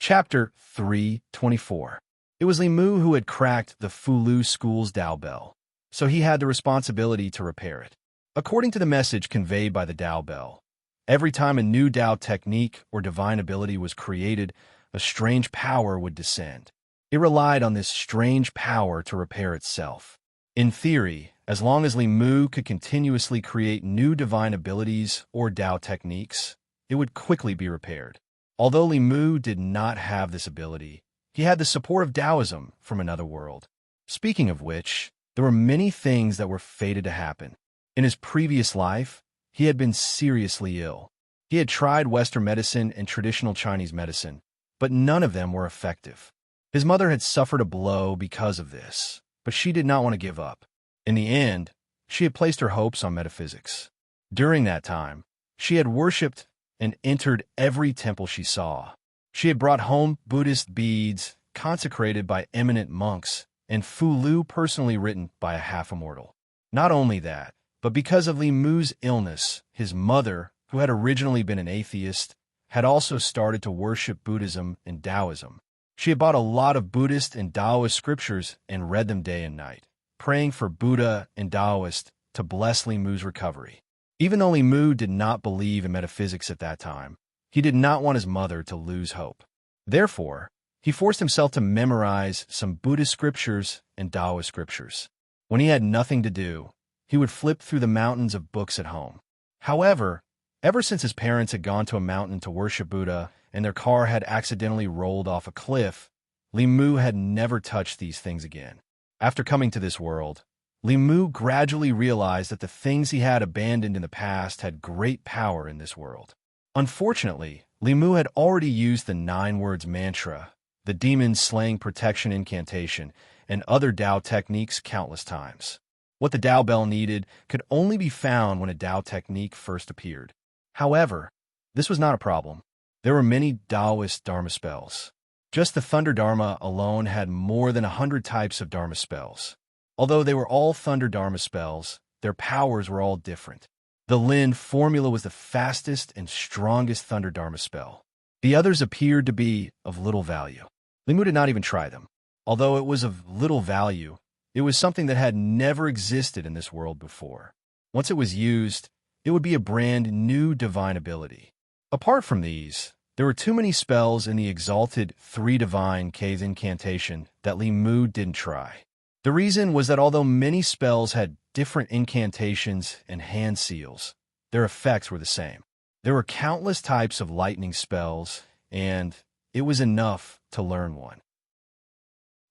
Chapter 324. It was Li Mu who had cracked the Fulu school's Dao bell, so he had the responsibility to repair it. According to the message conveyed by the Dao bell, every time a new Dao technique or divine ability was created, a strange power would descend. It relied on this strange power to repair itself. In theory, as long as Li Mu could continuously create new divine abilities or Dao techniques, it would quickly be repaired. Although Li Mu did not have this ability, he had the support of Taoism from another world. Speaking of which, there were many things that were fated to happen. In his previous life, he had been seriously ill. He had tried Western medicine and traditional Chinese medicine, but none of them were effective. His mother had suffered a blow because of this, but she did not want to give up. In the end, she had placed her hopes on metaphysics. During that time, she had worshipped and entered every temple she saw. She had brought home Buddhist beads consecrated by eminent monks and Fulu personally written by a half-immortal. Not only that, but because of Li Mu's illness, his mother, who had originally been an atheist, had also started to worship Buddhism and Taoism. She had bought a lot of Buddhist and Taoist scriptures and read them day and night, praying for Buddha and Taoist to bless Li Mu's recovery. Even though Li Mu did not believe in metaphysics at that time, he did not want his mother to lose hope. Therefore, he forced himself to memorize some Buddhist scriptures and Taoist scriptures. When he had nothing to do, he would flip through the mountains of books at home. However, ever since his parents had gone to a mountain to worship Buddha and their car had accidentally rolled off a cliff, Li Mu had never touched these things again. After coming to this world, Li Mu gradually realized that the things he had abandoned in the past had great power in this world. Unfortunately, Li Mu had already used the 9 words mantra, the demon's slaying protection incantation, and other Dao techniques countless times. What the Dao bell needed could only be found when a Dao technique first appeared. However, this was not a problem. There were many Taoist Dharma spells. Just the Thunder Dharma alone had more than 100 types of Dharma spells. Although they were all Thunder Dharma spells, their powers were all different. The Lin formula was the fastest and strongest Thunder Dharma spell. The others appeared to be of little value. Li Mu did not even try them. Although it was of little value, it was something that had never existed in this world before. Once it was used, it would be a brand new divine ability. Apart from these, there were too many spells in the exalted 3 divine K's incantation that Li Mu didn't try. The reason was that although many spells had different incantations and hand seals, their effects were the same. There were countless types of lightning spells, and it was enough to learn one.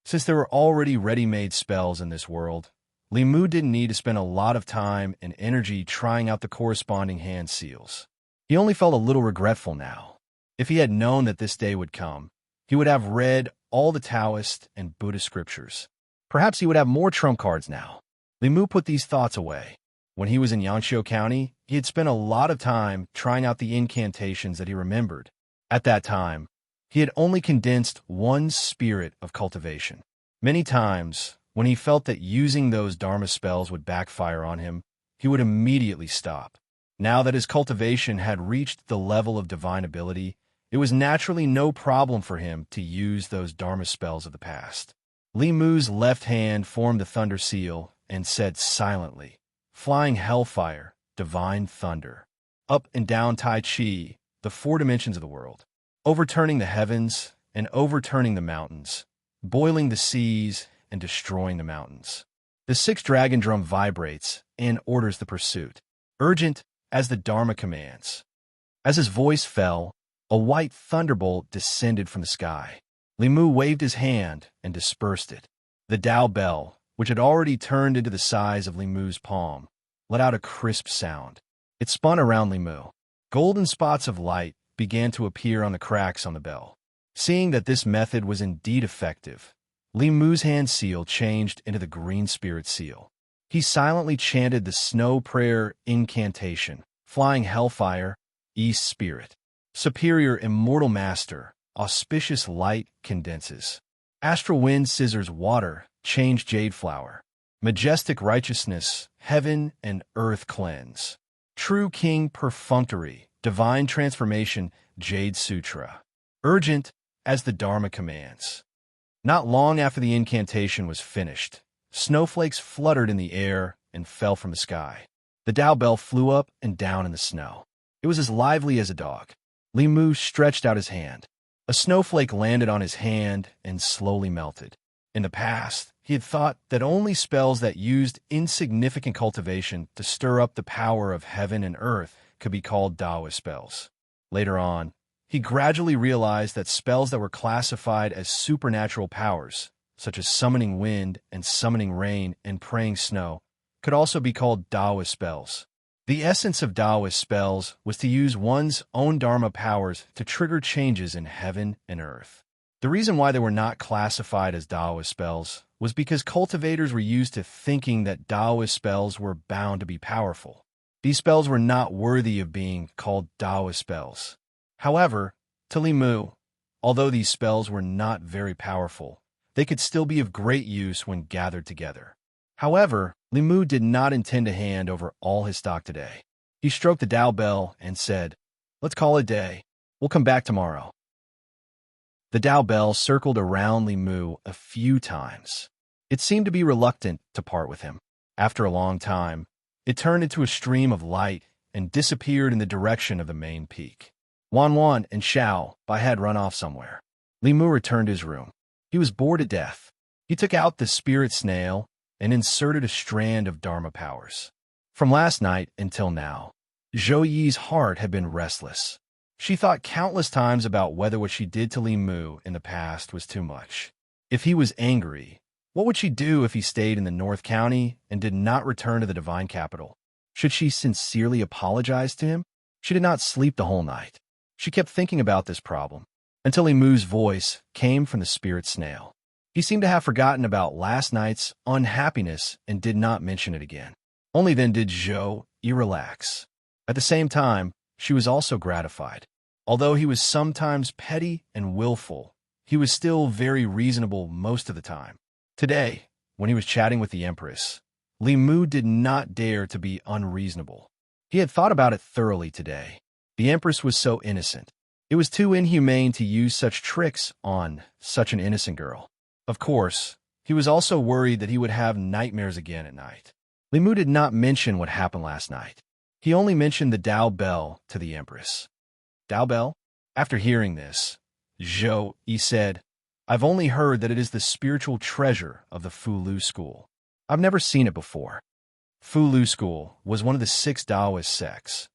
Since there were already ready-made spells in this world, Li Mu didn't need to spend a lot of time and energy trying out the corresponding hand seals. He only felt a little regretful now. If he had known that this day would come, he would have read all the Taoist and Buddhist scriptures. Perhaps he would have more trump cards now. Li Mu put these thoughts away. When he was in Yanqiu County, he had spent a lot of time trying out the incantations that he remembered. At that time, he had only condensed one spirit of cultivation. Many times, when he felt that using those Dharma spells would backfire on him, he would immediately stop. Now that his cultivation had reached the level of divine ability, it was naturally no problem for him to use those Dharma spells of the past. Li Mu's left hand formed the thunder seal and said silently, "Flying hellfire, divine thunder." Up and down Tai Chi, the 4 dimensions of the world, overturning the heavens and overturning the mountains, boiling the seas and destroying the mountains. The 6th dragon drum vibrates and orders the pursuit, urgent as the Dharma commands. As his voice fell, a white thunderbolt descended from the sky. Li Mu waved his hand and dispersed it. The Dao bell, which had already turned into the size of Li Mu's palm, let out a crisp sound. It spun around Li Mu. Golden spots of light began to appear on the cracks on the bell. Seeing that this method was indeed effective, Li Mu's hand seal changed into the green spirit seal. He silently chanted the snow prayer incantation, "Flying hellfire, East Spirit. Superior immortal master, auspicious light condenses. Astral wind scissors water, change jade flower. Majestic righteousness, heaven and earth cleanse. True king perfunctory, divine transformation, Jade Sutra. Urgent as the Dharma commands. Not long after the incantation was finished, snowflakes fluttered in the air and fell from the sky. The Tao bell flew up and down in the snow. It was as lively as a dog. Li Mu stretched out his hand. A snowflake landed on his hand and slowly melted. In the past, he had thought that only spells that used insignificant cultivation to stir up the power of heaven and earth could be called Taoist spells. Later on, he gradually realized that spells that were classified as supernatural powers, such as summoning wind and summoning rain and praying snow, could also be called Taoist spells. The essence of Taoist spells was to use one's own Dharma powers to trigger changes in heaven and earth. The reason why they were not classified as Taoist spells was because cultivators were used to thinking that Taoist spells were bound to be powerful. These spells were not worthy of being called Taoist spells. However, to Li Mu, although these spells were not very powerful, they could still be of great use when gathered together. However, Li Mu did not intend to hand over all his stock today. He stroked the Tao bell and said, "Let's call it a day. We'll come back tomorrow." The Tao bell circled around Li Mu a few times. It seemed to be reluctant to part with him. After a long time, it turned into a stream of light and disappeared in the direction of the main peak. Wan Wan and Xiao Bai had run off somewhere. Li Mu returned to his room. He was bored to death. He took out the spirit snail and inserted a strand of Dharma powers. From last night until now, Zhou Yi's heart had been restless. She thought countless times about whether what she did to Li Mu in the past was too much. If he was angry, what would she do if he stayed in the North County and did not return to the Divine Capital? Should she sincerely apologize to him? She did not sleep the whole night. She kept thinking about this problem, until Li Mu's voice came from the spirit snail. He seemed to have forgotten about last night's unhappiness and did not mention it again. Only then did Zhou Yi relax. At the same time, she was also gratified. Although he was sometimes petty and willful, he was still very reasonable most of the time. Today, when he was chatting with the Empress, Li Mu did not dare to be unreasonable. He had thought about it thoroughly today. The Empress was so innocent. It was too inhumane to use such tricks on such an innocent girl. Of course, he was also worried that he would have nightmares again at night. Li Mu did not mention what happened last night. He only mentioned the Tao bell to the Empress. Tao bell? After hearing this, Zhou Yi said, "I've only heard that it is the spiritual treasure of the Fulu school. I've never seen it before." Fulu school was one of the 6 Taoist sects.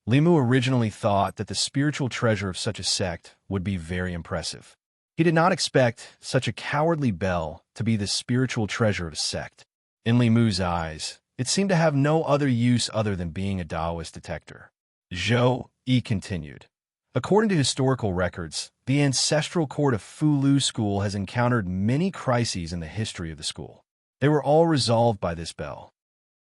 Li Mu originally thought that the spiritual treasure of such a sect would be very impressive. He did not expect such a cowardly bell to be the spiritual treasure of a sect. In Li Mu's eyes, it seemed to have no other use other than being a Taoist detector. Zhou Yi continued. According to historical records, the ancestral court of Fulu school has encountered many crises in the history of the school. They were all resolved by this bell.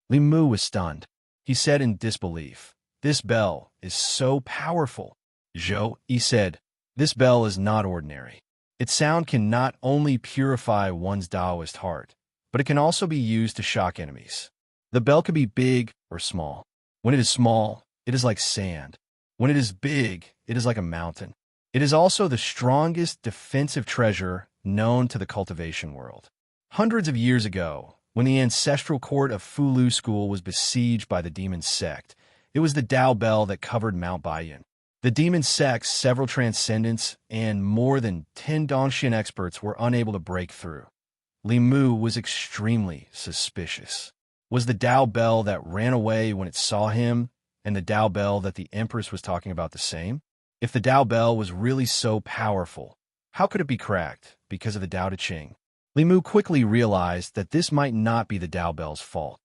Li Mu was stunned. He said in disbelief, "This bell is so powerful." Zhou Yi said, "This bell is not ordinary. Its sound can not only purify one's Taoist heart, but it can also be used to shock enemies. The bell can be big or small. When it is small, it is like sand. When it is big, it is like a mountain. It is also the strongest defensive treasure known to the cultivation world." Hundreds of years ago, when the ancestral court of Fulu school was besieged by the demon sect, it was the Tao bell that covered Mount Baiyan. The demon sect's several transcendents and more than 10 Dongxian experts were unable to break through. Li Mu was extremely suspicious. Was the Tao bell that ran away when it saw him and the Tao bell that the Empress was talking about the same? If the Tao bell was really so powerful, how could it be cracked because of the Tao Te Ching? Li Mu quickly realized that this might not be the Tao bell's fault.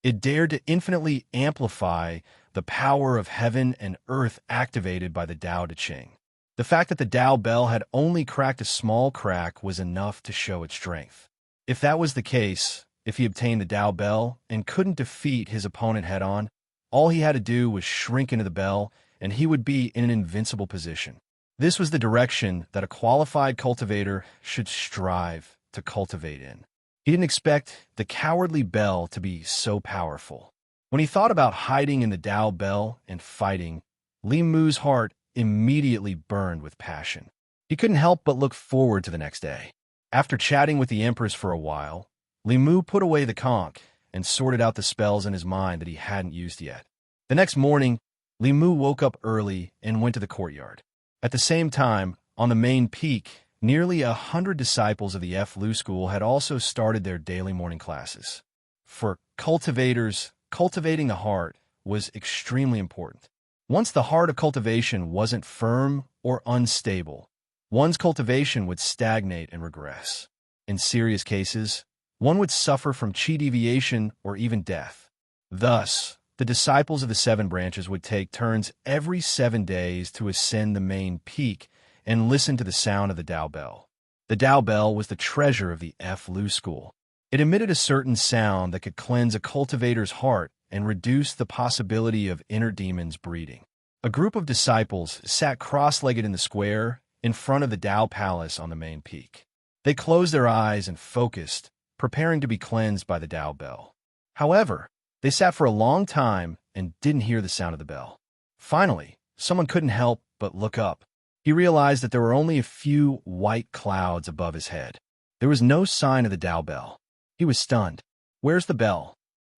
It dared to infinitely amplify the power of heaven and earth activated by the Tao Te Ching. The fact that the Tao bell had only cracked a small crack was enough to show its strength. If that was the case, if he obtained the Tao bell and couldn't defeat his opponent head-on, all he had to do was shrink into the bell, and he would be in an invincible position. This was the direction that a qualified cultivator should strive to cultivate in. He didn't expect the cowardly bell to be so powerful. When he thought about hiding in the Tao bell and fighting, Li Mu's heart immediately burned with passion. He couldn't help but look forward to the next day. After chatting with the Empress for a while, Limu put away the conch and sorted out the spells in his mind that he hadn't used yet. The next morning, Limu woke up early and went to the courtyard. At the same time, on the main peak, nearly 100 disciples of the Fu school had also started their daily morning classes. For cultivators, cultivating the heart was extremely important. Once the heart of cultivation wasn't firm or unstable, one's cultivation would stagnate and regress. In serious cases, one would suffer from chi deviation or even death. Thus, the disciples of the 7 branches would take turns every 7 days to ascend the main peak and listen to the sound of the Tao bell. The Tao bell was the treasure of the Fu school. It emitted a certain sound that could cleanse a cultivator's heart and reduce the possibility of inner demons breeding. A group of disciples sat cross-legged in the square in front of the Tao palace on the main peak. They closed their eyes and focused, preparing to be cleansed by the Tao bell. However, they sat for a long time and didn't hear the sound of the bell. Finally, someone couldn't help but look up. He realized that there were only a few white clouds above his head. There was no sign of the Tao bell. He was stunned. "Where's the bell?"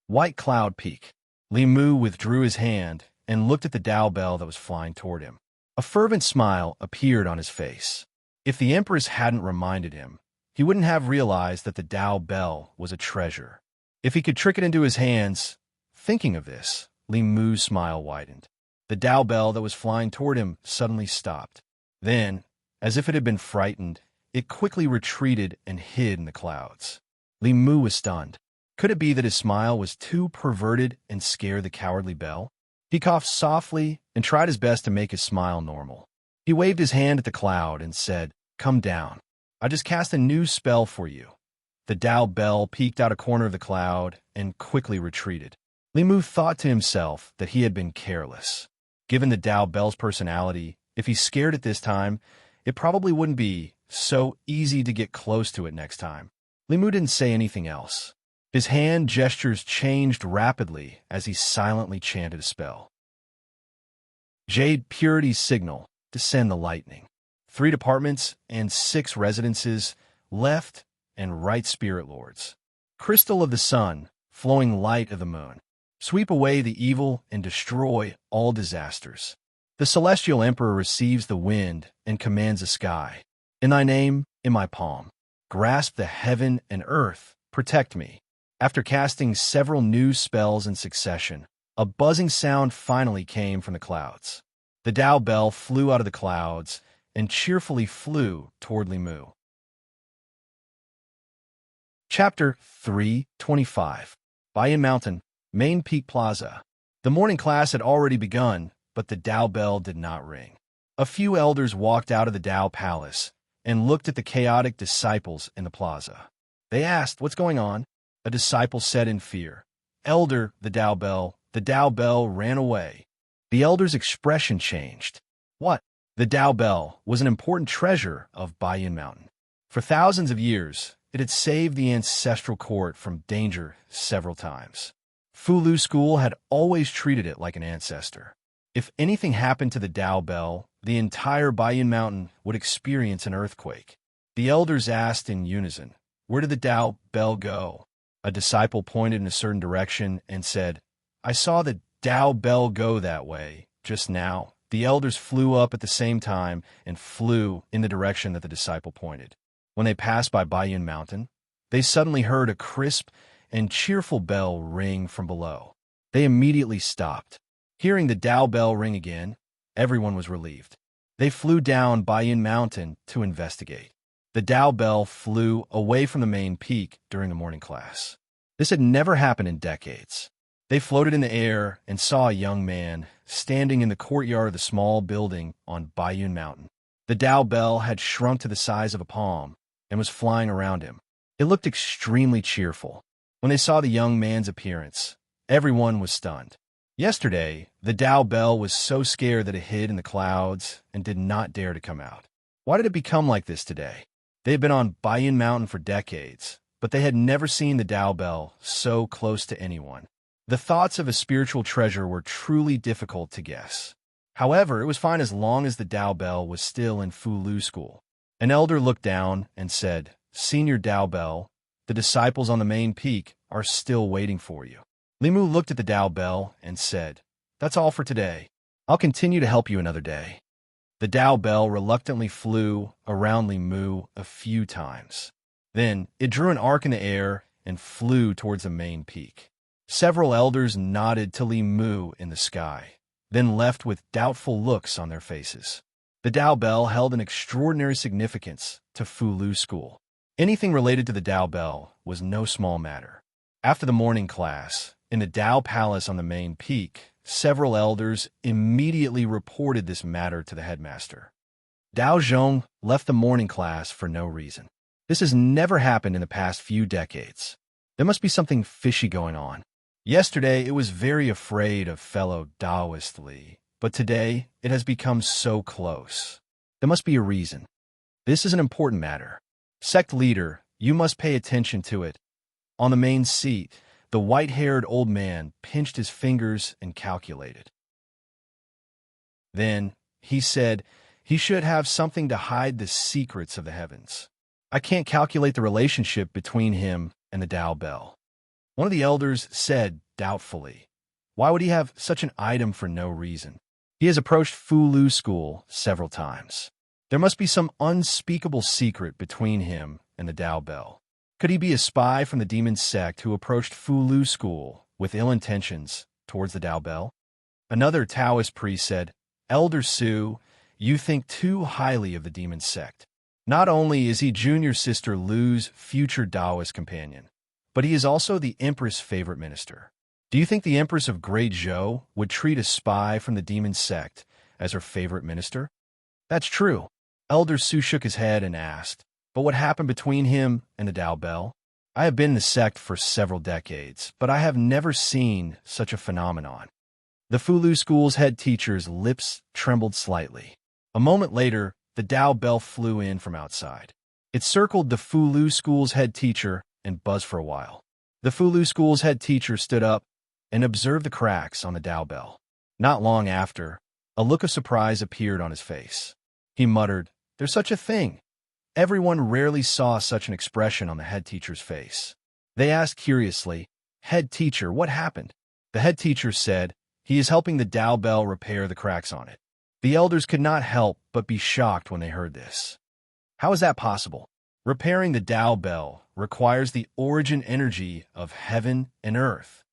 "White Cloud Peak." Limu withdrew his hand and looked at the Tao bell that was flying toward him. A fervent smile appeared on his face. If the Empress hadn't reminded him, he wouldn't have realized that the Tao bell was a treasure. If he could trick it into his hands. Thinking of this, Limu's smile widened. The Tao bell that was flying toward him suddenly stopped. Then, as if it had been frightened, it quickly retreated and hid in the clouds. Limu was stunned. Could it be that his smile was too perverted and scare the cowardly bell? He coughed softly and tried his best to make his smile normal. He waved his hand at the cloud and said, "Come down. I just cast a new spell for you." The Tao bell peeked out a corner of the cloud and quickly retreated. Limu thought to himself that he had been careless. Given the Tao bell's personality, if he scared it this time, it probably wouldn't be so easy to get close to it next time. Limu didn't say anything else. His hand gestures changed rapidly as he silently chanted a spell. Jade Purity's signal, descend the lightning. 3 departments and 6 residences, left and right spirit lords. Crystal of the sun, flowing light of the moon. Sweep away the evil and destroy all disasters. The celestial emperor receives the wind and commands the sky. In thy name, in my palm. Grasp the heaven and earth, protect me. After casting several new spells in succession, a buzzing sound finally came from the clouds. The Tao bell flew out of the clouds and cheerfully flew toward Limu. Chapter 3:25. Bayan Mountain, Main Peak Plaza. The morning class had already begun, but the Tao bell did not ring. A few elders walked out of the Tao palace and looked at the chaotic disciples in the plaza. They asked, "What's going on?" A disciple said in fear, "Elder, the Tao bell ran away." The elder's expression changed. What? The Tao bell was an important treasure of Bayan Mountain. For thousands of years, it had saved the ancestral court from danger several times. Fulu School had always treated it like an ancestor. If anything happened to the Tao bell, the entire Bayan Mountain would experience an earthquake. The elders asked in unison, "Where did the Tao bell go?" A disciple pointed in a certain direction and said, "I saw the Tao bell go that way just now." The elders flew up at the same time and flew in the direction that the disciple pointed. When they passed by Bayan Mountain, they suddenly heard a crisp and cheerful bell ring from below. They immediately stopped. Hearing the Tao bell ring again, everyone was relieved. They flew down Bayan Mountain to investigate. The Tao bell flew away from the main peak during the morning class. This had never happened in decades. They floated in the air and saw a young man standing in the courtyard of the small building on Bayan Mountain. The Tao bell had shrunk to the size of a palm and was flying around him. It looked extremely cheerful. When they saw the young man's appearance, everyone was stunned. Yesterday, the Tao bell was so scared that it hid in the clouds and did not dare to come out. Why did it become like this today? They had been on Bayan Mountain for decades, but they had never seen the Tao bell so close to anyone. The thoughts of a spiritual treasure were truly difficult to guess. However, it was fine as long as the Dao Bell was still in Fu Lu school. An elder looked down and said, "Senior Dao Bell, the disciples on the main peak are still waiting for you." Limu looked at the Dao Bell and said, "That's all for today. I'll continue to help you another day." The Dao Bell reluctantly flew around Limu a few times. Then it drew an arc in the air and flew towards the main peak. Several elders nodded to Limu in the sky, then left with doubtful looks on their faces. The Dao Bell held an extraordinary significance to Fu Lu school. Anything related to the Dao Bell was no small matter. After the morning class, in the Dao Palace on the main peak, several elders immediately reported this matter to the headmaster. Dao Zhong left the morning class for no reason. This has never happened in the past few decades. There must be something fishy going on. Yesterday, it was very afraid of fellow Taoist Li, but today, it has become so close. There must be a reason. This is an important matter. Sect leader, you must pay attention to it. On the main seat, the white-haired old man pinched his fingers and calculated. Then, he said, he should have something to hide the secrets of the heavens. I can't calculate the relationship between him and the Dao Bell. One of the elders said doubtfully, why would he have such an item for no reason? He has approached Fu Lu school several times. There must be some unspeakable secret between him and the Dao Bell. Could he be a spy from the demon sect who approached Fu Lu school with ill intentions towards the Dao Bell? Another Taoist priest said, Elder Su, you think too highly of the demon sect. Not only is he junior sister Lu's future Taoist companion, but he is also the Empress' favorite minister. Do you think the Empress of Great Zhou would treat a spy from the demon sect as her favorite minister? That's true. Elder Su shook his head and asked, but what happened between him and the Dao Bell? I have been in the sect for several decades, but I have never seen such a phenomenon. The Fu Lu school's head teacher's lips trembled slightly. A moment later, the Dao Bell flew in from outside. It circled the Fu Lu school's head teacher and buzzed for a while. The Fu Lu school's head teacher stood up and observed the cracks on the Dao Bell. Not long after, a look of surprise appeared on his face. He muttered, "There's such a thing." Everyone rarely saw such an expression on the head teacher's face. They asked curiously, "Head teacher, what happened?" The head teacher said, "He is helping the Dao Bell repair the cracks on it." The elders could not help but be shocked when they heard this. How is that possible? Repairing the Dao Bell requires the origin energy of heaven and earth.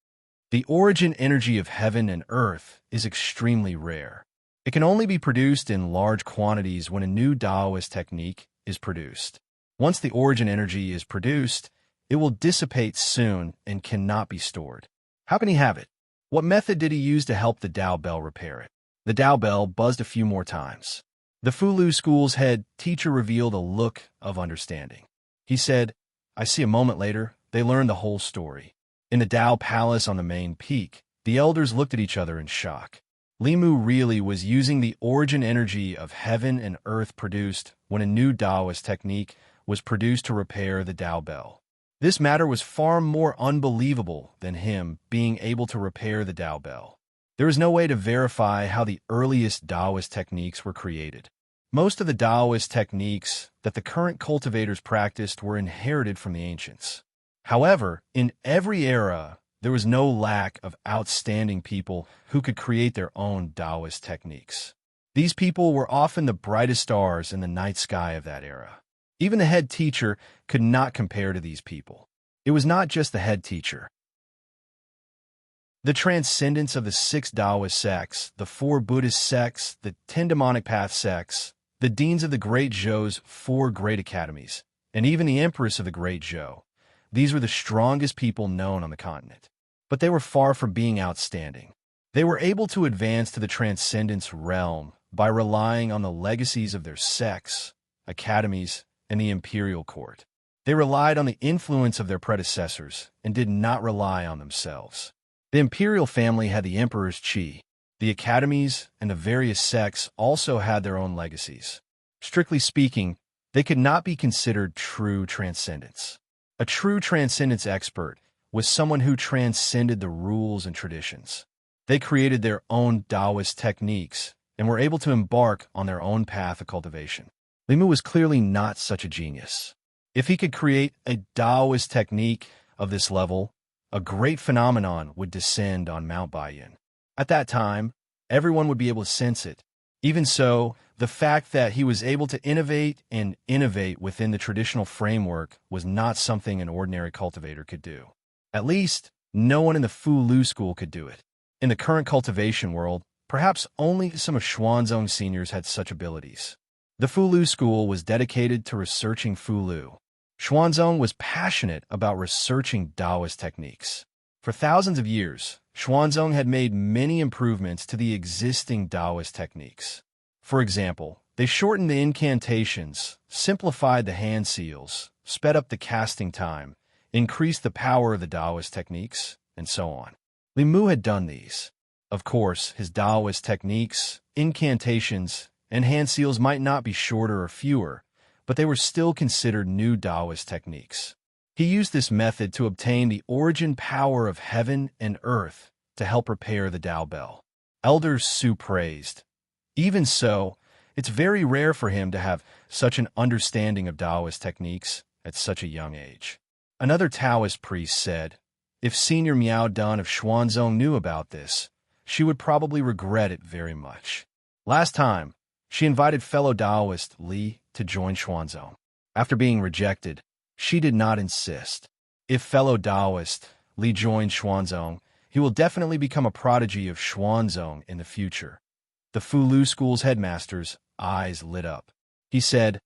The origin energy of heaven and earth is extremely rare. It can only be produced in large quantities when a new Taoist technique is produced. Once the origin energy is produced, it will dissipate soon and cannot be stored. How can he have it? What method did he use to help the Dao Bell repair it? The Dao Bell buzzed a few more times. The Fu Lu school's head teacher revealed a look of understanding. He said, I see. A moment later, they learned the whole story. In the Dao Palace on the main peak, the elders looked at each other in shock. Limu really was using the origin energy of heaven and earth produced when a new Taoist technique was produced to repair the Dao Bell. This matter was far more unbelievable than him being able to repair the Dao Bell. There is no way to verify how the earliest Taoist techniques were created. Most of the Taoist techniques that the current cultivators practiced were inherited from the ancients. However, in every era, there was no lack of outstanding people who could create their own Taoist techniques. These people were often the brightest stars in the night sky of that era. Even the head teacher could not compare to these people. It was not just the head teacher. The transcendence of the 6 Taoist sects, the 4 Buddhist sects, the 10 demonic path sects, the deans of the Great Zhou's 4 great academies, and even the Empress of the Great Zhou. These were the strongest people known on the continent. But they were far from being outstanding. They were able to advance to the transcendence realm by relying on the legacies of their sects, academies, and the imperial court. They relied on the influence of their predecessors and did not rely on themselves. The imperial family had the emperor's qi. The academies and the various sects also had their own legacies. Strictly speaking, they could not be considered true transcendence. A true transcendence expert was someone who transcended the rules and traditions. They created their own Taoist techniques and were able to embark on their own path of cultivation. Li Mu was clearly not such a genius. If he could create a Taoist technique of this level, a great phenomenon would descend on Mount Baiyun. At that time, everyone would be able to sense it. Even so, the fact that he was able to innovate within the traditional framework was not something an ordinary cultivator could do. At least, no one in the Fu Lu school could do it. In the current cultivation world, perhaps only some of Xuanzong seniors had such abilities. The Fu Lu school was dedicated to researching Fu Lu. Xuanzong was passionate about researching Taoist techniques. For thousands of years, Xuanzong had made many improvements to the existing Taoist techniques. For example, they shortened the incantations, simplified the hand seals, sped up the casting time, increased the power of the Taoist techniques, and so on. Li Mu had done these. Of course, his Taoist techniques, incantations, and hand seals might not be shorter or fewer, but they were still considered new Taoist techniques. He used this method to obtain the origin power of heaven and earth to help repair the Tao Bell. Elder Su praised. Even so, it's very rare for him to have such an understanding of Taoist techniques at such a young age. Another Taoist priest said, if Senior Miao Dun of Xuanzong knew about this, she would probably regret it very much. Last time, she invited fellow Taoist Li to join Xuanzong. After being rejected, she did not insist. If fellow Taoist Li joined Xuanzong, he will definitely become a prodigy of Xuanzong in the future. The Fu Lu school's headmaster's eyes lit up. He said,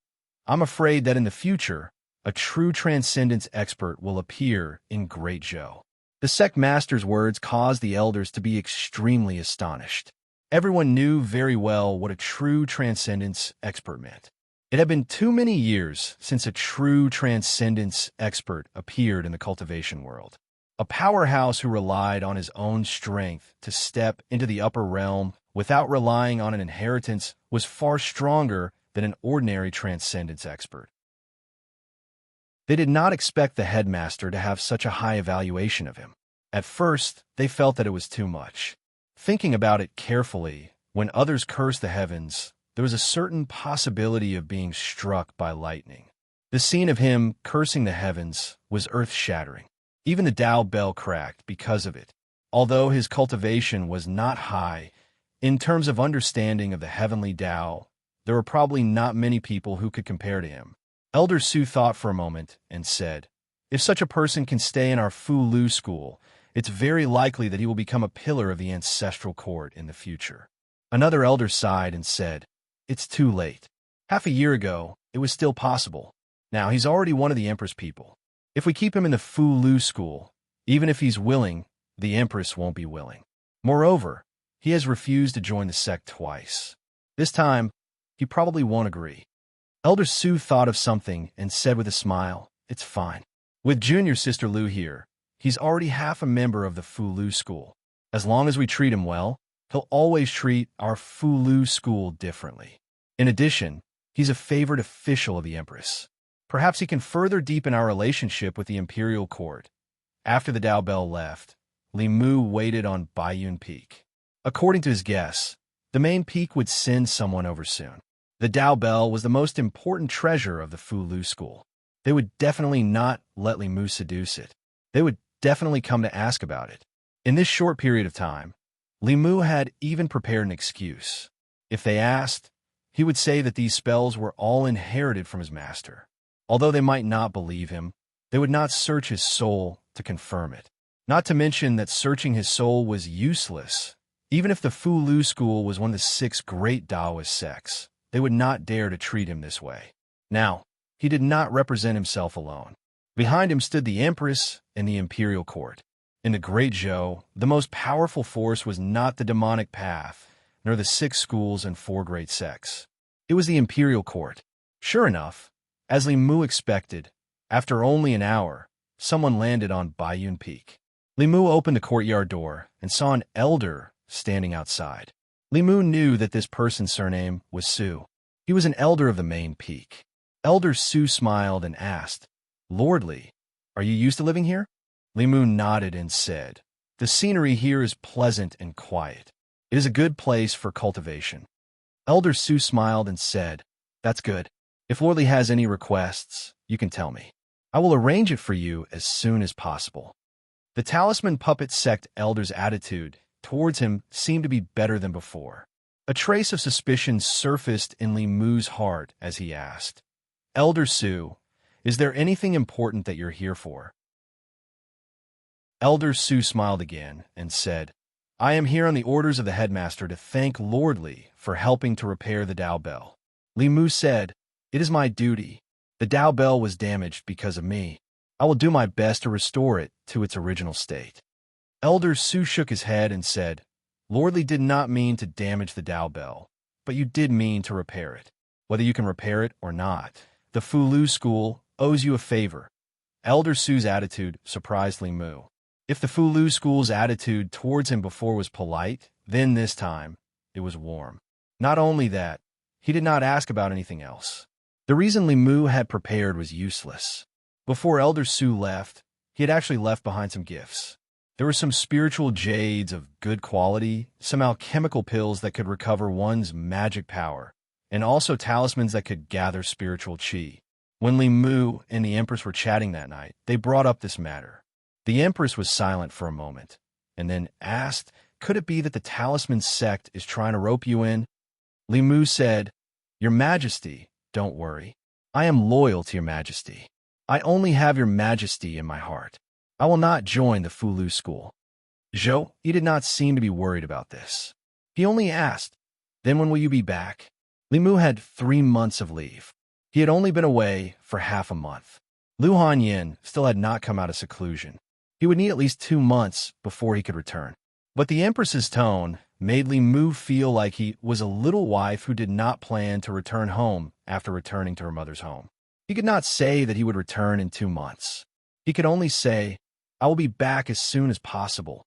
I'm afraid that in the future, a true transcendence expert will appear in Great Zhou. The sect master's words caused the elders to be extremely astonished. Everyone knew very well what a true transcendence expert meant. It had been too many years since a true transcendence expert appeared in the cultivation world. A powerhouse who relied on his own strength to step into the upper realm without relying on an inheritance was far stronger than an ordinary transcendence expert. They did not expect the headmaster to have such a high evaluation of him. At first, they felt that it was too much. Thinking about it carefully, when others cursed the heavens, there was a certain possibility of being struck by lightning. The scene of him cursing the heavens was earth-shattering. Even the Tao Bell cracked because of it. Although his cultivation was not high, in terms of understanding of the heavenly Tao, there were probably not many people who could compare to him. Elder Su thought for a moment and said, if such a person can stay in our Fu Lu school, it's very likely that he will become a pillar of the ancestral court in the future. Another elder sighed and said, it's too late. Half a year ago, it was still possible. Now he's already one of the Empress people. If we keep him in the Fu Lu school, even if he's willing, the Empress won't be willing. Moreover, he has refused to join the sect twice. This time, he probably won't agree. Elder Su thought of something and said with a smile, it's fine. With junior sister Lu here, he's already half a member of the Fu Lu school. As long as we treat him well, he'll always treat our Fu Lu school differently. In addition, he's a favored official of the Empress. Perhaps he can further deepen our relationship with the imperial court. After the Tao Bell left, Li Mu waited on Baiyun Peak. According to his guess, the main peak would send someone over soon. The Tao Bell was the most important treasure of the Fu Lu school. They would definitely not let Li Mu seduce it. They would definitely come to ask about it. In this short period of time, Li Mu had even prepared an excuse. If they asked, he would say that these spells were all inherited from his master. Although they might not believe him, they would not search his soul to confirm it. Not to mention that searching his soul was useless. Even if the Fu Lu school was one of the 6 great Taoist sects, they would not dare to treat him this way. Now, he did not represent himself alone. Behind him stood the Empress and the imperial court. In the Great Zhou, the most powerful force was not the demonic path, nor the 6 schools and 4 great sects. It was the imperial court. Sure enough, as Li Mu expected, after only an hour, someone landed on Baiyun Peak. Li Mu opened the courtyard door and saw an elder standing outside. Li Mu knew that this person's surname was Su. He was an elder of the main peak. Elder Su smiled and asked, Lord Li, are you used to living here? Li Mu nodded and said, the scenery here is pleasant and quiet. It is a good place for cultivation. Elder Su smiled and said, "That's good. If Lordly has any requests, you can tell me. I will arrange it for you as soon as possible." The talisman puppet sect elder's attitude towards him seemed to be better than before. A trace of suspicion surfaced in Li Mu's heart as he asked, "Elder Su, is there anything important that you're here for?" Elder Su smiled again and said, "I am here on the orders of the headmaster to thank Lordly for helping to repair the Dao Bell." Li Mu said, "It is my duty. The Dao Bell was damaged because of me. I will do my best to restore it to its original state." Elder Su shook his head and said, "Lordly did not mean to damage the Dao Bell, but you did mean to repair it. Whether you can repair it or not, the Fulu School owes you a favor." Elder Su's attitude surprised Li Mu. If the Fulu School's attitude towards him before was polite, then this time it was warm. Not only that, he did not ask about anything else. The reason Li Mu had prepared was useless. Before Elder Su left, he had actually left behind some gifts. There were some spiritual jades of good quality, some alchemical pills that could recover one's magic power, and also talismans that could gather spiritual qi. When Li Mu and the Empress were chatting that night, they brought up this matter. The Empress was silent for a moment, and then asked, "Could it be that the talisman sect is trying to rope you in?" Li Mu said, "Your Majesty, don't worry. I am loyal to your Majesty. I only have your Majesty in my heart. I will not join the Fulu School." Zhou, he did not seem to be worried about this. He only asked, "Then when will you be back?" Li Mu had 3 months of leave. He had only been away for half a month. Lu Hanyin still had not come out of seclusion. He would need at least 2 months before he could return. But the Empress's tone made Li Mu feel like he was a little wife who did not plan to return home after returning to her mother's home. He could not say that he would return in 2 months. He could only say, "I will be back as soon as possible."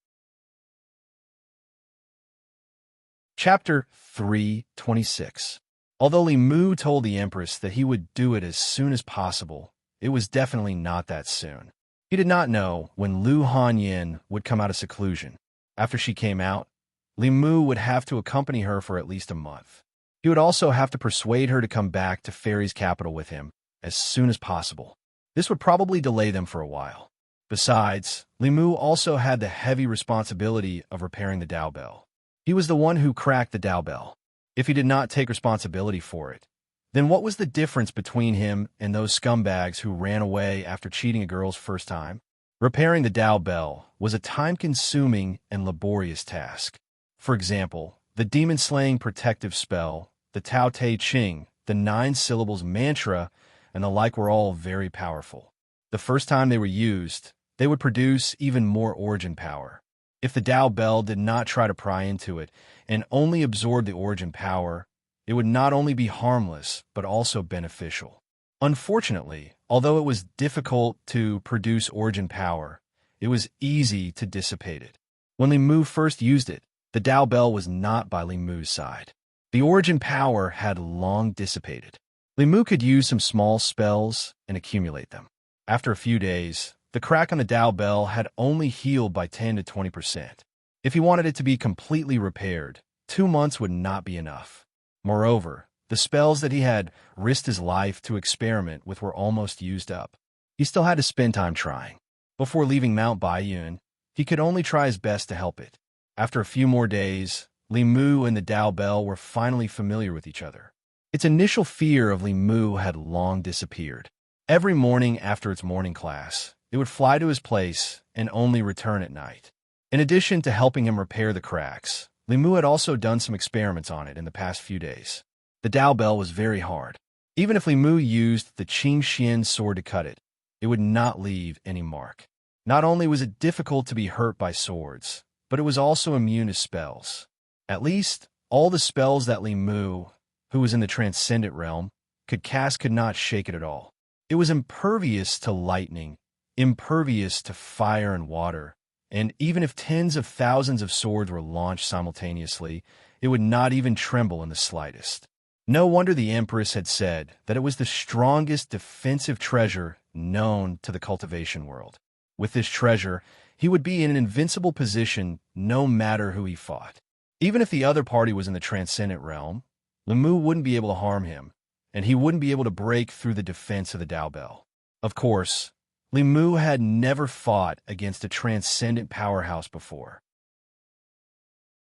Chapter 326. Although Li Mu told the Empress that he would do it as soon as possible, it was definitely not that soon. He did not know when Lu Hanyin would come out of seclusion. After she came out, Li Mu would have to accompany her for at least a month. He would also have to persuade her to come back to Fairy's capital with him as soon as possible. This would probably delay them for a while. Besides, Li Mu also had the heavy responsibility of repairing the Dao Bell. He was the one who cracked the Dao Bell. If he did not take responsibility for it, then what was the difference between him and those scumbags who ran away after cheating a girl's first time? Repairing the Dao Bell was a time-consuming and laborious task. For example, the demon-slaying protective spell, the Tao Te Ching, the 9 syllables mantra, and the like were all very powerful. The first time they were used, they would produce even more origin power. If the Dao Bell did not try to pry into it and only absorb the origin power, it would not only be harmless, but also beneficial. Unfortunately, although it was difficult to produce origin power, it was easy to dissipate it. When Li Mu first used it, the Dao Bell was not by Li Mu's side. The origin power had long dissipated. Li Mu could use some small spells and accumulate them. After a few days, the crack on the Dao Bell had only healed by 10 to 20%. If he wanted it to be completely repaired, 2 months would not be enough. Moreover, the spells that he had risked his life to experiment with were almost used up. He still had to spend time trying. Before leaving Mount Baiyun, he could only try his best to help it. After a few more days, Li Mu and the Dao Bell were finally familiar with each other. Its initial fear of Li Mu had long disappeared. Every morning after its morning class, it would fly to his place and only return at night. In addition to helping him repair the cracks, Li Mu had also done some experiments on it in the past few days. The Dao Bell was very hard. Even if Li Mu used the Qing Xian sword to cut it, it would not leave any mark. Not only was it difficult to be hurt by swords, but it was also immune to spells. At least, all the spells that Li Mu, who was in the transcendent realm, could cast could not shake it at all. It was impervious to lightning, impervious to fire and water, and even if tens of thousands of swords were launched simultaneously, it would not even tremble in the slightest. No wonder the Empress had said that it was the strongest defensive treasure known to the cultivation world. With this treasure, he would be in an invincible position no matter who he fought. Even if the other party was in the transcendent realm, Li Mu wouldn't be able to harm him, and he wouldn't be able to break through the defense of the Dao Bell. Of course, Li Mu had never fought against a transcendent powerhouse before.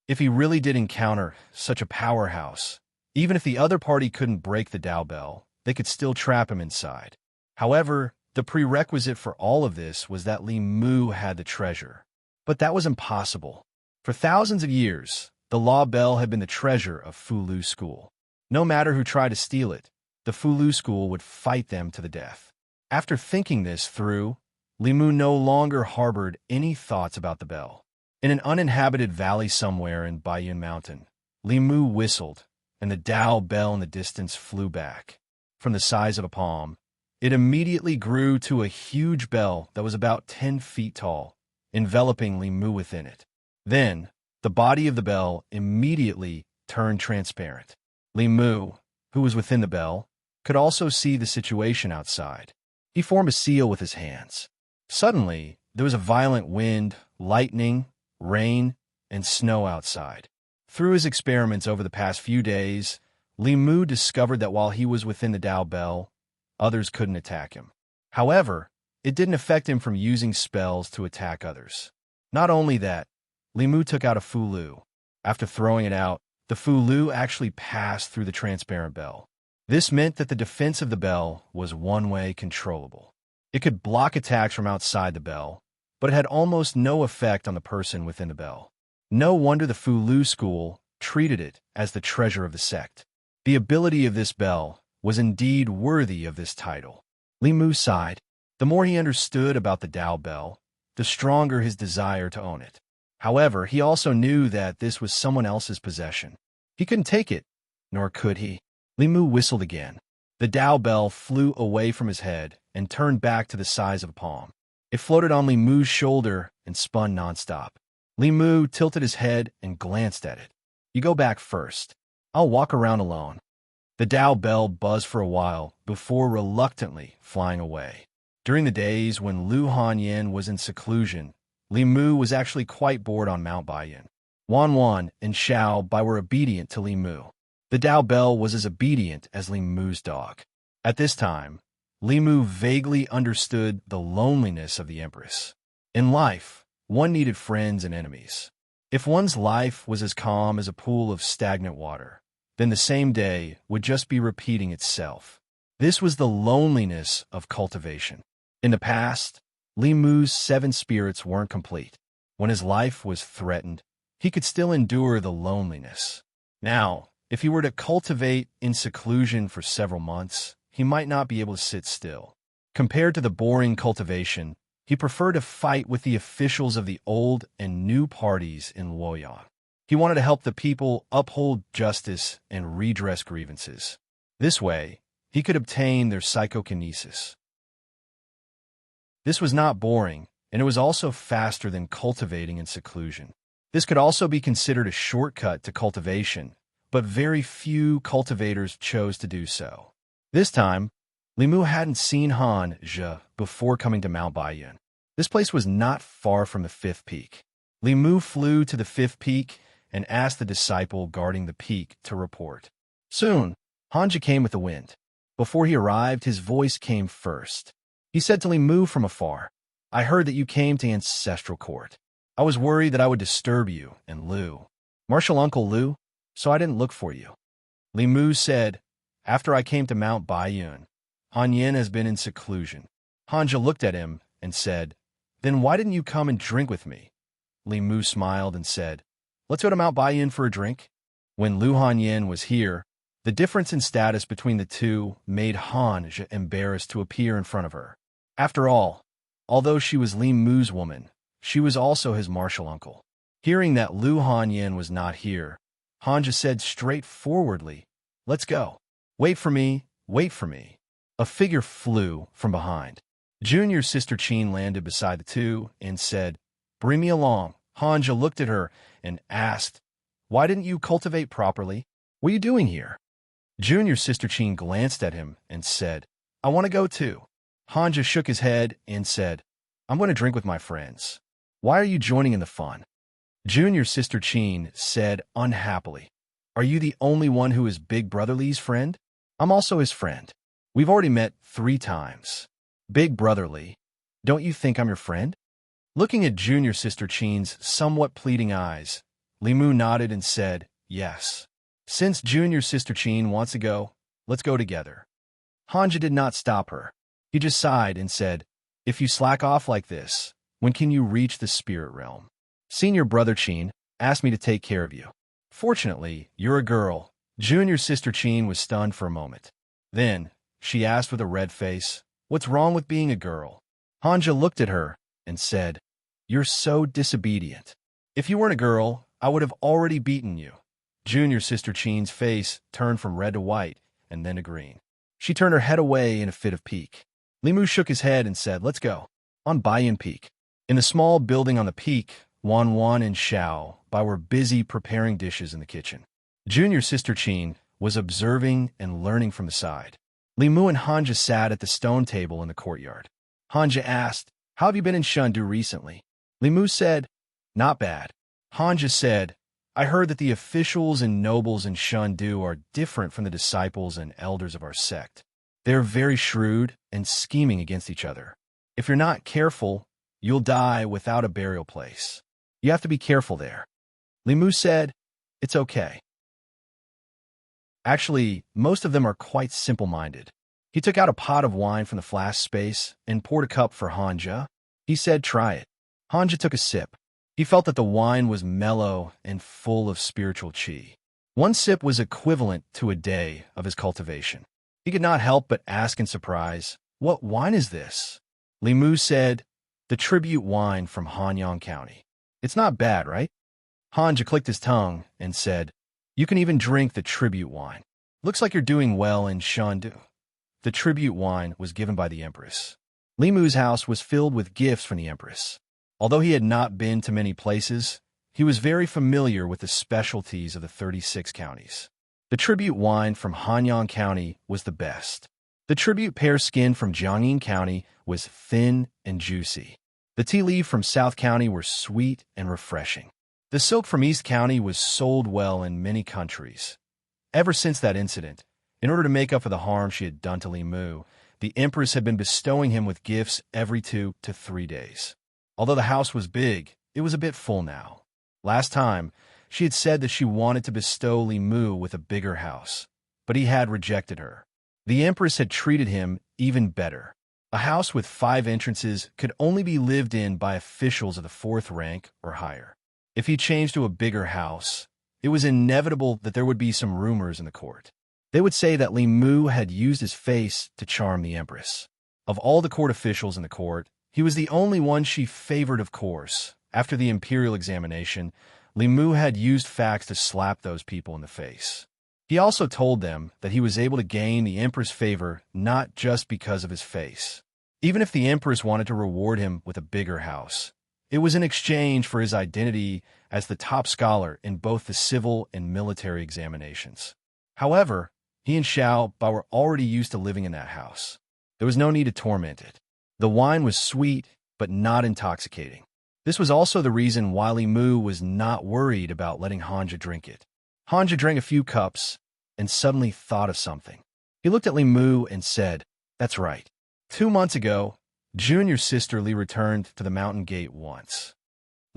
If he really did encounter such a powerhouse, even if the other party couldn't break the Dao Bell, they could still trap him inside. However, the prerequisite for all of this was that Li Mu had the treasure. But that was impossible. For thousands of years, the Law Bell had been the treasure of Fulu School. No matter who tried to steal it, the Fulu School would fight them to the death. After thinking this through, Li Mu no longer harbored any thoughts about the bell. In an uninhabited valley somewhere in Baiyun Mountain, Li Mu whistled, and the Dao Bell in the distance flew back. From the size of a palm, it immediately grew to a huge bell that was about 10 feet tall, enveloping Li Mu within it. Then, the body of the bell immediately turned transparent. Li Mu, who was within the bell, could also see the situation outside. He formed a seal with his hands. Suddenly, there was a violent wind, lightning, rain, and snow outside. Through his experiments over the past few days, Li Mu discovered that while he was within the Dao Bell, others couldn't attack him. However, it didn't affect him from using spells to attack others. Not only that, Li Mu took out a Fulu. After throwing it out, the Fulu actually passed through the transparent bell. This meant that the defense of the bell was one-way controllable. It could block attacks from outside the bell, but it had almost no effect on the person within the bell. No wonder the Fulu School treated it as the treasure of the sect. The ability of this bell was indeed worthy of this title. Li Mu sighed. The more he understood about the Dao Bell, the stronger his desire to own it. However, he also knew that this was someone else's possession. He couldn't take it, nor could he. Li Mu whistled again. The Dao Bell flew away from his head and turned back to the size of a palm. It floated on Li Mu's shoulder and spun nonstop. Li Mu tilted his head and glanced at it. You go back first. I'll walk around alone. The Dao Bell buzzed for a while before reluctantly flying away. During the days when Lu Hanyan was in seclusion, Li Mu was actually quite bored on Mount Baiyun. Wan Wan and Xiao Bai were obedient to Li Mu. The Dao Bell was as obedient as Li Mu's dog. At this time, Li Mu vaguely understood the loneliness of the Empress. In life, one needed friends and enemies. If one's life was as calm as a pool of stagnant water, then the same day would just be repeating itself. This was the loneliness of cultivation. In the past, Li Mu's 7 spirits weren't complete. When his life was threatened, he could still endure the loneliness. Now, if he were to cultivate in seclusion for several months, he might not be able to sit still. Compared to the boring cultivation, he preferred to fight with the officials of the old and new parties in Luoyang. He wanted to help the people uphold justice and redress grievances. This way, he could obtain their psychokinesis. This was not boring, and it was also faster than cultivating in seclusion. This could also be considered a shortcut to cultivation, but very few cultivators chose to do so. This time, Li Mu hadn't seen Han Zhe before coming to Mount Baiyun. This place was not far from the 5th peak. Li Mu flew to the 5th peak and asked the disciple guarding the peak to report. Soon, Han Zhe came with the wind. Before he arrived, his voice came first. He said to Li Mu from afar, I heard that you came to Ancestral Court. I was worried that I would disturb you and Lu, Martial Uncle Lu, so I didn't look for you. Li Mu said, After I came to Mount Baiyun, Han Yin has been in seclusion. Han Zhe looked at him and said, Then why didn't you come and drink with me? Li Mu smiled and said, Let's go to Mount Baiyun for a drink. When Lu Hanyan was here, the difference in status between the two made Han Zhe embarrassed to appear in front of her. After all, although she was Li Mu's woman, she was also his martial uncle. Hearing that Lu Hanyan was not here, Han Zhe said straightforwardly, Let's go. Wait for me, wait for me. A figure flew from behind. Junior Sister Qin landed beside the two and said, Bring me along. Han Zhe looked at her and asked, Why didn't you cultivate properly? What are you doing here? Junior Sister Qin glanced at him and said, I want to go too. Han Zhe shook his head and said, I'm going to drink with my friends. Why are you joining in the fun? Junior Sister Qin said unhappily, Are you the only one who is Big Brother Lee's friend? I'm also his friend. We've already met 3 times. Big Brother Lee, don't you think I'm your friend? Looking at junior sister Chin's somewhat pleading eyes, Limu nodded and said, yes. Since junior sister Chin wants to go, let's go together. Hanja did not stop her. He just sighed and said, if you slack off like this, when can you reach the spirit realm? Senior brother Chin asked me to take care of you. Fortunately, you're a girl. Junior sister Chin was stunned for a moment. Then, she asked with a red face, what's wrong with being a girl? Hanja looked at her and said, you're so disobedient. If you weren't a girl, I would have already beaten you. Junior sister Chin's face turned from red to white and then to green. She turned her head away in a fit of pique. Limu shook his head and said, let's go. On Bayan Peak. In the small building on the peak, Wan Wan and Xiao Bai were busy preparing dishes in the kitchen. Junior sister Chin was observing and learning from the side. Limu and Hanja sat at the stone table in the courtyard. Hanja asked, how have you been in Shundu recently? Limu said, not bad. Hanja said, I heard that the officials and nobles in Shundu are different from the disciples and elders of our sect. They're very shrewd and scheming against each other. If you're not careful, you'll die without a burial place. You have to be careful there. Limu said, it's okay. Actually, most of them are quite simple-minded. He took out a pot of wine from the flask space and poured a cup for Hanja. He said, try it. Hanja took a sip. He felt that the wine was mellow and full of spiritual qi. 1 sip was equivalent to a day of his cultivation. He could not help but ask in surprise, what wine is this? Limu said, the tribute wine from Hanyang County. It's not bad, right? Hanja clicked his tongue and said, you can even drink the tribute wine. Looks like you're doing well in Shandu. The tribute wine was given by the Empress. Limu's house was filled with gifts from the Empress. Although he had not been to many places, he was very familiar with the specialties of the 36 counties. The tribute wine from Hanyang County was the best. The tribute pear skin from Jiangyin County was thin and juicy. The tea leaf from South County were sweet and refreshing. The silk from East County was sold well in many countries. Ever since that incident, in order to make up for the harm she had done to Limu, the Empress had been bestowing him with gifts every 2 to 3 days. Although the house was big, it was a bit full now. Last time, she had said that she wanted to bestow Limu with a bigger house, but he had rejected her. The Empress had treated him even better. A house with 5 entrances could only be lived in by officials of the 4th rank or higher. If he changed to a bigger house, it was inevitable that there would be some rumors in the court. They would say that Limu had used his face to charm the Empress. Of all the court officials in the court, he was the only one she favored, of course. After the imperial examination, Limu had used facts to slap those people in the face. He also told them that he was able to gain the Empress' favor not just because of his face. Even if the Empress wanted to reward him with a bigger house, it was in exchange for his identity as the top scholar in both the civil and military examinations. However, he and Xiao Bai were already used to living in that house. There was no need to torment it. The wine was sweet, but not intoxicating. This was also the reason why Limu was not worried about letting Hanja drink it. Hanja drank a few cups and suddenly thought of something. He looked at Limu and said, that's right. 2 months ago, Junior sister Li returned to the mountain gate once.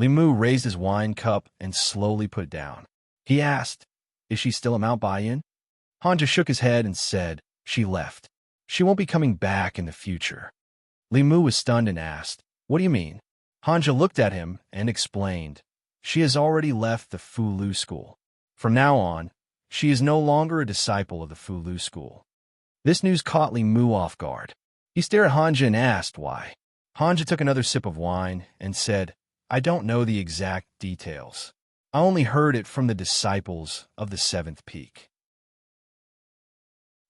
Limu raised his wine cup and slowly put it down. He asked, is she still at Mount Bayan? Hanja shook his head and said, she left. She won't be coming back in the future. Limu was stunned and asked, what do you mean? Hanja looked at him and explained, she has already left the Fulu school. From now on, she is no longer a disciple of the Fulu school. This news caught Limu off guard. He stared at Hanja and asked why. Hanja took another sip of wine and said, I don't know the exact details. I only heard it from the disciples of the 7th peak.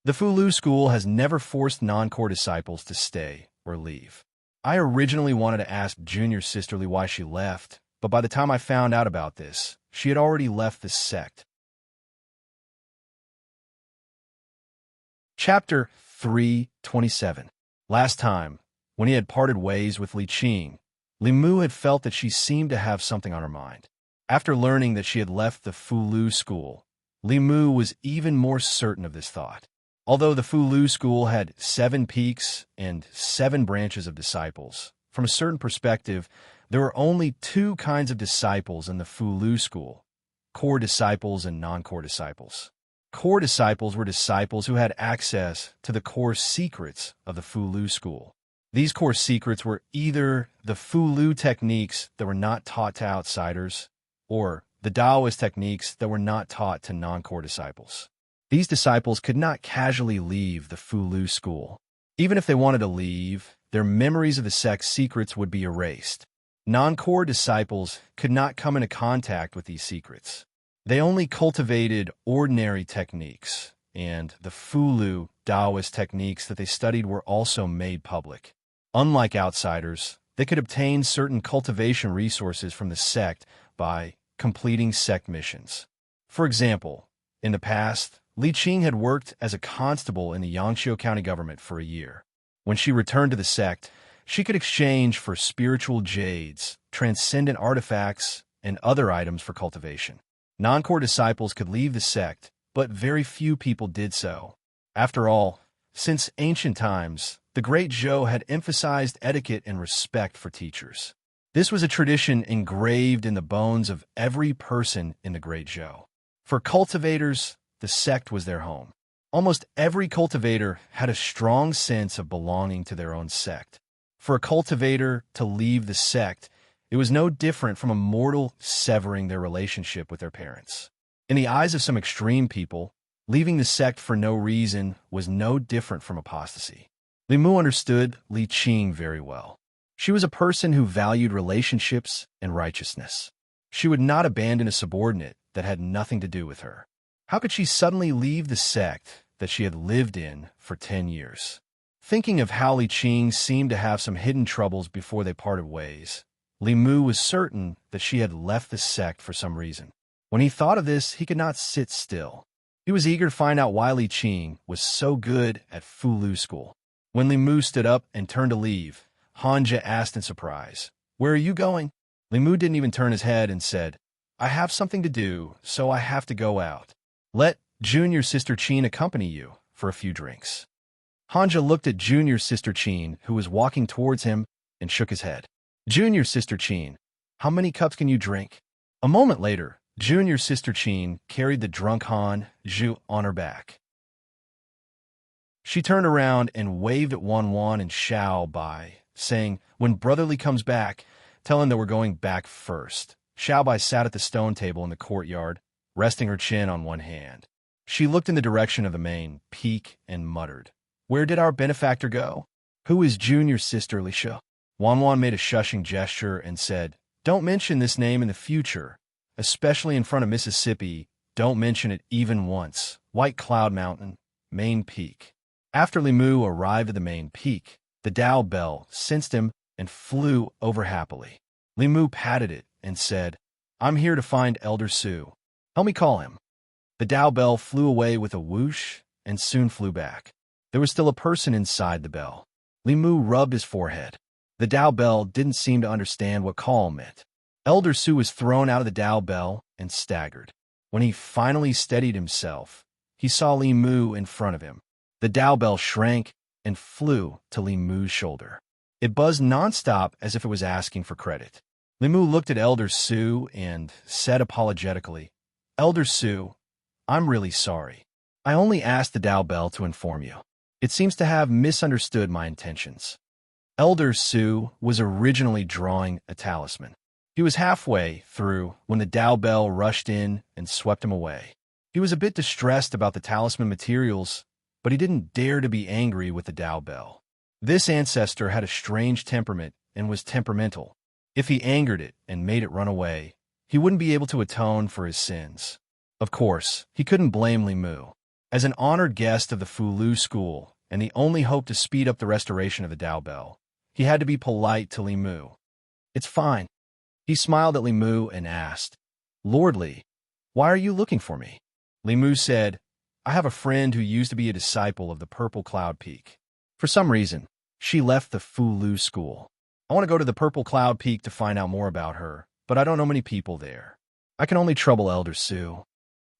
The Fulu school has never forced non-core disciples to stay or leave. I originally wanted to ask Junior Sisterly why she left, but by the time I found out about this, she had already left the sect. Chapter 327. Last time, when he had parted ways with Li Qing, Limu had felt that she seemed to have something on her mind. After learning that she had left the Fulu school, Li Mu was even more certain of this thought. Although the Fu Lu school had 7 peaks and 7 branches of disciples, from a certain perspective, there were only 2 kinds of disciples in the Fu Lu school: core disciples and non-core disciples. Core disciples were disciples who had access to the core secrets of the Fu Lu school. These core secrets were either the Fu Lu techniques that were not taught to outsiders, or the Taoist techniques that were not taught to non-core disciples. These disciples could not casually leave the Fu Lu school. Even if they wanted to leave, their memories of the sect's secrets would be erased. Non-core disciples could not come into contact with these secrets. They only cultivated ordinary techniques, and the Fu Lu Taoist techniques that they studied were also made public. Unlike outsiders, they could obtain certain cultivation resources from the sect by completing sect missions. For example, in the past, Li Qing had worked as a constable in the Yangqiu County government for a year. When she returned to the sect, she could exchange for spiritual jades, transcendent artifacts, and other items for cultivation. Non-core disciples could leave the sect, but very few people did so. After all, since ancient times, the Great Zhou had emphasized etiquette and respect for teachers. This was a tradition engraved in the bones of every person in the Great Zhou. For cultivators, the sect was their home. Almost every cultivator had a strong sense of belonging to their own sect. For a cultivator to leave the sect, it was no different from a mortal severing their relationship with their parents. In the eyes of some extreme people, leaving the sect for no reason was no different from apostasy. Li Mu understood Li Qing very well. She was a person who valued relationships and righteousness. She would not abandon a subordinate that had nothing to do with her. How could she suddenly leave the sect that she had lived in for 10 years? Thinking of how Li Qing seemed to have some hidden troubles before they parted ways, Li Mu was certain that she had left the sect for some reason. When he thought of this, he could not sit still. He was eager to find out why Li Qing was so good at Fu Lu school. When Li Mu stood up and turned to leave, Hanja asked in surprise, "Where are you going?" Li Mu didn't even turn his head and said, "I have something to do, so I have to go out. Let Junior Sister Qin accompany you for a few drinks." Hanja looked at Junior Sister Qin, who was walking towards him, and shook his head. "Junior Sister Qin, how many cups can you drink?" A moment later, Junior Sister Qin carried the drunk Han Zhu on her back. She turned around and waved at Wan and Xiao Bai, saying, "When Brotherly comes back, tell him that we're going back first." Xiao Bai sat at the stone table in the courtyard, resting her chin on one hand. She looked in the direction of the main peak and muttered, "Where did our benefactor go? Who is Junior Sister Li Shu?" Wan made a shushing gesture and said, "Don't mention this name in the future, especially in front of Mississippi. Don't mention it even once. White Cloud Mountain, main peak." After Li Mu arrived at the main peak, the Tao Bell sensed him and flew over happily. Li Mu patted it and said, "I'm here to find Elder Su. Help me call him." The Tao Bell flew away with a whoosh and soon flew back. There was still a person inside the bell. Li Mu rubbed his forehead. The Tao Bell didn't seem to understand what call meant. Elder Su was thrown out of the Tao Bell and staggered. When he finally steadied himself, he saw Li Mu in front of him. The Tao Bell shrank and flew to Li Mu's shoulder. It buzzed nonstop as if it was asking for credit. Li Mu looked at Elder Su and said apologetically, "Elder Su, I'm really sorry. I only asked the Tao Bell to inform you. It seems to have misunderstood my intentions." Elder Su was originally drawing a talisman. He was halfway through when the Tao Bell rushed in and swept him away. He was a bit distressed about the talisman materials, but he didn't dare to be angry with the Tao Bell. This ancestor had a strange temperament and was temperamental. If he angered it and made it run away, he wouldn't be able to atone for his sins. Of course, he couldn't blame Li Mu. As an honored guest of the Fu Lu school and the only hope to speed up the restoration of the Tao Bell, he had to be polite to Li Mu. "It's fine." He smiled at Li Mu and asked, "Lord Li, why are you looking for me?" Li Mu said, "I have a friend who used to be a disciple of the Purple Cloud Peak. For some reason, she left the Fu Lu school. I want to go to the Purple Cloud Peak to find out more about her, but I don't know many people there. I can only trouble Elder Su."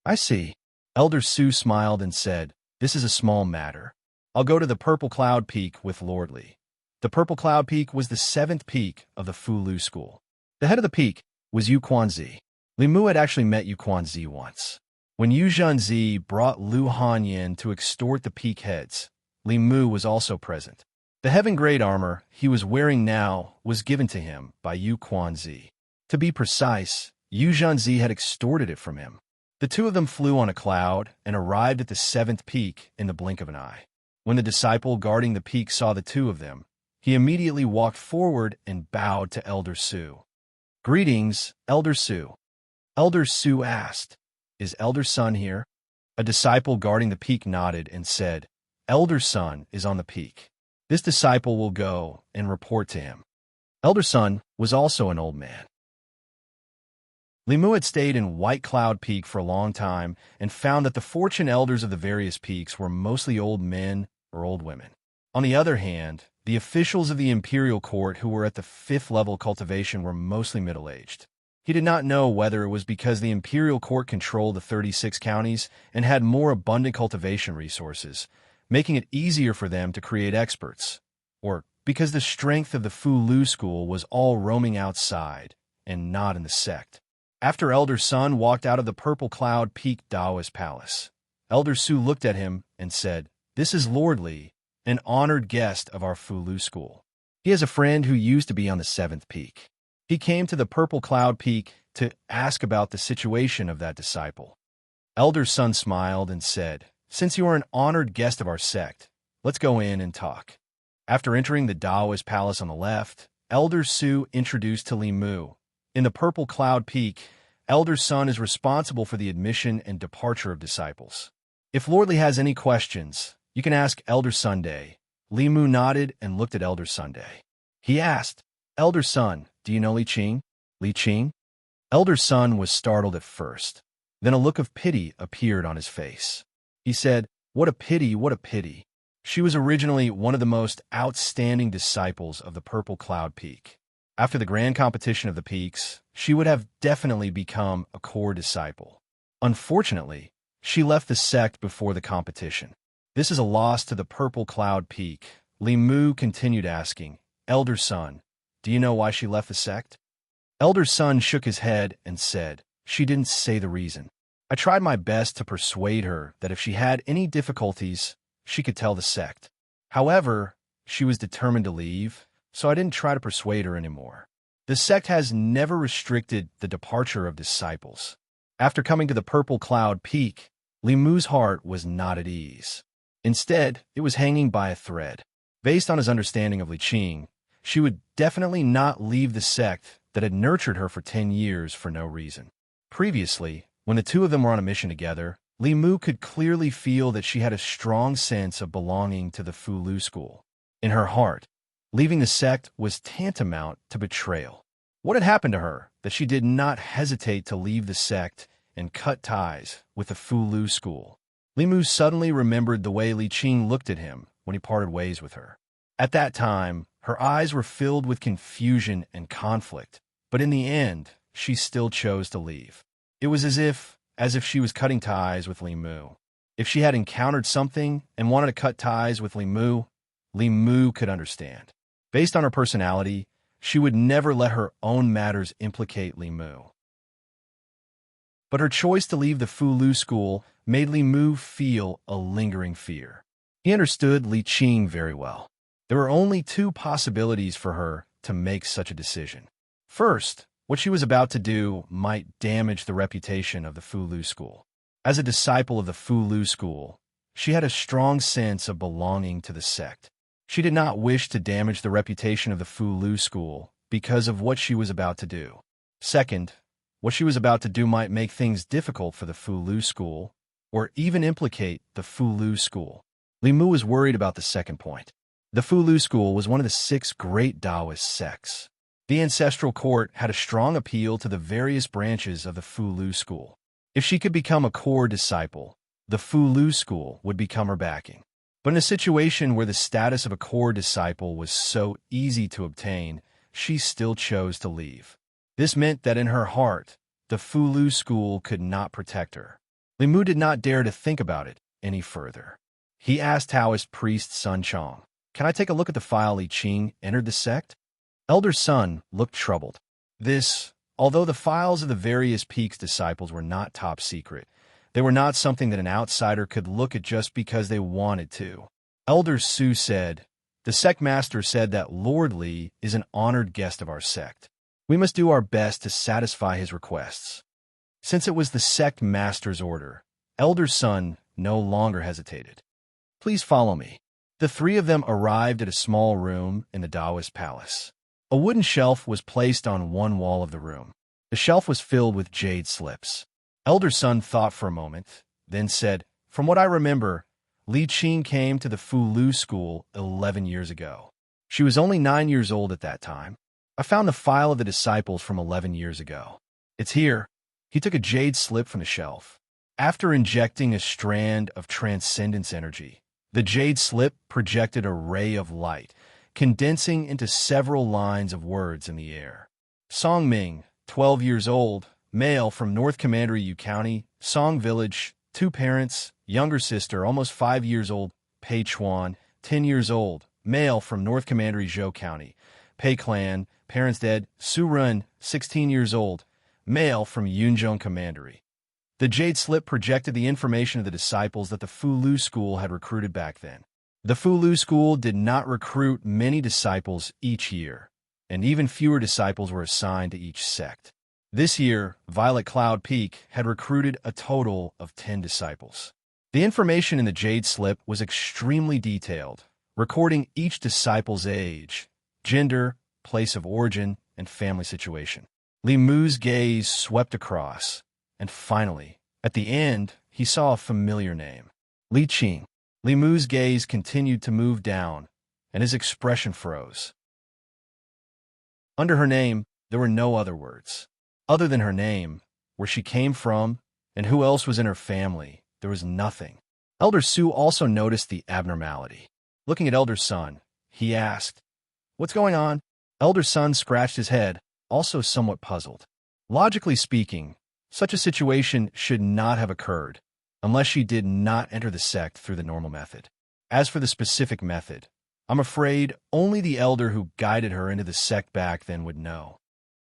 "I see. Elder Su smiled and said, "This is a small matter. I'll go to the Purple Cloud Peak with Lord Li." The Purple Cloud Peak was the 7th peak of the Fulu School. The head of the peak was Yu Quanzi. Li Mu had actually met Yu Quanzi once. When Yu Zhanzi brought Lu Hanyin to extort the peak heads, Li Mu was also present. The heaven-grade armor he was wearing now was given to him by Yu Quanzi. To be precise, Yu Zhanzi had extorted it from him. The two of them flew on a cloud and arrived at the 7th peak in the blink of an eye. When the disciple guarding the peak saw the two of them, he immediately walked forward and bowed to Elder Su. "Greetings, Elder Su." Elder Su asked, "Is Elder Sun here?" A disciple guarding the peak nodded and said, "Elder Sun is on the peak. This disciple will go and report to him." Elder Sun was also an old man. Li Mu had stayed in White Cloud Peak for a long time and found that the fortune elders of the various peaks were mostly old men or old women. On the other hand, the officials of the imperial court who were at the 5th level cultivation were mostly middle-aged. He did not know whether it was because the imperial court controlled the 36 counties and had more abundant cultivation resources, making it easier for them to create experts, or because the strength of the Fulu school was all roaming outside and not in the sect. After Elder Sun walked out of the Purple Cloud Peak Taoist Palace, Elder Su looked at him and said, "This is Lord Li, an honored guest of our Fulu school. He has a friend who used to be on the 7th peak. He came to the Purple Cloud Peak to ask about the situation of that disciple." Elder Sun smiled and said, "Since you are an honored guest of our sect, let's go in and talk." After entering the Taoist Palace on the left, Elder Su introduced to Li Mu. In the Purple Cloud Peak, Elder Sun is responsible for the admission and departure of disciples. If Lord Li has any questions, you can ask Elder Sunday. Li Mu nodded and looked at Elder Sunday. He asked, "Elder Sun, do you know Li Qing?" "Li Qing?" Elder Sun was startled at first. Then a look of pity appeared on his face. He said, "What a pity, what a pity. She was originally one of the most outstanding disciples of the Purple Cloud Peak. After the grand competition of the peaks, she would have definitely become a core disciple. Unfortunately, she left the sect before the competition. This is a loss to the Purple Cloud Peak." Li Mu continued asking, "Elder Sun, do you know why she left the sect?" Elder Sun shook his head and said, "She didn't say the reason. I tried my best to persuade her that if she had any difficulties, she could tell the sect. However, she was determined to leave, so I didn't try to persuade her anymore. The sect has never restricted the departure of disciples." After coming to the Purple Cloud Peak, Li Mu's heart was not at ease. Instead, it was hanging by a thread. Based on his understanding of Li Qing, she would definitely not leave the sect that had nurtured her for 10 years for no reason. Previously, when the two of them were on a mission together, Li Mu could clearly feel that she had a strong sense of belonging to the Fulu school. In her heart, leaving the sect was tantamount to betrayal. What had happened to her that she did not hesitate to leave the sect and cut ties with the Fulu school? Li Mu suddenly remembered the way Li Qing looked at him when he parted ways with her. At that time, her eyes were filled with confusion and conflict, but in the end, she still chose to leave. It was as if she was cutting ties with Li Mu. If she had encountered something and wanted to cut ties with Li Mu could understand. Based on her personality, she would never let her own matters implicate Li Mu. But her choice to leave the Fulu school made Li Mu feel a lingering fear. He understood Li Qing very well. There were only two possibilities for her to make such a decision. First, what she was about to do might damage the reputation of the Fulu school. As a disciple of the Fulu school, she had a strong sense of belonging to the sect. She did not wish to damage the reputation of the Fulu school because of what she was about to do. Second, what she was about to do might make things difficult for the Fulu school, or even implicate the Fulu school. Li Mu was worried about the second point. The Fulu school was one of the 6 great Taoist sects. The ancestral court had a strong appeal to the various branches of the Fulu school. If she could become a core disciple, the Fulu school would become her backing. But in a situation where the status of a core disciple was so easy to obtain, she still chose to leave. This meant that in her heart, the Fulu school could not protect her. Li Mu did not dare to think about it any further. He asked Taoist priest Sun Chong, "Can I take a look at the file Li Qing entered the sect?" Elder Sun looked troubled. Although the files of the various peaks disciples were not top secret, they were not something that an outsider could look at just because they wanted to. Elder Su said, "The sect master said that Lord Li is an honored guest of our sect. We must do our best to satisfy his requests." Since it was the sect master's order, Elder Sun no longer hesitated. "Please follow me." The three of them arrived at a small room in the Taoist palace. A wooden shelf was placed on one wall of the room. The shelf was filled with jade slips. Elder Sun thought for a moment, then said, "From what I remember, Li Qing came to the Fulu school 11 years ago. She was only 9 years old at that time. I found the file of the disciples from 11 years ago. It's here." He took a jade slip from the shelf. After injecting a strand of transcendence energy, the jade slip projected a ray of light, condensing into several lines of words in the air. Song Ming, 12 years old, male from North Commandery County, Song Village, 2 parents, younger sister, almost 5 years old, Pei Chuan, 10 years old, male from North Commandery Zhou County, Pei Clan, parents dead, Su Run, 16 years old, male from Yunzhong Commandery. The jade slip projected the information of the disciples that the Fulu school had recruited back then. The Fulu school did not recruit many disciples each year, and even fewer disciples were assigned to each sect. This year, Violet Cloud Peak had recruited a total of 10 disciples. The information in the jade slip was extremely detailed, recording each disciple's age, gender, place of origin, and family situation. Li Mu's gaze swept across, and finally, at the end, he saw a familiar name. Li Qing. Li Mu's gaze continued to move down, and his expression froze. Under her name, there were no other words. Other than her name, where she came from, and who else was in her family, there was nothing. Elder Su also noticed the abnormality. Looking at Elder Sun, he asked, "What's going on?" Elder Sun scratched his head, also somewhat puzzled. Logically speaking, such a situation should not have occurred, unless she did not enter the sect through the normal method. As for the specific method, I'm afraid only the elder who guided her into the sect back then would know.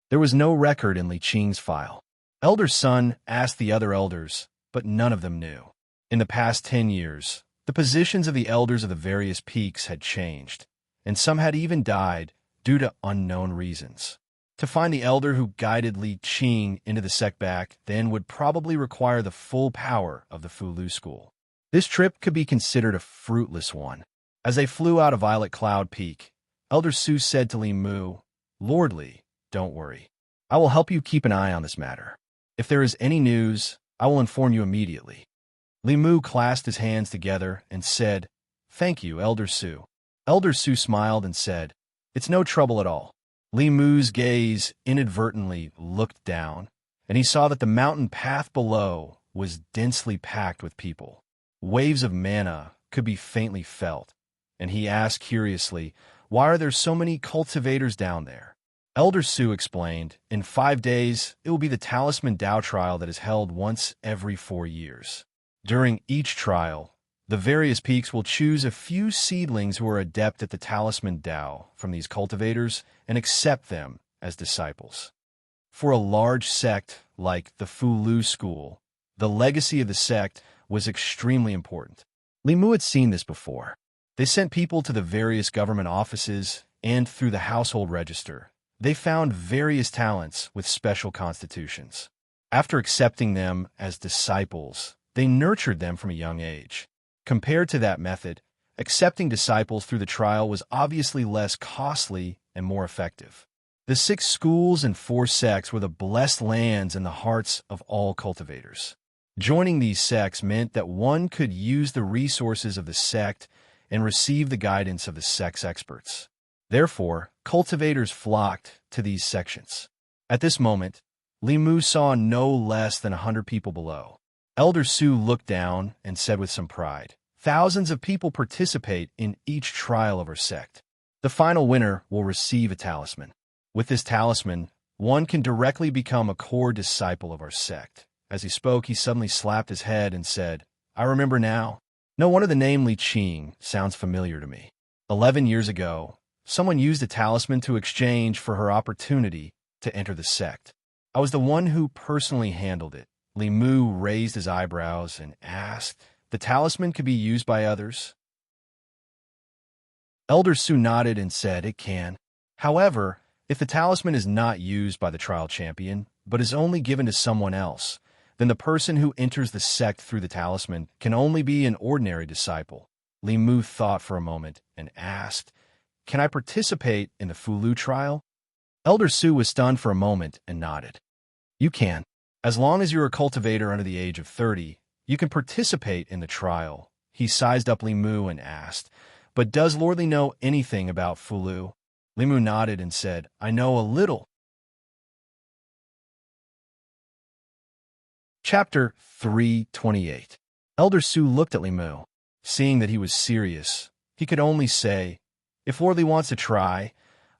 There was no record in Li Qing's file. Elder Sun asked the other elders, but none of them knew. In the past 10 years, the positions of the elders of the various peaks had changed, and some had even died due to unknown reasons. To find the elder who guided Li Qing into the sect back then would probably require the full power of the Fulu school. This trip could be considered a fruitless one. As they flew out of Violet Cloud Peak, Elder Su said to Li Mu, "Lord Li, don't worry. I will help you keep an eye on this matter. If there is any news, I will inform you immediately." Li Mu clasped his hands together and said, "Thank you, Elder Su." Elder Su smiled and said, "It's no trouble at all." Li Mu's gaze inadvertently looked down, and he saw that the mountain path below was densely packed with people. Waves of mana could be faintly felt, and he asked curiously, "Why are there so many cultivators down there?" Elder Su explained, "In 5 days, it will be the Talisman Dao trial that is held once every 4 years. During each trial, the various peaks will choose a few seedlings who are adept at the Talisman Dao from these cultivators and accept them as disciples. For a large sect like the Fulu school, the legacy of the sect was extremely important." Li Mu had seen this before. They sent people to the various government offices, and through the household register, they found various talents with special constitutions. After accepting them as disciples, they nurtured them from a young age. Compared to that method, accepting disciples through the trial was obviously less costly and more effective. The 6 schools and 4 sects were the blessed lands in the hearts of all cultivators. Joining these sects meant that one could use the resources of the sect and receive the guidance of the sect's experts. Therefore, cultivators flocked to these sections. At this moment, Li Mu saw no less than 100 people below. Elder Su looked down and said with some pride, "Thousands of people participate in each trial of our sect. The final winner will receive a talisman. With this talisman, one can directly become a core disciple of our sect, As he spoke, he suddenly slapped his head and said, I remember now. No wonder the name Li Qing sounds familiar to me. 11 years ago, someone used a talisman to exchange for her opportunity to enter the sect. I was the one who personally handled it. Li Mu raised his eyebrows and asked, the talisman could be used by others? Elder Su nodded and said it can. However, if the talisman is not used by the trial champion, but is only given to someone else, then the person who enters the sect through the talisman can only be an ordinary disciple. Li Mu thought for a moment and asked, can I participate in the Fulu trial? Elder Su was stunned for a moment and nodded. You can. As long as you're a cultivator under the age of 30, you can participate in the trial. He sized up Li Mu and asked, but does Lord Li know anything about Fulu? Li Mu nodded and said, I know a little. Chapter 328. Elder Su looked at Li Mu. Seeing that he was serious, he could only say, if Lord Li wants to try,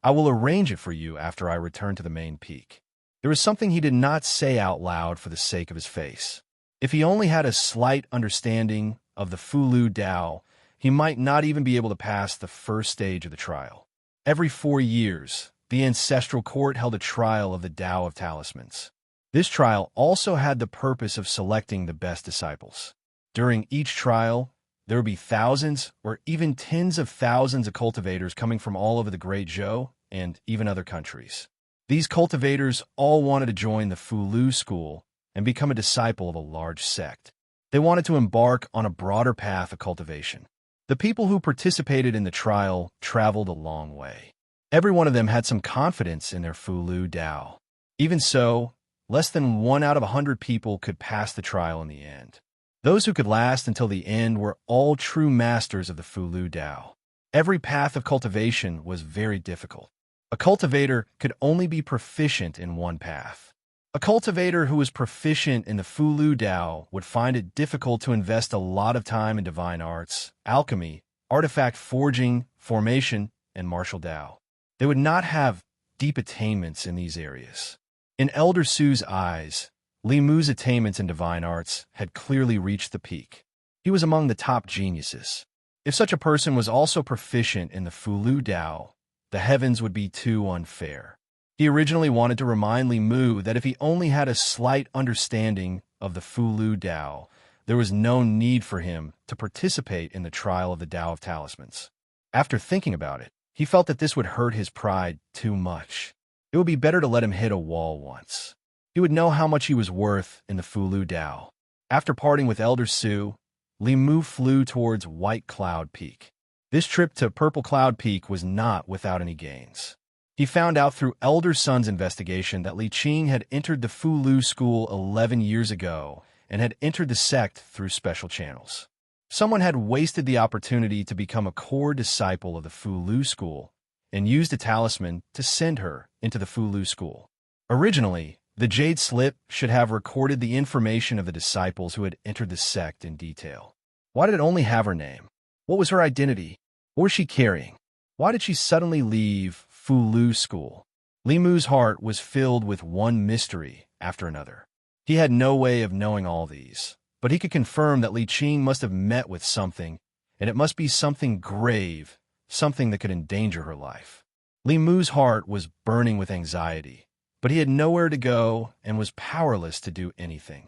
I will arrange it for you after I return to the main peak. There was something he did not say out loud for the sake of his face. If he only had a slight understanding of the Fulu Dao, he might not even be able to pass the first stage of the trial. Every 4 years, the ancestral court held a trial of the Dao of Talismans. This trial also had the purpose of selecting the best disciples. During each trial, there would be thousands or even tens of thousands of cultivators coming from all over the Great Zhou and even other countries. These cultivators all wanted to join the Fulu school and become a disciple of a large sect. They wanted to embark on a broader path of cultivation. The people who participated in the trial traveled a long way. Every one of them had some confidence in their Fulu Dao. Even so, less than 1 out of 100 people could pass the trial in the end. Those who could last until the end were all true masters of the Fulu Dao. Every path of cultivation was very difficult. A cultivator could only be proficient in one path. A cultivator who was proficient in the Fulu Dao would find it difficult to invest a lot of time in divine arts, alchemy, artifact forging, formation, and martial Dao. They would not have deep attainments in these areas. In Elder Su's eyes, Li Mu's attainments in divine arts had clearly reached the peak. He was among the top geniuses. If such a person was also proficient in the Fulu Dao, the heavens would be too unfair. He originally wanted to remind Li Mu that if he only had a slight understanding of the Fulu Dao, there was no need for him to participate in the trial of the Dao of Talismans. After thinking about it, he felt that this would hurt his pride too much. It would be better to let him hit a wall once. He would know how much he was worth in the Fulu Dao. After parting with Elder Su, Li Mu flew towards White Cloud Peak. This trip to Purple Cloud Peak was not without any gains. He found out through Elder Sun's investigation that Li Qing had entered the Fulu school 11 years ago and had entered the sect through special channels. Someone had wasted the opportunity to become a core disciple of the Fulu school and used a talisman to send her into the Fulu school. Originally, the Jade Slip should have recorded the information of the disciples who had entered the sect in detail. Why did it only have her name? What was her identity? What was she carrying? Why did she suddenly leave Fulu school? Li Mu's heart was filled with one mystery after another. He had no way of knowing all these, but he could confirm that Li Qing must have met with something, and it must be something grave, something that could endanger her life. Li Mu's heart was burning with anxiety, but he had nowhere to go and was powerless to do anything.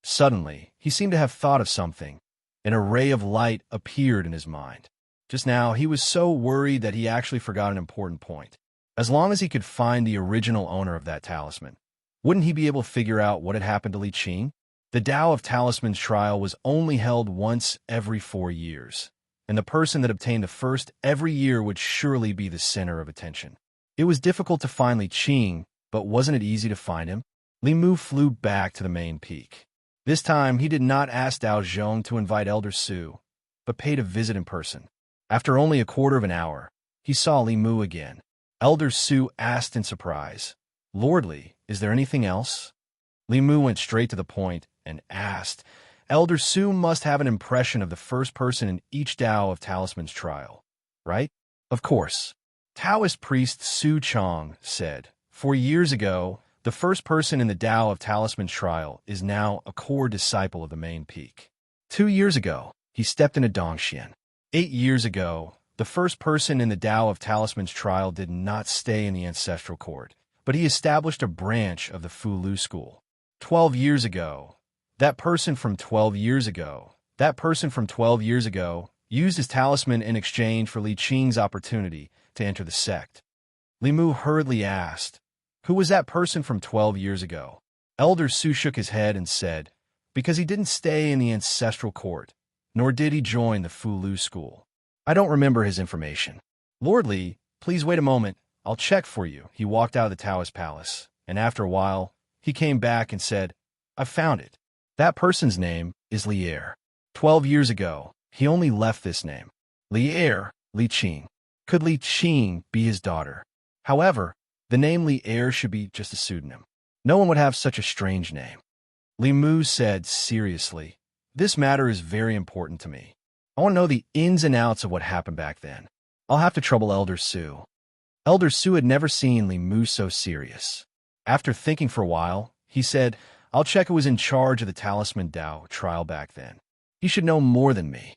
Suddenly, he seemed to have thought of something. An ray of light appeared in his mind. Just now, he was so worried that he actually forgot an important point. As long as he could find the original owner of that talisman, wouldn't he be able to figure out what had happened to Li Qing? The Dao of Talisman's trial was only held once every 4 years, and the person that obtained the first every year would surely be the center of attention. It was difficult to find Li Qing, but wasn't it easy to find him? Li Mu flew back to the main peak. This time, he did not ask Dao Zhong to invite Elder Su, but paid a visit in person. After only a quarter of an hour, he saw Li Mu again. Elder Su asked in surprise, "Lord Li, is there anything else?" Li Mu went straight to the point and asked, "Elder Su must have an impression of the first person in each Dao of Talisman's trial, right?" "Of course." Taoist priest Su Chong said, 4 years ago, The first person in the Tao of Talisman trial is now a core disciple of the main peak. 2 years ago, he stepped into Dongxian. 8 years ago, the first person in the Tao of Talisman's trial did not stay in the ancestral court, but he established a branch of the Fulu school. 12 years ago, that person from 12 years ago used his talisman in exchange for Li Qing's opportunity to enter the sect. Li Mu hurriedly asked, "Who was that person from 12 years ago?" Elder Su shook his head and said, "Because he didn't stay in the ancestral court, nor did he join the Fulu school. I don't remember his information." "Lord Li, please wait a moment. I'll check for you." He walked out of the Taoist palace, and after a while, he came back and said, "I found it. That person's name is Lier. 12 years ago, he only left this name. Lier, Li Qing. Could Li Qing be his daughter? However, the name Lier should be just a pseudonym. No one would have such a strange name." Li Mu said seriously, "This matter is very important to me. I want to know the ins and outs of what happened back then. I'll have to trouble Elder Su." Elder Su had never seen Li Mu so serious. After thinking for a while, he said, "I'll check who was in charge of the Talisman Dao trial back then. He should know more than me."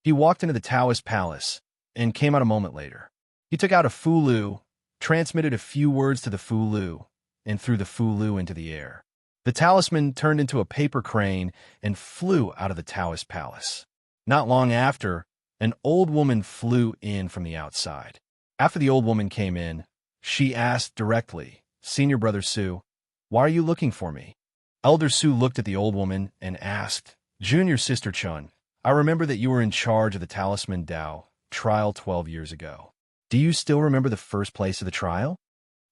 He walked into the Taoist palace and came out a moment later. He took out a Fulu, transmitted a few words to the Fulu, and threw the Fulu into the air. The talisman turned into a paper crane and flew out of the Taoist palace. Not long after, an old woman flew in from the outside. After the old woman came in, she asked directly, "Senior Brother Su, why are you looking for me?" Elder Su looked at the old woman and asked, "Junior Sister Chun, I remember that you were in charge of the Talisman Dao trial 12 years ago. Do you still remember the first place of the trial?"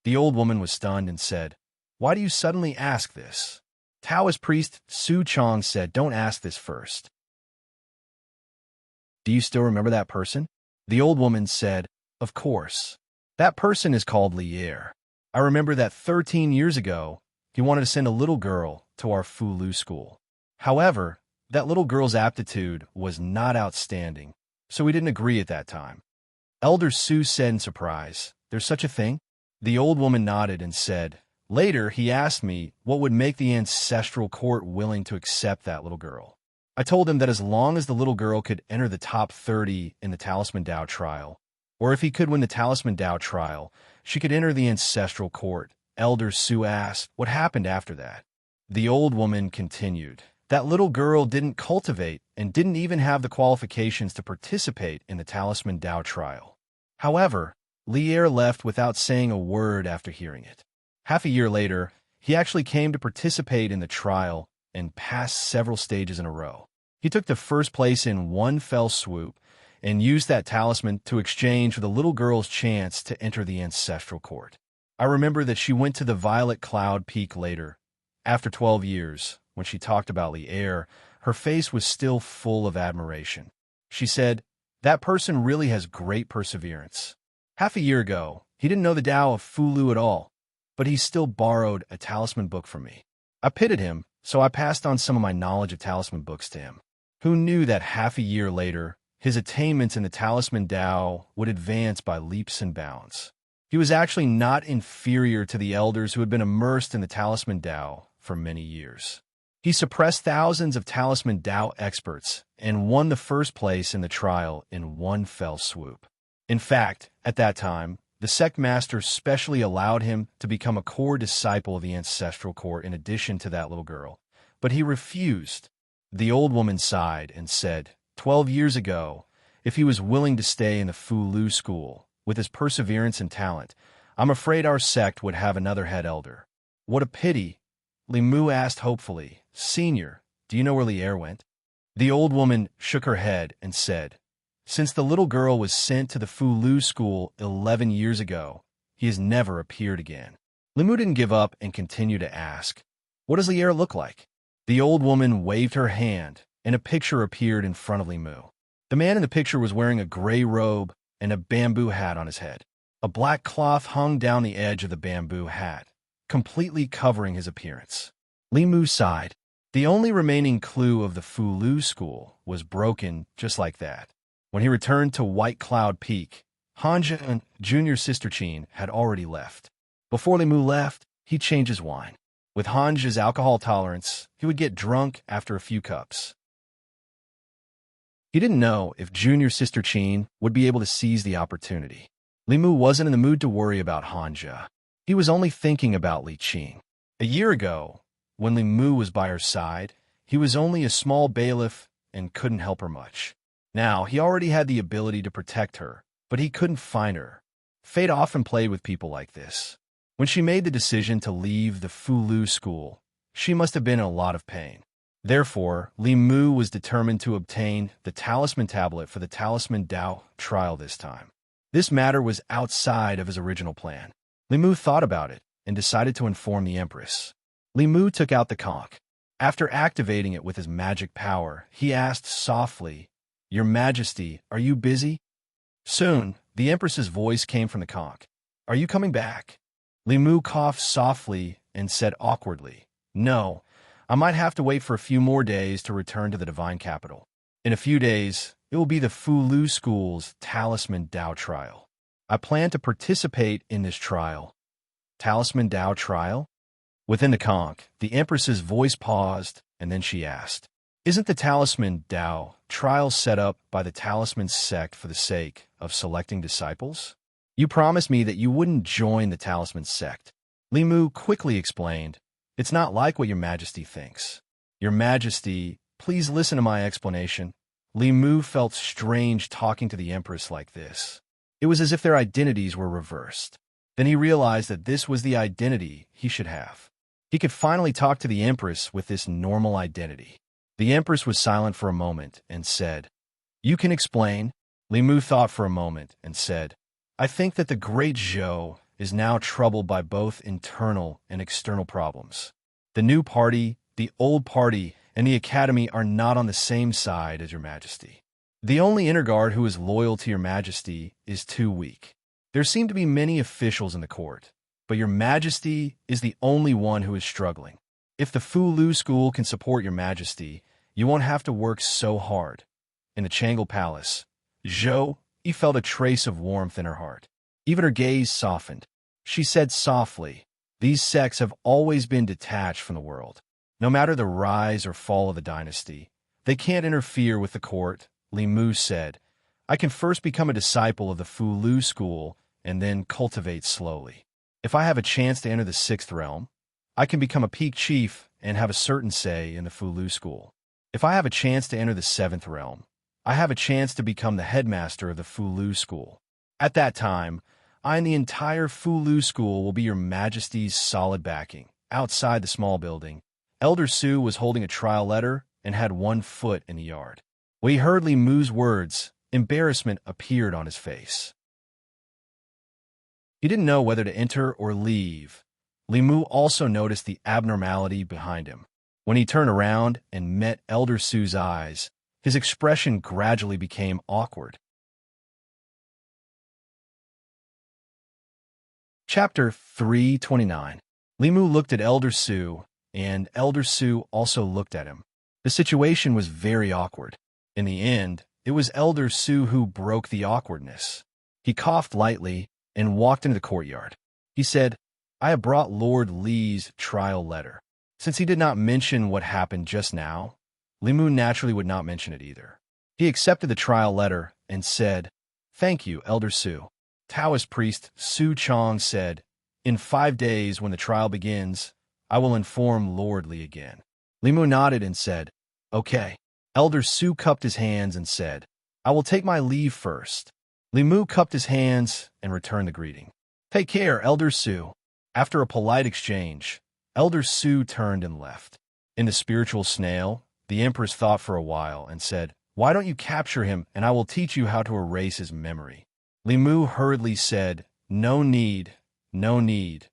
The old woman was stunned and said, "Why do you suddenly ask this?" Taoist priest Su Chong said, "Don't ask this first. Do you still remember that person?" The old woman said, "Of course. That person is called Lier. I remember that 13 years ago, he wanted to send a little girl to our Fulu school. However, that little girl's aptitude was not outstanding, so we didn't agree at that time." Elder Su said in surprise, "There's such a thing?" The old woman nodded and said, "Later, he asked me what would make the ancestral court willing to accept that little girl. I told him that as long as the little girl could enter the top 30 in the Talisman Dao trial, or if he could win the Talisman Dao trial, she could enter the ancestral court." Elder Su asked, "What happened after that?" The old woman continued, "That little girl didn't cultivate and didn't even have the qualifications to participate in the Talisman Dao trial. However, Lier left without saying a word after hearing it. Half a year later, he actually came to participate in the trial and passed several stages in a row. He took the first place in one fell swoop and used that talisman to exchange for the little girl's chance to enter the ancestral court. I remember that she went to the Violet Cloud Peak later. After 12 years, when she talked about Lier, her face was still full of admiration. She said, "That person really has great perseverance. Half a year ago, he didn't know the Tao of Fulu at all, but he still borrowed a talisman book from me. I pitied him, so I passed on some of my knowledge of talisman books to him. Who knew that half a year later, his attainments in the Talisman Dao would advance by leaps and bounds? He was actually not inferior to the elders who had been immersed in the Talisman Dao for many years. He suppressed thousands of Talisman Dao experts and won the first place in the trial in one fell swoop. In fact, at that time, the sect master specially allowed him to become a core disciple of the ancestral court in addition to that little girl, but he refused." The old woman sighed and said, 12 years ago, if he was willing to stay in the Fulu school, with his perseverance and talent, I'm afraid our sect would have another head elder." "What a pity," Li Mu asked hopefully. "Senior, do you know where Lier went?" The old woman shook her head and said, "Since the little girl was sent to the Fulu school 11 years ago, he has never appeared again." Li Mu didn't give up and continued to ask, "What does Lier look like?" The old woman waved her hand, and a picture appeared in front of Li Mu. The man in the picture was wearing a gray robe and a bamboo hat on his head. A black cloth hung down the edge of the bamboo hat, completely covering his appearance. Li Mu sighed. The only remaining clue of the Fulu school was broken just like that. When he returned to White Cloud Peak, Hanja and Junior Sister Chin had already left. Before Li Mu left, he'd change his wine. With Hanja's alcohol tolerance, he would get drunk after a few cups. He didn't know if junior sister Qin would be able to seize the opportunity. Li Mu wasn't in the mood to worry about Hanja. He was only thinking about Li Qing. A year ago, when Li Mu was by her side, he was only a small bailiff and couldn't help her much. Now, he already had the ability to protect her, but he couldn't find her. Fate often played with people like this. When she made the decision to leave the Fulu school, she must have been in a lot of pain. Therefore, Li Mu was determined to obtain the talisman tablet for the Talisman Dao trial this time. This matter was outside of his original plan. Li Mu thought about it and decided to inform the Empress. Li Mu took out the conch. After activating it with his magic power, he asked softly, "Your Majesty, are you busy?" Soon, the Empress's voice came from the conch. "Are you coming back?" Li Mu coughed softly and said awkwardly, "No, I might have to wait for a few more days to return to the divine capital. In a few days, it will be the Fulu School's Talisman Dao trial. I plan to participate in this trial." Talisman Dao trial? Within the conch, the Empress's voice paused, and then she asked, "Isn't the Talisman Dao trial set up by the Talisman sect for the sake of selecting disciples? You promised me that you wouldn't join the Talisman sect." Li Mu quickly explained, "It's not like what your Majesty thinks." "Your Majesty, please listen to my explanation." Li Mu felt strange talking to the Empress like this. It was as if their identities were reversed. Then he realized that this was the identity he should have. He could finally talk to the Empress with this normal identity. The Empress was silent for a moment and said, "You can explain." Li Mu thought for a moment and said, "I think that the great Zhou is now troubled by both internal and external problems. The new party, the old party, and the Academy are not on the same side as your Majesty. The only inner guard who is loyal to your Majesty is too weak. There seem to be many officials in the court, but your Majesty is the only one who is struggling. If the Fulu School can support your Majesty, you won't have to work so hard." In the Changle Palace, Zhou, he felt a trace of warmth in her heart. Even her gaze softened. She said softly, "These sects have always been detached from the world. No matter the rise or fall of the dynasty, they can't interfere with the court." Li Mu said, "I can first become a disciple of the Fulu School and then cultivate slowly. If I have a chance to enter the 6th realm, I can become a peak chief and have a certain say in the Fulu School. If I have a chance to enter the 7th realm, I have a chance to become the headmaster of the Fulu School. At that time, I and the entire Fulu School will be your Majesty's solid backing." Outside the small building, Elder Su was holding a trial letter and had one foot in the yard. When he heard Li Mu's words, embarrassment appeared on his face. He didn't know whether to enter or leave. Li Mu also noticed the abnormality behind him. When he turned around and met Elder Su's eyes, his expression gradually became awkward. Chapter 329. Li Mu looked at Elder Su, and Elder Su also looked at him. The situation was very awkward. In the end, it was Elder Su who broke the awkwardness. He coughed lightly and walked into the courtyard. He said, "I have brought Lord Li's trial letter." Since he did not mention what happened just now, Li Mu naturally would not mention it either. He accepted the trial letter and said, "Thank you, Elder Su." Taoist priest Su Chong said, "In 5 days when the trial begins, I will inform Lord Li again." Li Mu nodded and said, "Okay." Elder Su cupped his hands and said, "I will take my leave first." Li Mu cupped his hands and returned the greeting. "Take care, Elder Su." After a polite exchange, Elder Su turned and left. In the spiritual snail, the Empress thought for a while and said, "Why don't you capture him and I will teach you how to erase his memory?" Li Mu hurriedly said, "No need, no need."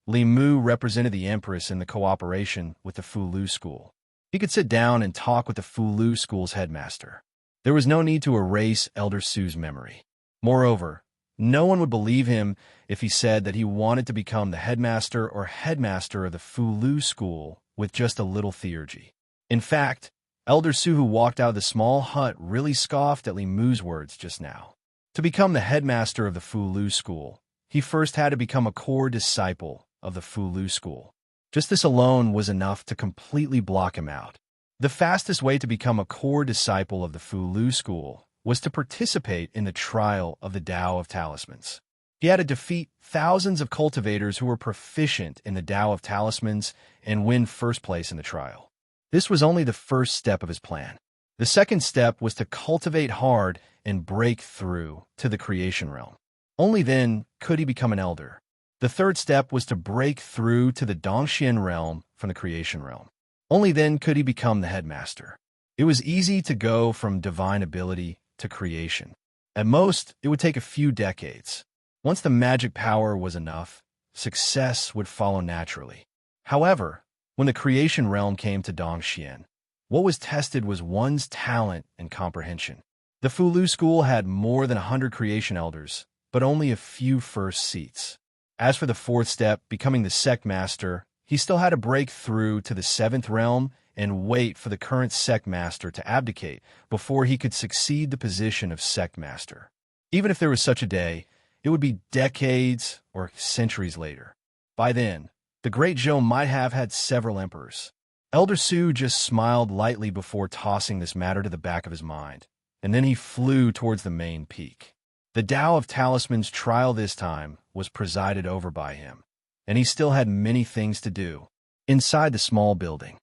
Li Mu represented the Empress in the cooperation with the Fulu School. He could sit down and talk with the Fulu School's headmaster. There was no need to erase Elder Su's memory. Moreover, no one would believe him if he said that he wanted to become the headmaster or headmaster of the Fulu School with just a little theurgy. In fact, Elder Su, who walked out of the small hut, really scoffed at Li Mu's words just now. To become the headmaster of the Fulu School, he first had to become a core disciple of the Fulu school. Just this alone was enough to completely block him out. The fastest way to become a core disciple of the Fulu school was to participate in the trial of the Tao of Talismans. He had to defeat thousands of cultivators who were proficient in the Tao of Talismans and win first place in the trial. This was only the first step of his plan. The second step was to cultivate hard and break through to the creation realm. Only then could he become an elder. The third step was to break through to the Dongxian realm from the creation realm. Only then could he become the headmaster. It was easy to go from divine ability to creation. At most, it would take a few decades. Once the magic power was enough, success would follow naturally. However, when the creation realm came to Dongxian, what was tested was one's talent and comprehension. The Fulu school had more than 100 creation elders, but only a few first seats. As for the fourth step, becoming the sect master, he still had to break through to the seventh realm and wait for the current sect master to abdicate before he could succeed the position of sect master. Even if there was such a day, it would be decades or centuries later. By then, the great Zhou might have had several emperors. Elder Su just smiled lightly before tossing this matter to the back of his mind, and then he flew towards the main peak. The Tao of Talisman's trial this time was presided over by him, and he still had many things to do. Inside the small building,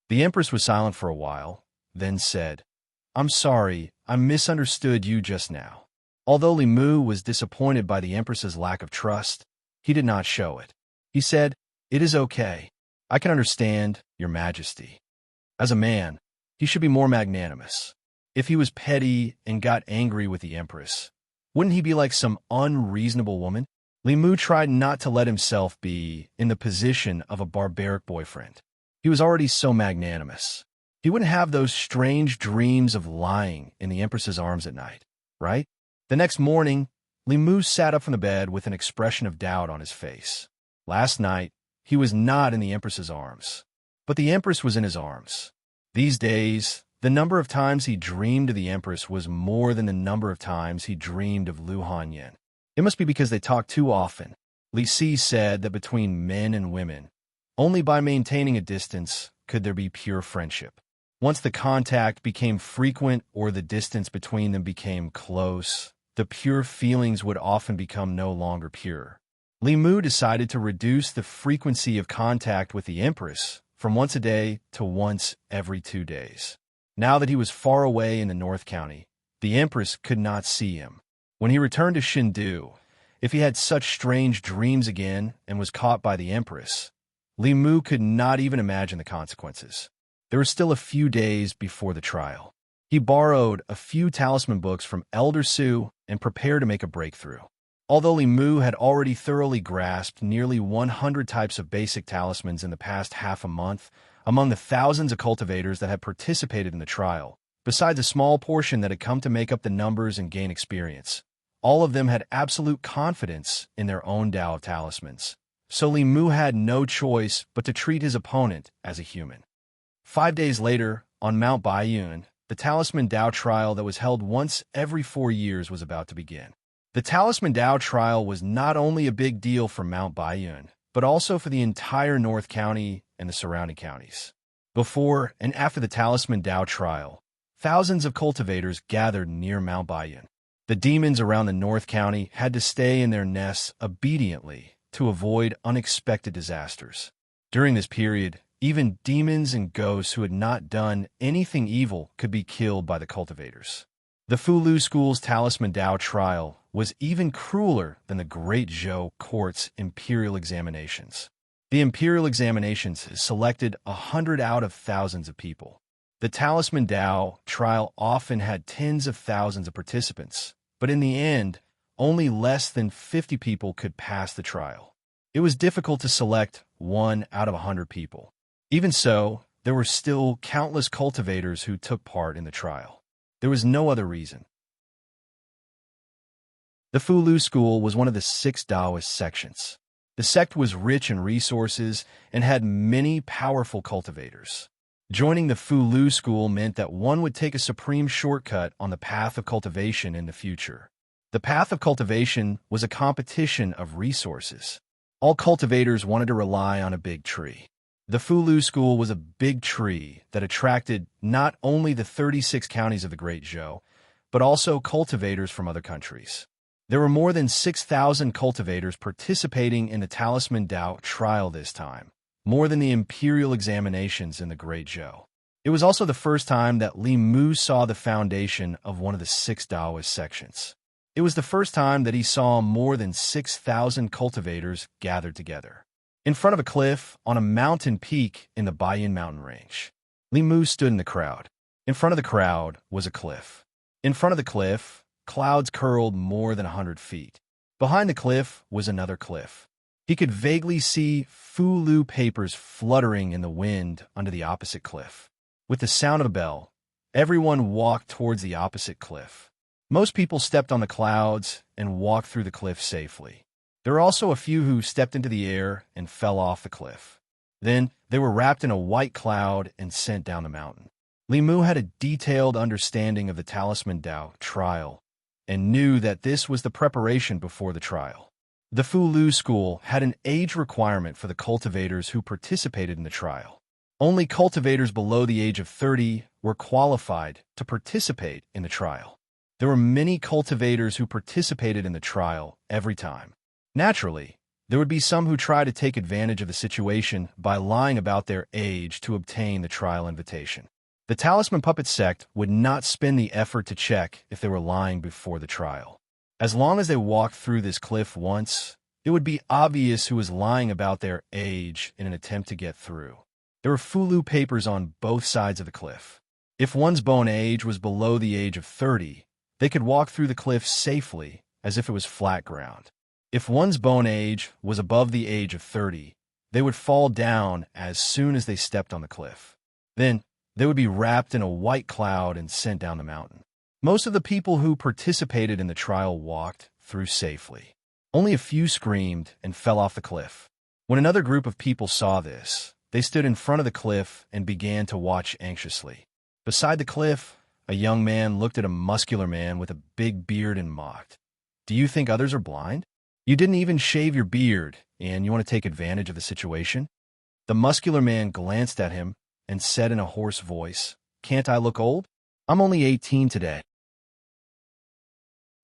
the Empress was silent for a while, then said, "I'm sorry, I misunderstood you just now." Although Li Mu was disappointed by the Empress's lack of trust, he did not show it. He said, "It is okay. I can understand, Your Majesty. As a man, he should be more magnanimous. If he was petty and got angry with the Empress, wouldn't he be like some unreasonable woman?" Li Mu tried not to let himself be in the position of a barbaric boyfriend. He was already so magnanimous. He wouldn't have those strange dreams of lying in the Empress's arms at night, right? The next morning, Li Mu sat up from the bed with an expression of doubt on his face. Last night, he was not in the Empress's arms, but the Empress was in his arms. These days, the number of times he dreamed of the Empress was more than the number of times he dreamed of Lu Hanyan. It must be because they talk too often. Li Si said that between men and women, only by maintaining a distance could there be pure friendship. Once the contact became frequent or the distance between them became close, the pure feelings would often become no longer pure. Li Mu decided to reduce the frequency of contact with the Empress from once a day to once every 2 days. Now that he was far away in the North County, the Empress could not see him. When he returned to Shindu, if he had such strange dreams again and was caught by the Empress, Li Mu could not even imagine the consequences. There were still a few days before the trial. He borrowed a few talisman books from Elder Su and prepared to make a breakthrough. Although Li Mu had already thoroughly grasped nearly 100 types of basic talismans in the past half a month, among the thousands of cultivators that had participated in the trial, besides a small portion that had come to make up the numbers and gain experience, all of them had absolute confidence in their own Tao of Talismans. So Li Mu had no choice but to treat his opponent as a human. 5 days later, on Mount Baiyun, the Talisman Tao trial that was held once every 4 years was about to begin. The Talisman Tao trial was not only a big deal for Mount Baiyun, but also for the entire North County and the surrounding counties. Before and after the Talisman Tao trial, thousands of cultivators gathered near Mount Baiyun. The demons around the North County had to stay in their nests obediently to avoid unexpected disasters. During this period, even demons and ghosts who had not done anything evil could be killed by the cultivators. The Fulu school's Talisman Tao trial was even crueler than the Great Zhou court's imperial examinations. The imperial examinations selected 100 out of thousands of people. The Talisman Tao trial often had tens of thousands of participants, but in the end, only less than 50 people could pass the trial. It was difficult to select 1 out of 100 people. Even so, there were still countless cultivators who took part in the trial. There was no other reason. The Fulu school was one of the 6 Taoist sections. The sect was rich in resources and had many powerful cultivators. Joining the Fulu school meant that one would take a supreme shortcut on the path of cultivation in the future. The path of cultivation was a competition of resources. All cultivators wanted to rely on a big tree. The Fulu School was a big tree that attracted not only the 36 counties of the Great Zhou, but also cultivators from other countries. There were more than 6,000 cultivators participating in the Talisman Dao trial this time, more than the imperial examinations in the Great Zhou. It was also the first time that Li Mu saw the foundation of one of the 6 Taoist sections. It was the first time that he saw more than 6,000 cultivators gathered together. In front of a cliff on a mountain peak in the Baiyin mountain range, Li Mu stood in the crowd. In front of the crowd was a cliff. In front of the cliff, clouds curled more than 100 feet. Behind the cliff was another cliff. He could vaguely see Fulu papers fluttering in the wind under the opposite cliff. With the sound of a bell, everyone walked towards the opposite cliff. Most people stepped on the clouds and walked through the cliff safely. There were also a few who stepped into the air and fell off the cliff. Then they were wrapped in a white cloud and sent down the mountain. Li Mu had a detailed understanding of the Talisman Dao trial and knew that this was the preparation before the trial. The Fulu School had an age requirement for the cultivators who participated in the trial. Only cultivators below the age of 30 were qualified to participate in the trial. There were many cultivators who participated in the trial every time. Naturally, there would be some who tried to take advantage of the situation by lying about their age to obtain the trial invitation. The Talisman Puppet sect would not spend the effort to check if they were lying before the trial. As long as they walked through this cliff once, it would be obvious who was lying about their age in an attempt to get through. There were Fulu papers on both sides of the cliff. If one's bone age was below the age of 30, they could walk through the cliff safely as if it was flat ground. If one's bone age was above the age of 30, they would fall down as soon as they stepped on the cliff. Then, they would be wrapped in a white cloud and sent down the mountain. Most of the people who participated in the trial walked through safely. Only a few screamed and fell off the cliff. When another group of people saw this, they stood in front of the cliff and began to watch anxiously. Beside the cliff, a young man looked at a muscular man with a big beard and mocked, "Do you think others are blind? You didn't even shave your beard, and you want to take advantage of the situation?" The muscular man glanced at him and said in a hoarse voice, "Can't I look old? I'm only 18 today."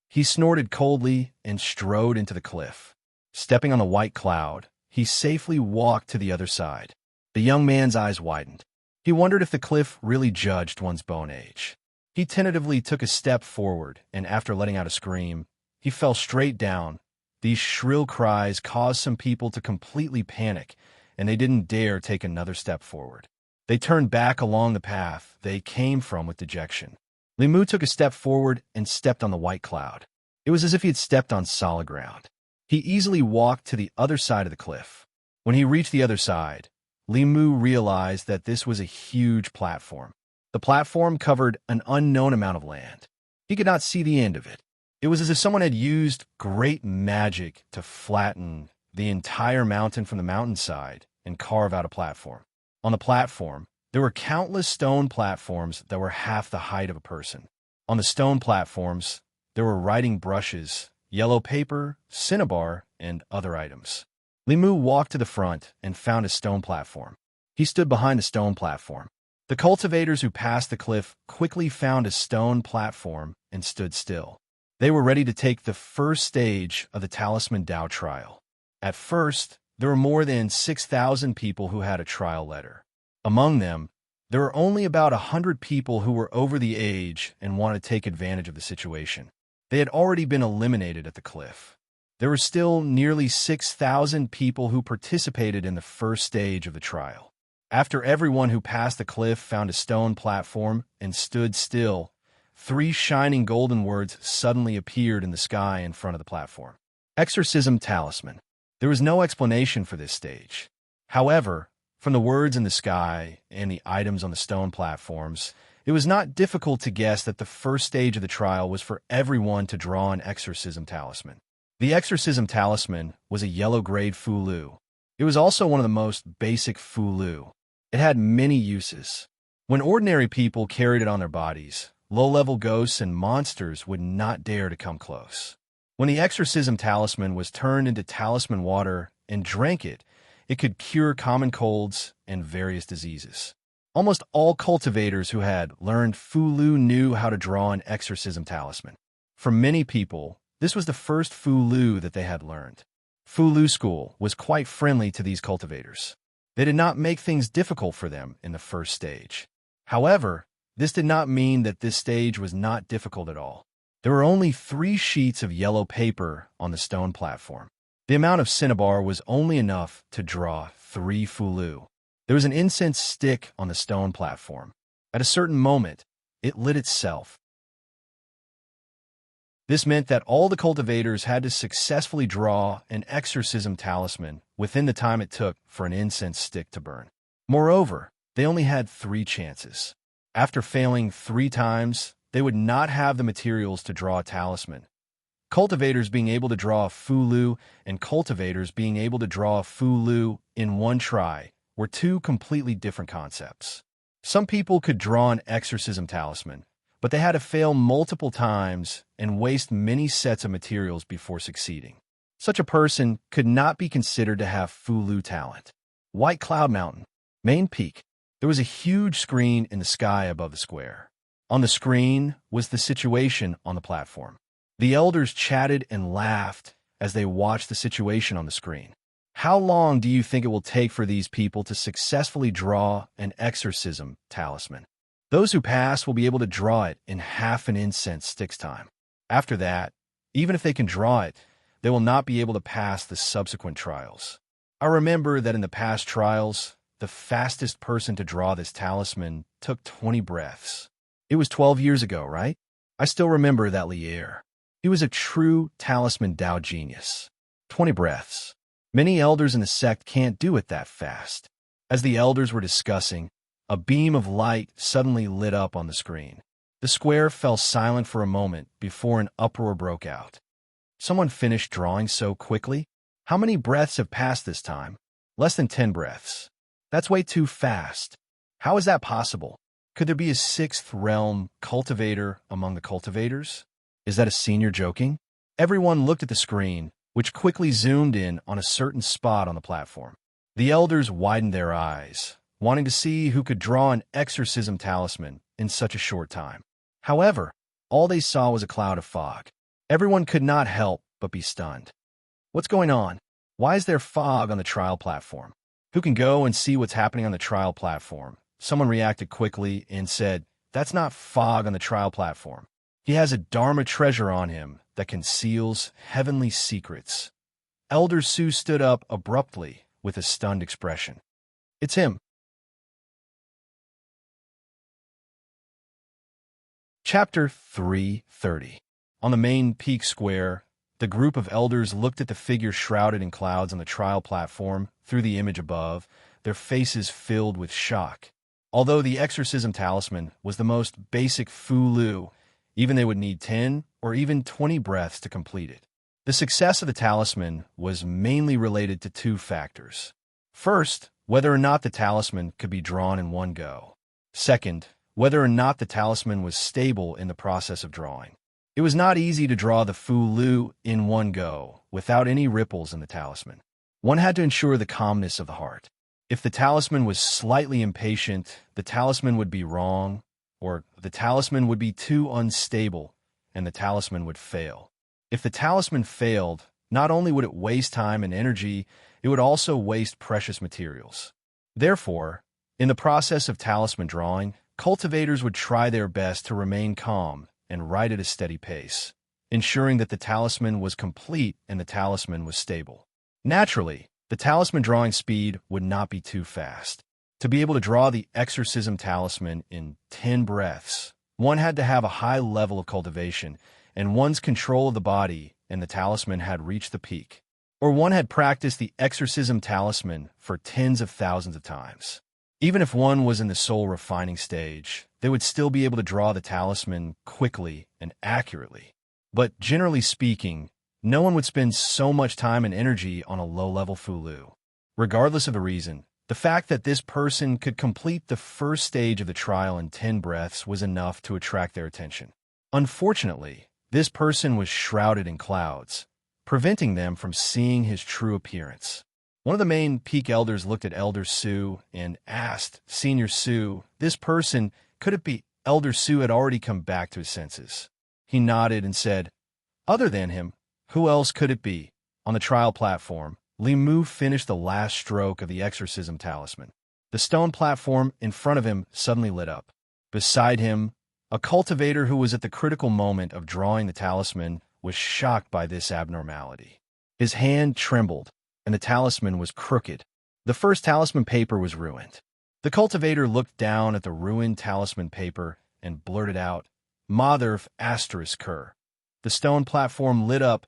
He snorted coldly and strode into the cliff. Stepping on the white cloud, he safely walked to the other side. The young man's eyes widened. He wondered if the cliff really judged one's bone age. He tentatively took a step forward, and after letting out a scream, he fell straight down. These shrill cries caused some people to completely panic, and they didn't dare take another step forward. They turned back along the path they came from with dejection. Li Mu took a step forward and stepped on the white cloud. It was as if he had stepped on solid ground. He easily walked to the other side of the cliff. When he reached the other side, Li Mu realized that this was a huge platform. The platform covered an unknown amount of land. He could not see the end of it. It was as if someone had used great magic to flatten the entire mountain from the mountainside and carve out a platform. On the platform, there were countless stone platforms that were half the height of a person. On the stone platforms, there were writing brushes, yellow paper, cinnabar, and other items. Li Mu walked to the front and found a stone platform. He stood behind the stone platform. The cultivators who passed the cliff quickly found a stone platform and stood still. They were ready to take the first stage of the Talisman Dao trial. At first, there were more than 6,000 people who had a trial letter. Among them, there were only about 100 people who were over the age and wanted to take advantage of the situation. They had already been eliminated at the cliff. There were still nearly 6,000 people who participated in the first stage of the trial. After everyone who passed the cliff found a stone platform and stood still, 3 shining golden words suddenly appeared in the sky in front of the platform. Exorcism Talisman. There was no explanation for this stage. However, from the words in the sky and the items on the stone platforms, it was not difficult to guess that the first stage of the trial was for everyone to draw an exorcism talisman. The exorcism talisman was a yellow-grade Fulu. It was also one of the most basic Fulu. It had many uses. When ordinary people carried it on their bodies, low-level ghosts and monsters would not dare to come close. When the exorcism talisman was turned into talisman water and drank it, it could cure common colds and various diseases. Almost all cultivators who had learned Fulu knew how to draw an exorcism talisman. For many people, this was the first Fulu that they had learned. Fulu school was quite friendly to these cultivators. They did not make things difficult for them in the first stage. However, this did not mean that this stage was not difficult at all. There were only 3 sheets of yellow paper on the stone platform. The amount of cinnabar was only enough to draw 3 Fulu. There was an incense stick on the stone platform. At a certain moment, it lit itself. This meant that all the cultivators had to successfully draw an exorcism talisman within the time it took for an incense stick to burn. Moreover, they only had 3 chances. After failing 3 times, they would not have the materials to draw a talisman. Cultivators being able to draw a Fulu and cultivators being able to draw a Fulu in one try were 2 completely different concepts. Some people could draw an exorcism talisman, but they had to fail multiple times and waste many sets of materials before succeeding. Such a person could not be considered to have Fulu talent. White Cloud Mountain, main peak. There was a huge screen in the sky above the square. On the screen was the situation on the platform. The elders chatted and laughed as they watched the situation on the screen. How long do you think it will take for these people to successfully draw an exorcism talisman? Those who pass will be able to draw it in half an incense stick's time. After that, even if they can draw it, they will not be able to pass the subsequent trials. I remember that in the past trials, the fastest person to draw this talisman took 20 breaths. It was 12 years ago, right? I still remember that Lier. He was a true talisman Dao genius. 20 breaths. Many elders in the sect can't do it that fast. As the elders were discussing, a beam of light suddenly lit up on the screen. The square fell silent for a moment before an uproar broke out. Someone finished drawing so quickly? How many breaths have passed this time? Less than 10 breaths. That's way too fast. How is that possible? Could there be a 6th realm cultivator among the cultivators? Is that a senior joking? Everyone looked at the screen, which quickly zoomed in on a certain spot on the platform. The elders widened their eyes, wanting to see who could draw an exorcism talisman in such a short time. However, all they saw was a cloud of fog. Everyone could not help but be stunned. What's going on? Why is there fog on the trial platform? Who can go and see what's happening on the trial platform? Someone reacted quickly and said, "That's not fog on the trial platform. He has a Dharma treasure on him that conceals heavenly secrets." Elder Su stood up abruptly with a stunned expression. "It's him." Chapter 330. On the main peak square, the group of elders looked at the figure shrouded in clouds on the trial platform through the image above, their faces filled with shock. Although the exorcism talisman was the most basic Fulu, even they would need 10 or even 20 breaths to complete it. The success of the talisman was mainly related to 2 factors. First, whether or not the talisman could be drawn in one go. Second, whether or not the talisman was stable in the process of drawing. It was not easy to draw the Fulu in one go without any ripples in the talisman. One had to ensure the calmness of the heart. If the talisman was slightly impatient, the talisman would be wrong, or the talisman would be too unstable, and the talisman would fail. If the talisman failed, not only would it waste time and energy, it would also waste precious materials. Therefore, in the process of talisman drawing, cultivators would try their best to remain calm and write at a steady pace, ensuring that the talisman was complete and the talisman was stable. Naturally, the talisman drawing speed would not be too fast. To be able to draw the exorcism talisman in 10 breaths, one had to have a high level of cultivation, and one's control of the body and the talisman had reached the peak. Or one had practiced the exorcism talisman for tens of thousands of times. Even if one was in the soul refining stage, they would still be able to draw the talisman quickly and accurately. But generally speaking, no one would spend so much time and energy on a low-level Fulu. Regardless of the reason, the fact that this person could complete the first stage of the trial in 10 breaths was enough to attract their attention. Unfortunately, This person was shrouded in clouds, preventing them from seeing his true appearance. One of the main peak elders looked at Elder Sue and asked, "Senior Sue, this person, could it be?" Elder Sue had already come back to his senses. He nodded and said, "Other than him, who else could it be?" On the trial platform, Limu finished the last stroke of the exorcism talisman. The stone platform in front of him suddenly lit up. Beside him, a cultivator who was at the critical moment of drawing the talisman was shocked by this abnormality. His hand trembled, and the talisman was crooked. The first talisman paper was ruined. The cultivator looked down at the ruined talisman paper and blurted out, "Mother asterisk cur." The stone platform lit up,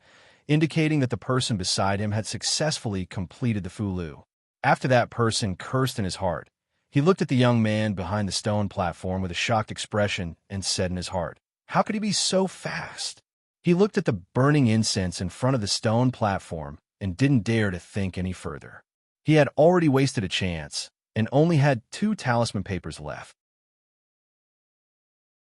indicating that the person beside him had successfully completed the fulu. After that person cursed in his heart, he looked at the young man behind the stone platform with a shocked expression and said in his heart, "How could he be so fast?" He looked at the burning incense in front of the stone platform and didn't dare to think any further. He had already wasted a chance and only had 2 talisman papers left.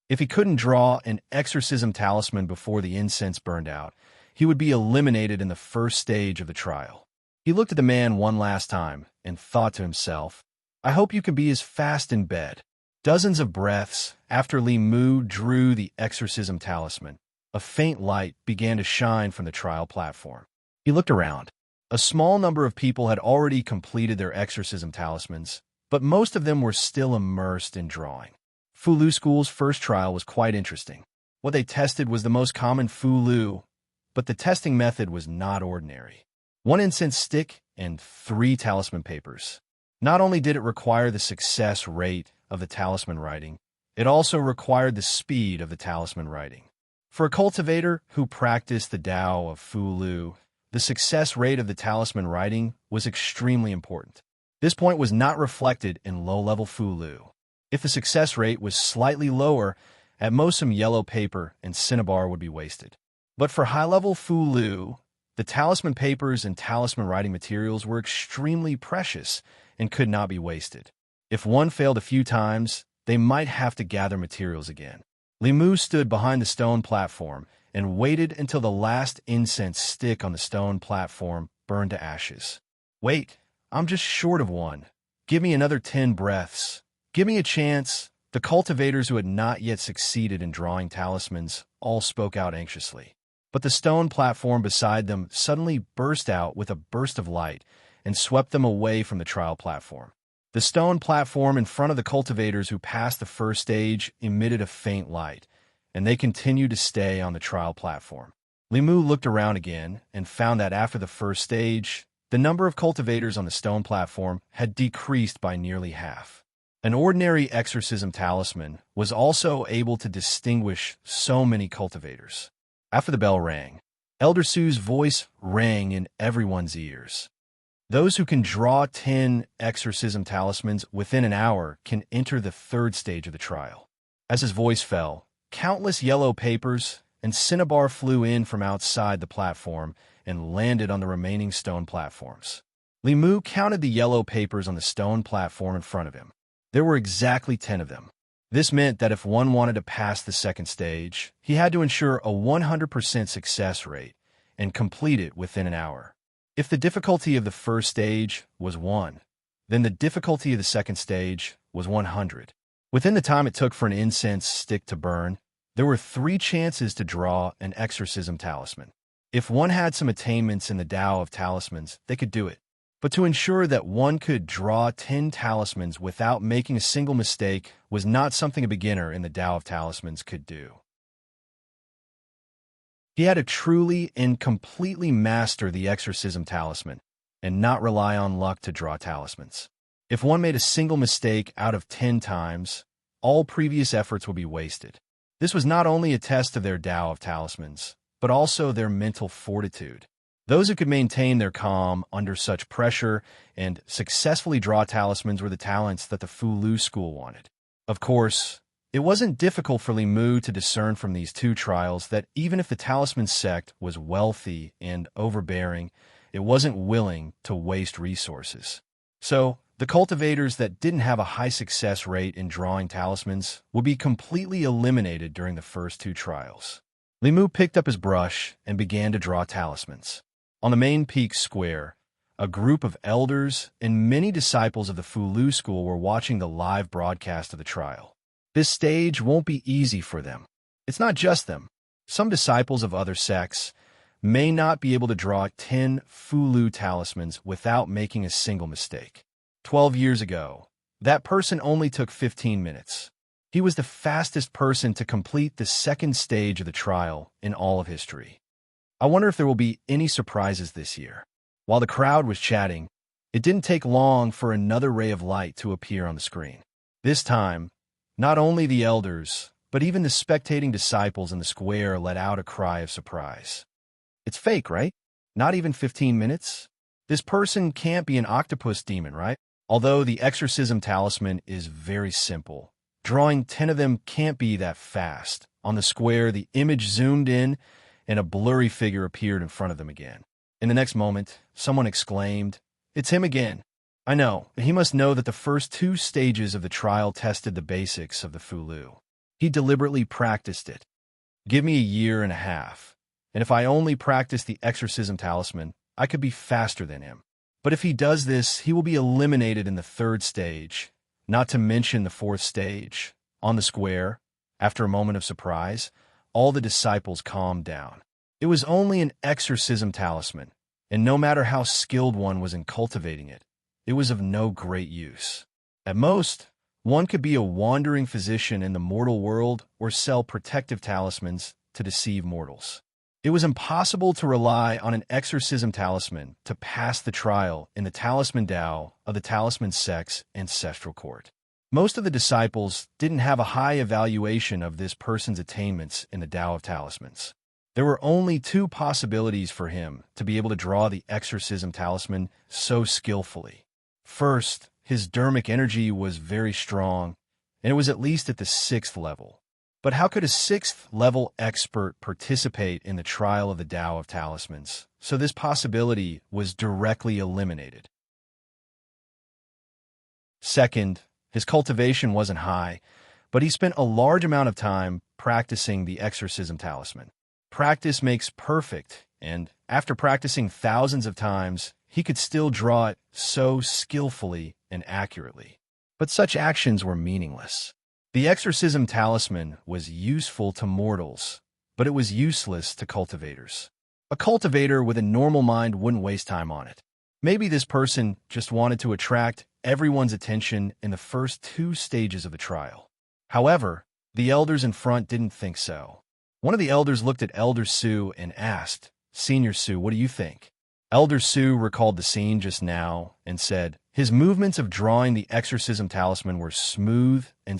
If he couldn't draw an exorcism talisman before the incense burned out, he would be eliminated in the first stage of the trial. He looked at the man one last time and thought to himself, "I hope you can be as fast in bed." Dozens of breaths after Limu drew the exorcism talisman, a faint light began to shine from the trial platform. He looked around. A small number of people had already completed their exorcism talismans, but most of them were still immersed in drawing. Fulu School's first trial was quite interesting. What they tested was the most common Fulu, but the testing method was not ordinary. 1 incense stick and 3 talisman papers. Not only did it require the success rate of the talisman writing, it also required the speed of the talisman writing. For a cultivator who practiced the Tao of Fulu, the success rate of the talisman writing was extremely important. This point was not reflected in low-level Fulu. If the success rate was slightly lower, at most some yellow paper and cinnabar would be wasted. But for high-level Fulu, the talisman papers and talisman writing materials were extremely precious and could not be wasted. If one failed a few times, they might have to gather materials again. Limu stood behind the stone platform and waited until the last incense stick on the stone platform burned to ashes. "Wait, I'm just short of 1. Give me another 10 breaths. Give me a chance." The cultivators who had not yet succeeded in drawing talismans all spoke out anxiously. But the stone platform beside them suddenly burst out with a burst of light and swept them away from the trial platform. The stone platform in front of the cultivators who passed the first stage emitted a faint light, and they continued to stay on the trial platform. Limu looked around again and found that after the first stage, the number of cultivators on the stone platform had decreased by nearly half. An ordinary exorcism talisman was also able to distinguish so many cultivators. After the bell rang, Elder Sue's voice rang in everyone's ears. Those who can draw 10 exorcism talismans within an hour can enter the 3rd stage of the trial. As his voice fell, countless yellow papers and cinnabar flew in from outside the platform and landed on the remaining stone platforms. Limu counted the yellow papers on the stone platform in front of him. There were exactly 10 of them. This meant that if one wanted to pass the 2nd stage, he had to ensure a 100% success rate and complete it within an hour. If the difficulty of the first stage was 1, then the difficulty of the second stage was 100. Within the time it took for an incense stick to burn, there were 3 chances to draw an exorcism talisman. If one had some attainments in the Tao of talismans, they could do it. But to ensure that one could draw 10 talismans without making a single mistake was not something a beginner in the Tao of talismans could do. He had to truly and completely master the exorcism talisman and not rely on luck to draw talismans. If one made a single mistake out of 10 times, all previous efforts would be wasted. This was not only a test of their Tao of talismans, but also their mental fortitude. Those who could maintain their calm under such pressure and successfully draw talismans were the talents that the Fulu school wanted. Of course, it wasn't difficult for Limu to discern from these 2 trials that even if the talisman sect was wealthy and overbearing, it wasn't willing to waste resources. So, the cultivators that didn't have a high success rate in drawing talismans would be completely eliminated during the first 2 trials. Limu picked up his brush and began to draw talismans. On the main peak square, a group of elders and many disciples of the Fulu school were watching the live broadcast of the trial. This stage won't be easy for them. It's not just them. Some disciples of other sects may not be able to draw 10 Fulu talismans without making a single mistake. 12 years ago, that person only took 15 minutes. He was the fastest person to complete the second stage of the trial in all of history. I wonder if there will be any surprises this year. While the crowd was chatting, it didn't take long for another ray of light to appear on the screen. This time, not only the elders, but even the spectating disciples in the square let out a cry of surprise. It's fake, right? Not even 15 minutes? This person can't be an octopus demon, right? Although the exorcism talisman is very simple, drawing 10 of them can't be that fast. On the square, the image zoomed in, and a blurry figure appeared in front of them again. In the next moment, someone exclaimed, "It's him again." I know, he must know that the first 2 stages of the trial tested the basics of the Fulu. He deliberately practiced it. Give me a year and a half, and if I only practice the exorcism talisman, I could be faster than him. But if he does this, he will be eliminated in the 3rd stage, not to mention the 4th stage. On the square, after a moment of surprise, all the disciples calmed down. It was only an exorcism talisman, and no matter how skilled one was in cultivating it, it was of no great use. At most, one could be a wandering physician in the mortal world or sell protective talismans to deceive mortals. It was impossible to rely on an exorcism talisman to pass the trial in the Talisman Dao of the Talisman Sect's ancestral court. Most of the disciples didn't have a high evaluation of this person's attainments in the Dao of Talismans. There were only 2 possibilities for him to be able to draw the exorcism talisman so skillfully. First, his dermic energy was very strong, and it was at least at the 6th level. But how could a 6th level expert participate in the trial of the Dao of Talismans? So this possibility was directly eliminated. Second, his cultivation wasn't high, but he spent a large amount of time practicing the exorcism talisman. Practice makes perfect, and after practicing thousands of times, he could still draw it so skillfully and accurately. But such actions were meaningless. The exorcism talisman was useful to mortals, but it was useless to cultivators. A cultivator with a normal mind wouldn't waste time on it. Maybe this person just wanted to attract everyone's attention in the first 2 stages of the trial. However, the elders in front didn't think so. One of the elders looked at Elder Sue and asked, "Senior Sue, what do you think?" Elder Sue recalled the scene just now and said, his movements of drawing the exorcism talisman were smooth, and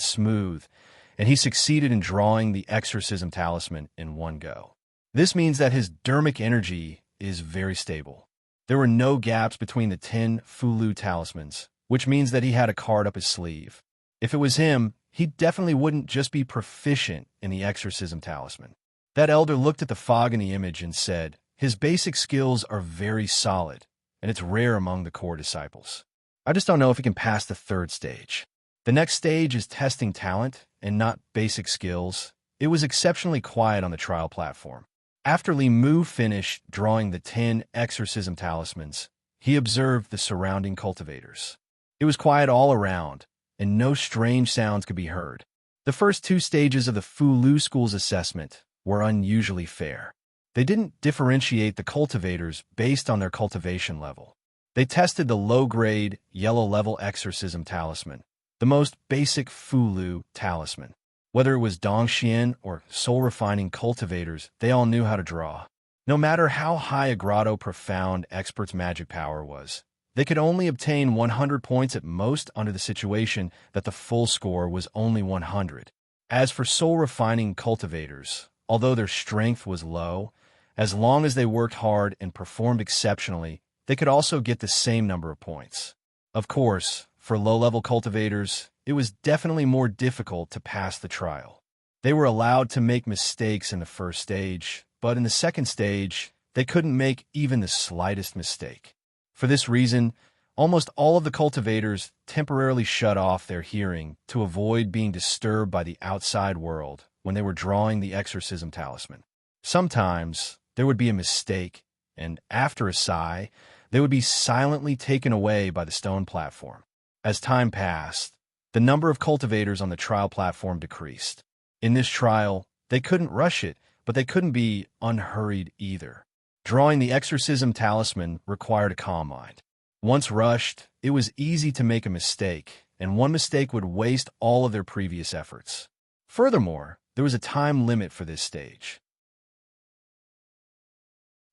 he succeeded in drawing the exorcism talisman in one go. This means that his dermic energy is very stable. There were no gaps between the 10 Fulu talismans, which means that he had a card up his sleeve. If it was him, he definitely wouldn't just be proficient in the exorcism talisman. That elder looked at the fog in the image and said, his basic skills are very solid, and it's rare among the core disciples. I just don't know if he can pass the 3rd stage. The next stage is testing talent and not basic skills. It was exceptionally quiet on the trial platform. After Li Mu finished drawing the 10 exorcism talismans, he observed the surrounding cultivators. It was quiet all around, and no strange sounds could be heard. The first 2 stages of the Fulu School's assessment were unusually fair. They didn't differentiate the cultivators based on their cultivation level. They tested the low-grade, yellow-level exorcism talisman, the most basic Fulu talisman. Whether it was Dongxian or soul-refining cultivators, they all knew how to draw. No matter how high a grotto profound expert's magic power was, they could only obtain 100 points at most under the situation that the full score was only 100. As for soul-refining cultivators, although their strength was low, as long as they worked hard and performed exceptionally, they could also get the same number of points. Of course, for low-level cultivators, it was definitely more difficult to pass the trial. They were allowed to make mistakes in the 1st stage, but in the 2nd stage, they couldn't make even the slightest mistake. For this reason, almost all of the cultivators temporarily shut off their hearing to avoid being disturbed by the outside world when they were drawing the exorcism talisman. Sometimes there would be a mistake, and after a sigh, they would be silently taken away by the stone platform. As time passed, the number of cultivators on the trial platform decreased. In this trial, they couldn't rush it, but they couldn't be unhurried either. Drawing the exorcism talisman required a calm mind. Once rushed, it was easy to make a mistake, and one mistake would waste all of their previous efforts. Furthermore, there was a time limit for this stage.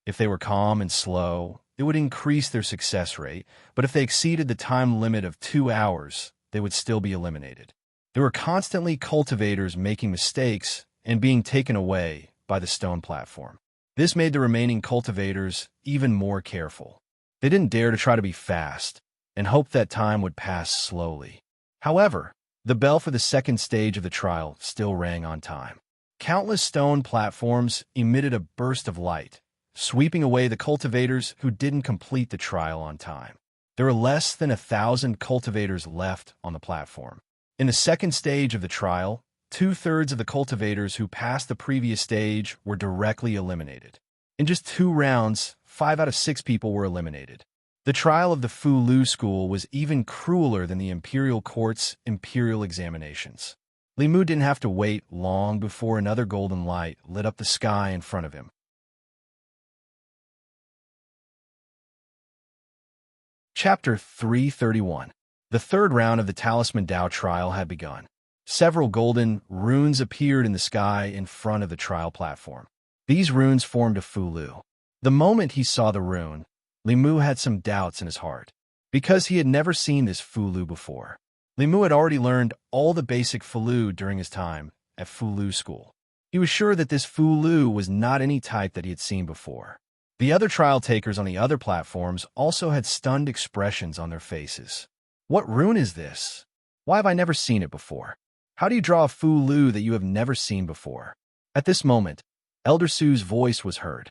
If they were calm and slow, it would increase their success rate, but if they exceeded the time limit of 2 hours, they would still be eliminated. There were constantly cultivators making mistakes and being taken away by the stone platform. This made the remaining cultivators even more careful. They didn't dare to try to be fast and hoped that time would pass slowly. However, the bell for the second stage of the trial still rang on time. Countless stone platforms emitted a burst of light, sweeping away the cultivators who didn't complete the trial on time. There were less than 1,000 cultivators left on the platform. In the second stage of the trial, 2/3 of the cultivators who passed the previous stage were directly eliminated. In just 2 rounds, 5 out of 6 people were eliminated. The trial of the Fulu school was even crueler than the Imperial Court's imperial examinations. Li Mu didn't have to wait long before another golden light lit up the sky in front of him. Chapter 331. The third round of the Talisman Dao trial had begun. Several golden runes appeared in the sky in front of the trial platform. These runes formed a Fulu. The moment he saw the rune, Li Mu had some doubts in his heart, because he had never seen this Fulu before. Li Mu had already learned all the basic Fulu during his time at Fulu school. He was sure that this Fulu was not any type that he had seen before. The other trial takers on the other platforms also had stunned expressions on their faces. What rune is this? Why have I never seen it before? How do you draw a Fulu that you have never seen before? At this moment, Elder Su's voice was heard.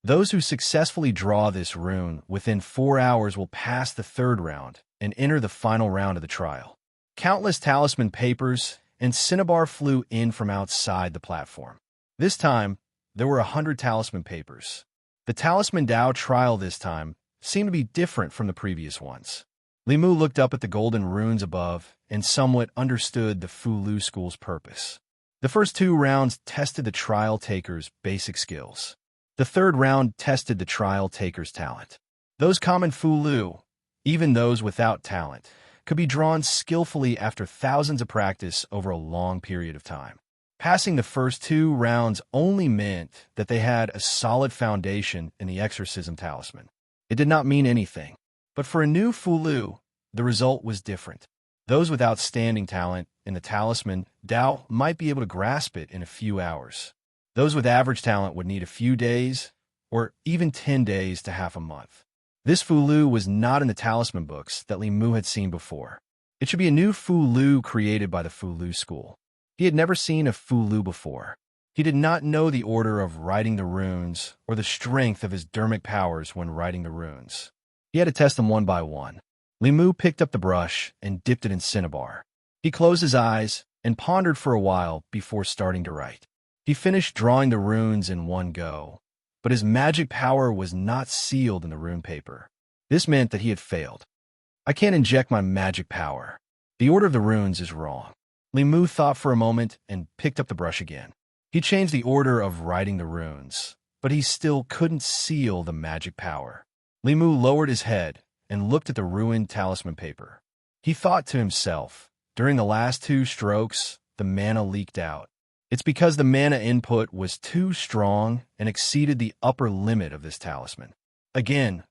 Those who successfully draw this rune within 4 hours will pass the third round and enter the final round of the trial. Countless talisman papers and cinnabar flew in from outside the platform. This time, there were 100 talisman papers. The Talisman Dao trial this time seemed to be different from the previous ones. Li Mu looked up at the golden runes above and somewhat understood the Fulu school's purpose. The first 2 rounds tested the trial takers' basic skills. The third round tested the trial takers' talent. Those common Fulu, even those without talent, could be drawn skillfully after thousands of practice over a long period of time. Passing the first 2 rounds only meant that they had a solid foundation in the exorcism talisman. It did not mean anything. But for a new Fulu, the result was different. Those with outstanding talent in the talisman Dao might be able to grasp it in a few hours. Those with average talent would need a few days, or even 10 days to half a month. This Fulu was not in the talisman books that Li Mu had seen before. It should be a new Fulu created by the Fulu school. He had never seen a Fulu before. He did not know the order of writing the runes or the strength of his dermic powers when writing the runes. He had to test them one by one. Li Mu picked up the brush and dipped it in cinnabar. He closed his eyes and pondered for a while before starting to write. He finished drawing the runes in one go, but his magic power was not sealed in the rune paper. This meant that he had failed. I can't inject my magic power. The order of the runes is wrong. Li Mu thought for a moment and picked up the brush again. He changed the order of writing the runes, but he still couldn't seal the magic power. Li Mu lowered his head and looked at the ruined talisman paper. He thought to himself, during the last 2 strokes, the mana leaked out. It's because the mana input was too strong and exceeded the upper limit of this talisman. Again,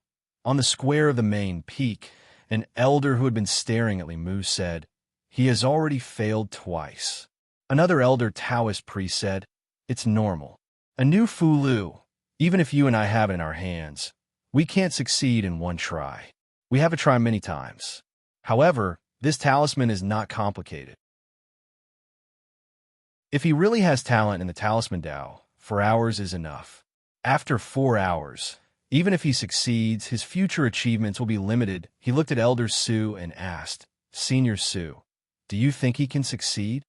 on the square of the main peak, an elder who had been staring at Li Mu said, "He has already failed twice." Another elder Taoist priest said, "It's normal. A new Fulu, even if you and I have it in our hands, we can't succeed in one try. We have to try many times. However, this talisman is not complicated. If he really has talent in the Talisman Dao, 4 hours is enough. After 4 hours, even if he succeeds, his future achievements will be limited." He looked at Elder Su and asked, "Senior Su, do you think he can succeed?"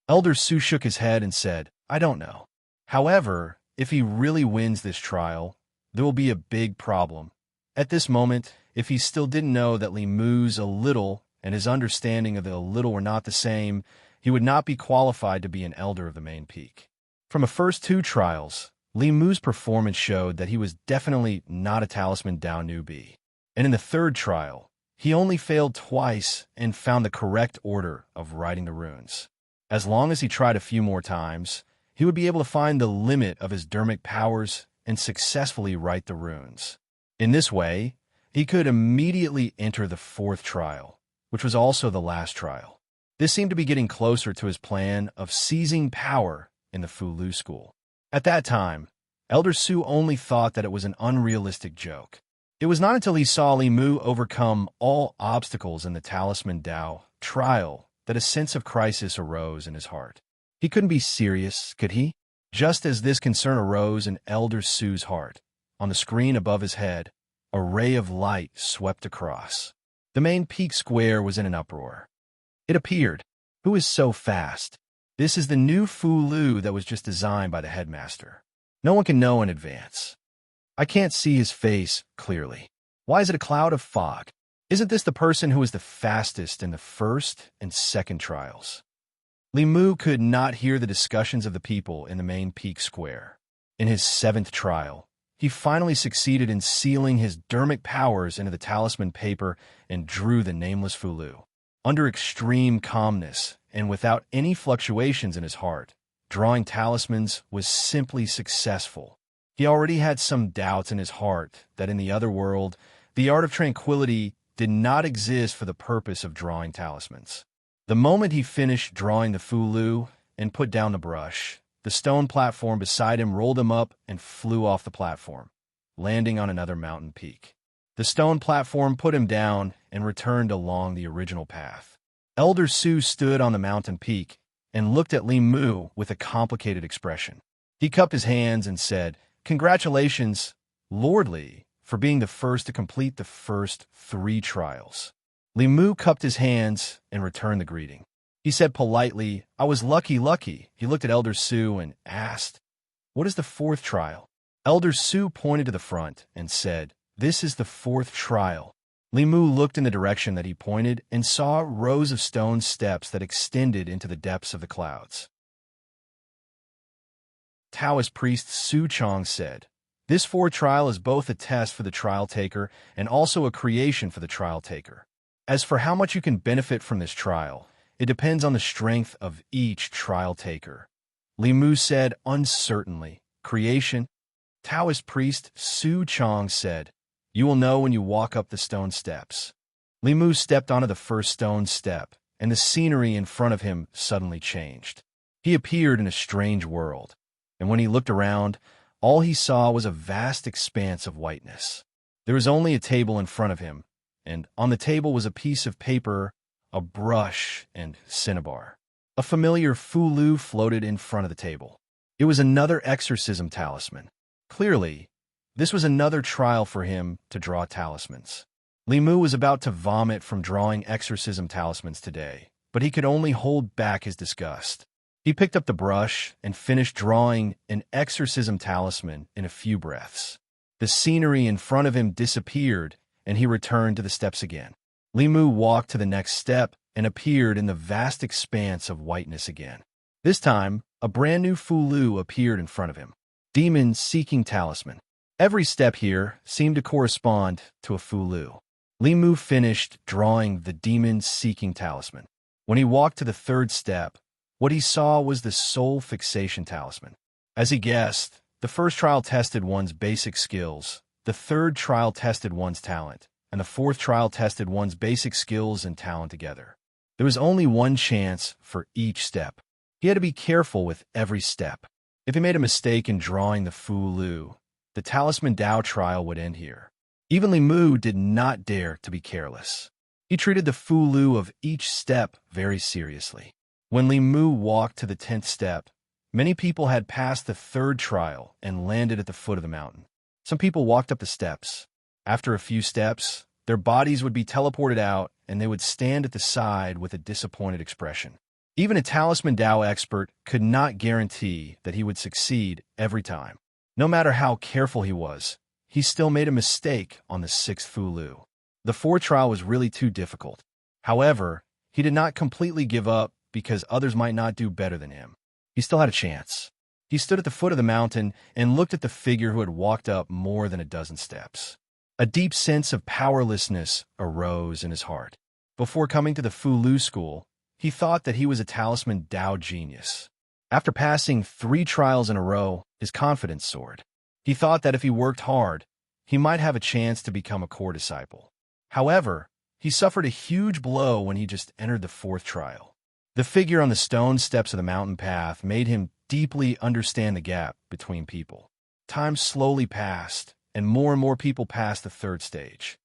Elder Su shook his head and said, "I don't know. However, if he really wins this trial, there will be a big problem. At this moment, if he still didn't know that Li Mu's a little and his understanding of the a little were not the same, he would not be qualified to be an elder of the main peak. From the first 2 trials, Li Mu's performance showed that he was definitely not a Talisman Dao newbie. And in the 3rd trial, he only failed twice and found the correct order of writing the runes. As long as he tried a few more times, he would be able to find the limit of his dermic powers and successfully write the runes. In this way, he could immediately enter the 4th trial, which was also the last trial. This seemed to be getting closer to his plan of seizing power in the Fulu school. At that time, Elder Su only thought that it was an unrealistic joke. It was not until he saw Li Mu overcome all obstacles in the Talisman Dao trial that a sense of crisis arose in his heart. He couldn't be serious, could he? Just as this concern arose in Elder Su's heart, on the screen above his head, a ray of light swept across. The main peak square was in an uproar. It appeared. Who is so fast? This is the new Fulu that was just designed by the headmaster. No one can know in advance. I can't see his face clearly. Why is it a cloud of fog? Isn't this the person who was the fastest in the 1st and 2nd trials? Li Mu could not hear the discussions of the people in the main peak square. In his 7th trial, he finally succeeded in sealing his dermic powers into the talisman paper and drew the nameless Fulu. Under extreme calmness and without any fluctuations in his heart, drawing talismans was simply successful. He already had some doubts in his heart that in the other world, the art of tranquility did not exist for the purpose of drawing talismans. The moment he finished drawing the Fulu and put down the brush, the stone platform beside him rolled him up and flew off the platform, landing on another mountain peak. The stone platform put him down and returned along the original path. Elder Su stood on the mountain peak and looked at Li Mu with a complicated expression. He cupped his hands and said, "Congratulations, Lord Li, for being the first to complete the first 3 trials." Li Mu cupped his hands and returned the greeting. He said politely, "I was lucky. He looked at Elder Su and asked, "What is the 4th trial?" Elder Su pointed to the front and said, "This is the 4th trial." Li Mu looked in the direction that he pointed and saw rows of stone steps that extended into the depths of the clouds. Taoist priest Su Chong said, "This 4th trial is both a test for the trial taker and also a creation for the trial taker. As for how much you can benefit from this trial, it depends on the strength of each trial taker." Li Mu said uncertainly, "Creation?" Taoist priest Su Chong said, "You will know when you walk up the stone steps." Li Mu stepped onto the first stone step, and the scenery in front of him suddenly changed. He appeared in a strange world, and when he looked around, all he saw was a vast expanse of whiteness. There was only a table in front of him, and on the table was a piece of paper, a brush, and cinnabar. A familiar Fulu floated in front of the table. It was another exorcism talisman. Clearly, this was another trial for him to draw talismans. Li Mu was about to vomit from drawing exorcism talismans today, but he could only hold back his disgust. He picked up the brush and finished drawing an exorcism talisman in a few breaths. The scenery in front of him disappeared, and he returned to the steps again. Li Mu walked to the next step and appeared in the vast expanse of whiteness again. This time, a brand new Fulu appeared in front of him. Demon Seeking Talisman. Every step here seemed to correspond to a Fulu. Li Mu finished drawing the Demon Seeking Talisman. When he walked to the 3rd step, what he saw was the Soul Fixation Talisman. As he guessed, the 1st trial tested one's basic skills, the 3rd trial tested one's talent, and the 4th trial tested one's basic skills and talent together. There was only one chance for each step. He had to be careful with every step. If he made a mistake in drawing the Fulu, the Talisman Dao trial would end here. Even Li Mu did not dare to be careless. He treated the Fulu of each step very seriously. When Li Mu walked to the 10th step, many people had passed the 3rd trial and landed at the foot of the mountain. Some people walked up the steps. After a few steps, their bodies would be teleported out and they would stand at the side with a disappointed expression. Even a Talisman Dao expert could not guarantee that he would succeed every time. No matter how careful he was, he still made a mistake on the sixth Fulu. The fourth trial was really too difficult. However, he did not completely give up because others might not do better than him. He still had a chance. He stood at the foot of the mountain and looked at the figure who had walked up more than a dozen steps. A deep sense of powerlessness arose in his heart. Before coming to the Fulu school, he thought that he was a talisman Dao genius. After passing 3 trials in a row, his confidence soared. He thought that if he worked hard, he might have a chance to become a core disciple. However, he suffered a huge blow when he just entered the 4th trial. The figure on the stone steps of the mountain path made him deeply understand the gap between people. Time slowly passed, and more people passed the 3rd stage.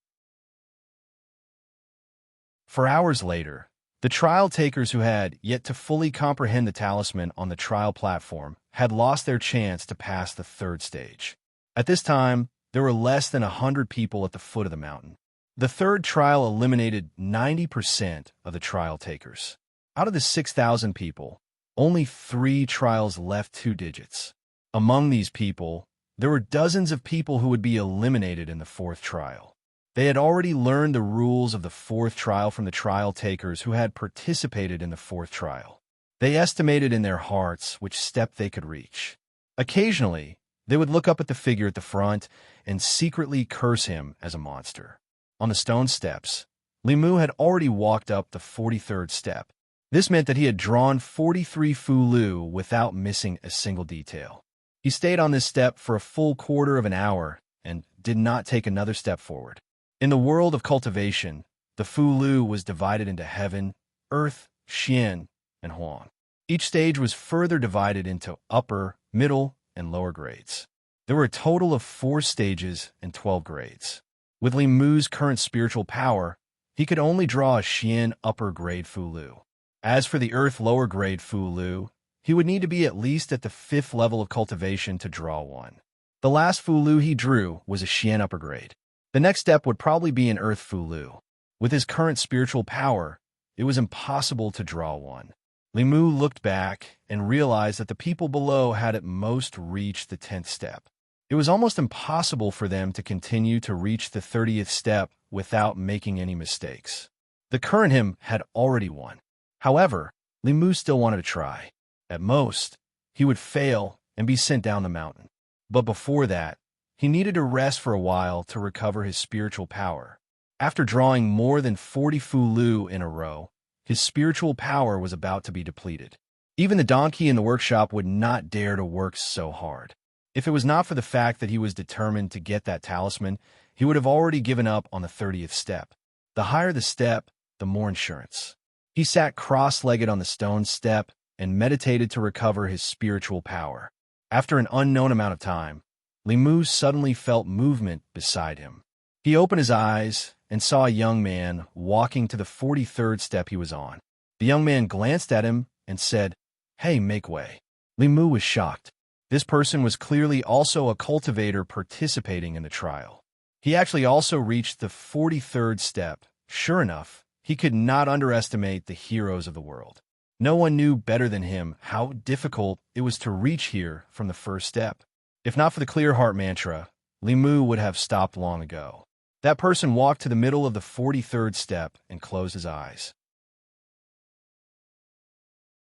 For hours later, the trial takers who had yet to fully comprehend the talisman on the trial platform had lost their chance to pass the 3rd stage. At this time, there were less than 100 people at the foot of the mountain. The 3rd trial eliminated 90% of the trial takers. Out of the 6,000 people, only 3 trials left 2 digits. Among these people, there were dozens of people who would be eliminated in the 4th trial. They had already learned the rules of the 4th trial from the trial takers who had participated in the 4th trial. They estimated in their hearts which step they could reach. Occasionally, they would look up at the figure at the front and secretly curse him as a monster. On the stone steps, Limu had already walked up the 43rd step. This meant that he had drawn 43 Fulu without missing a single detail. He stayed on this step for a full quarter of an hour and did not take another step forward. In the world of cultivation, the Fulu was divided into heaven, earth, Xian, and Huang. Each stage was further divided into upper, middle, and lower grades. There were a total of 4 stages and 12 grades. With Limu's current spiritual power, he could only draw a Xian upper grade Fulu. As for the earth lower grade Fulu, he would need to be at least at the 5th level of cultivation to draw one. The last Fulu he drew was a Xian upper grade. The next step would probably be an earth Fulu. With his current spiritual power, it was impossible to draw one. Limu looked back and realized that the people below had at most reached the 10th step. It was almost impossible for them to continue to reach the 30th step without making any mistakes. The current him had already won. However, Limu still wanted to try. At most, he would fail and be sent down the mountain. But before that, he needed to rest for a while to recover his spiritual power. After drawing more than 40 Fulu in a row, his spiritual power was about to be depleted. Even the donkey in the workshop would not dare to work so hard. If it was not for the fact that he was determined to get that talisman, he would have already given up on the 30th step. The higher the step, the more insurance. He sat cross-legged on the stone step and meditated to recover his spiritual power. After an unknown amount of time, Limu suddenly felt movement beside him. He opened his eyes and saw a young man walking to the 43rd step he was on. The young man glanced at him and said, "Hey, make way." Limu was shocked. This person was clearly also a cultivator participating in the trial. He actually also reached the 43rd step. Sure enough, he could not underestimate the heroes of the world. No one knew better than him how difficult it was to reach here from the first step. If not for the clear heart mantra, Limu would have stopped long ago. That person walked to the middle of the 43rd step and closed his eyes.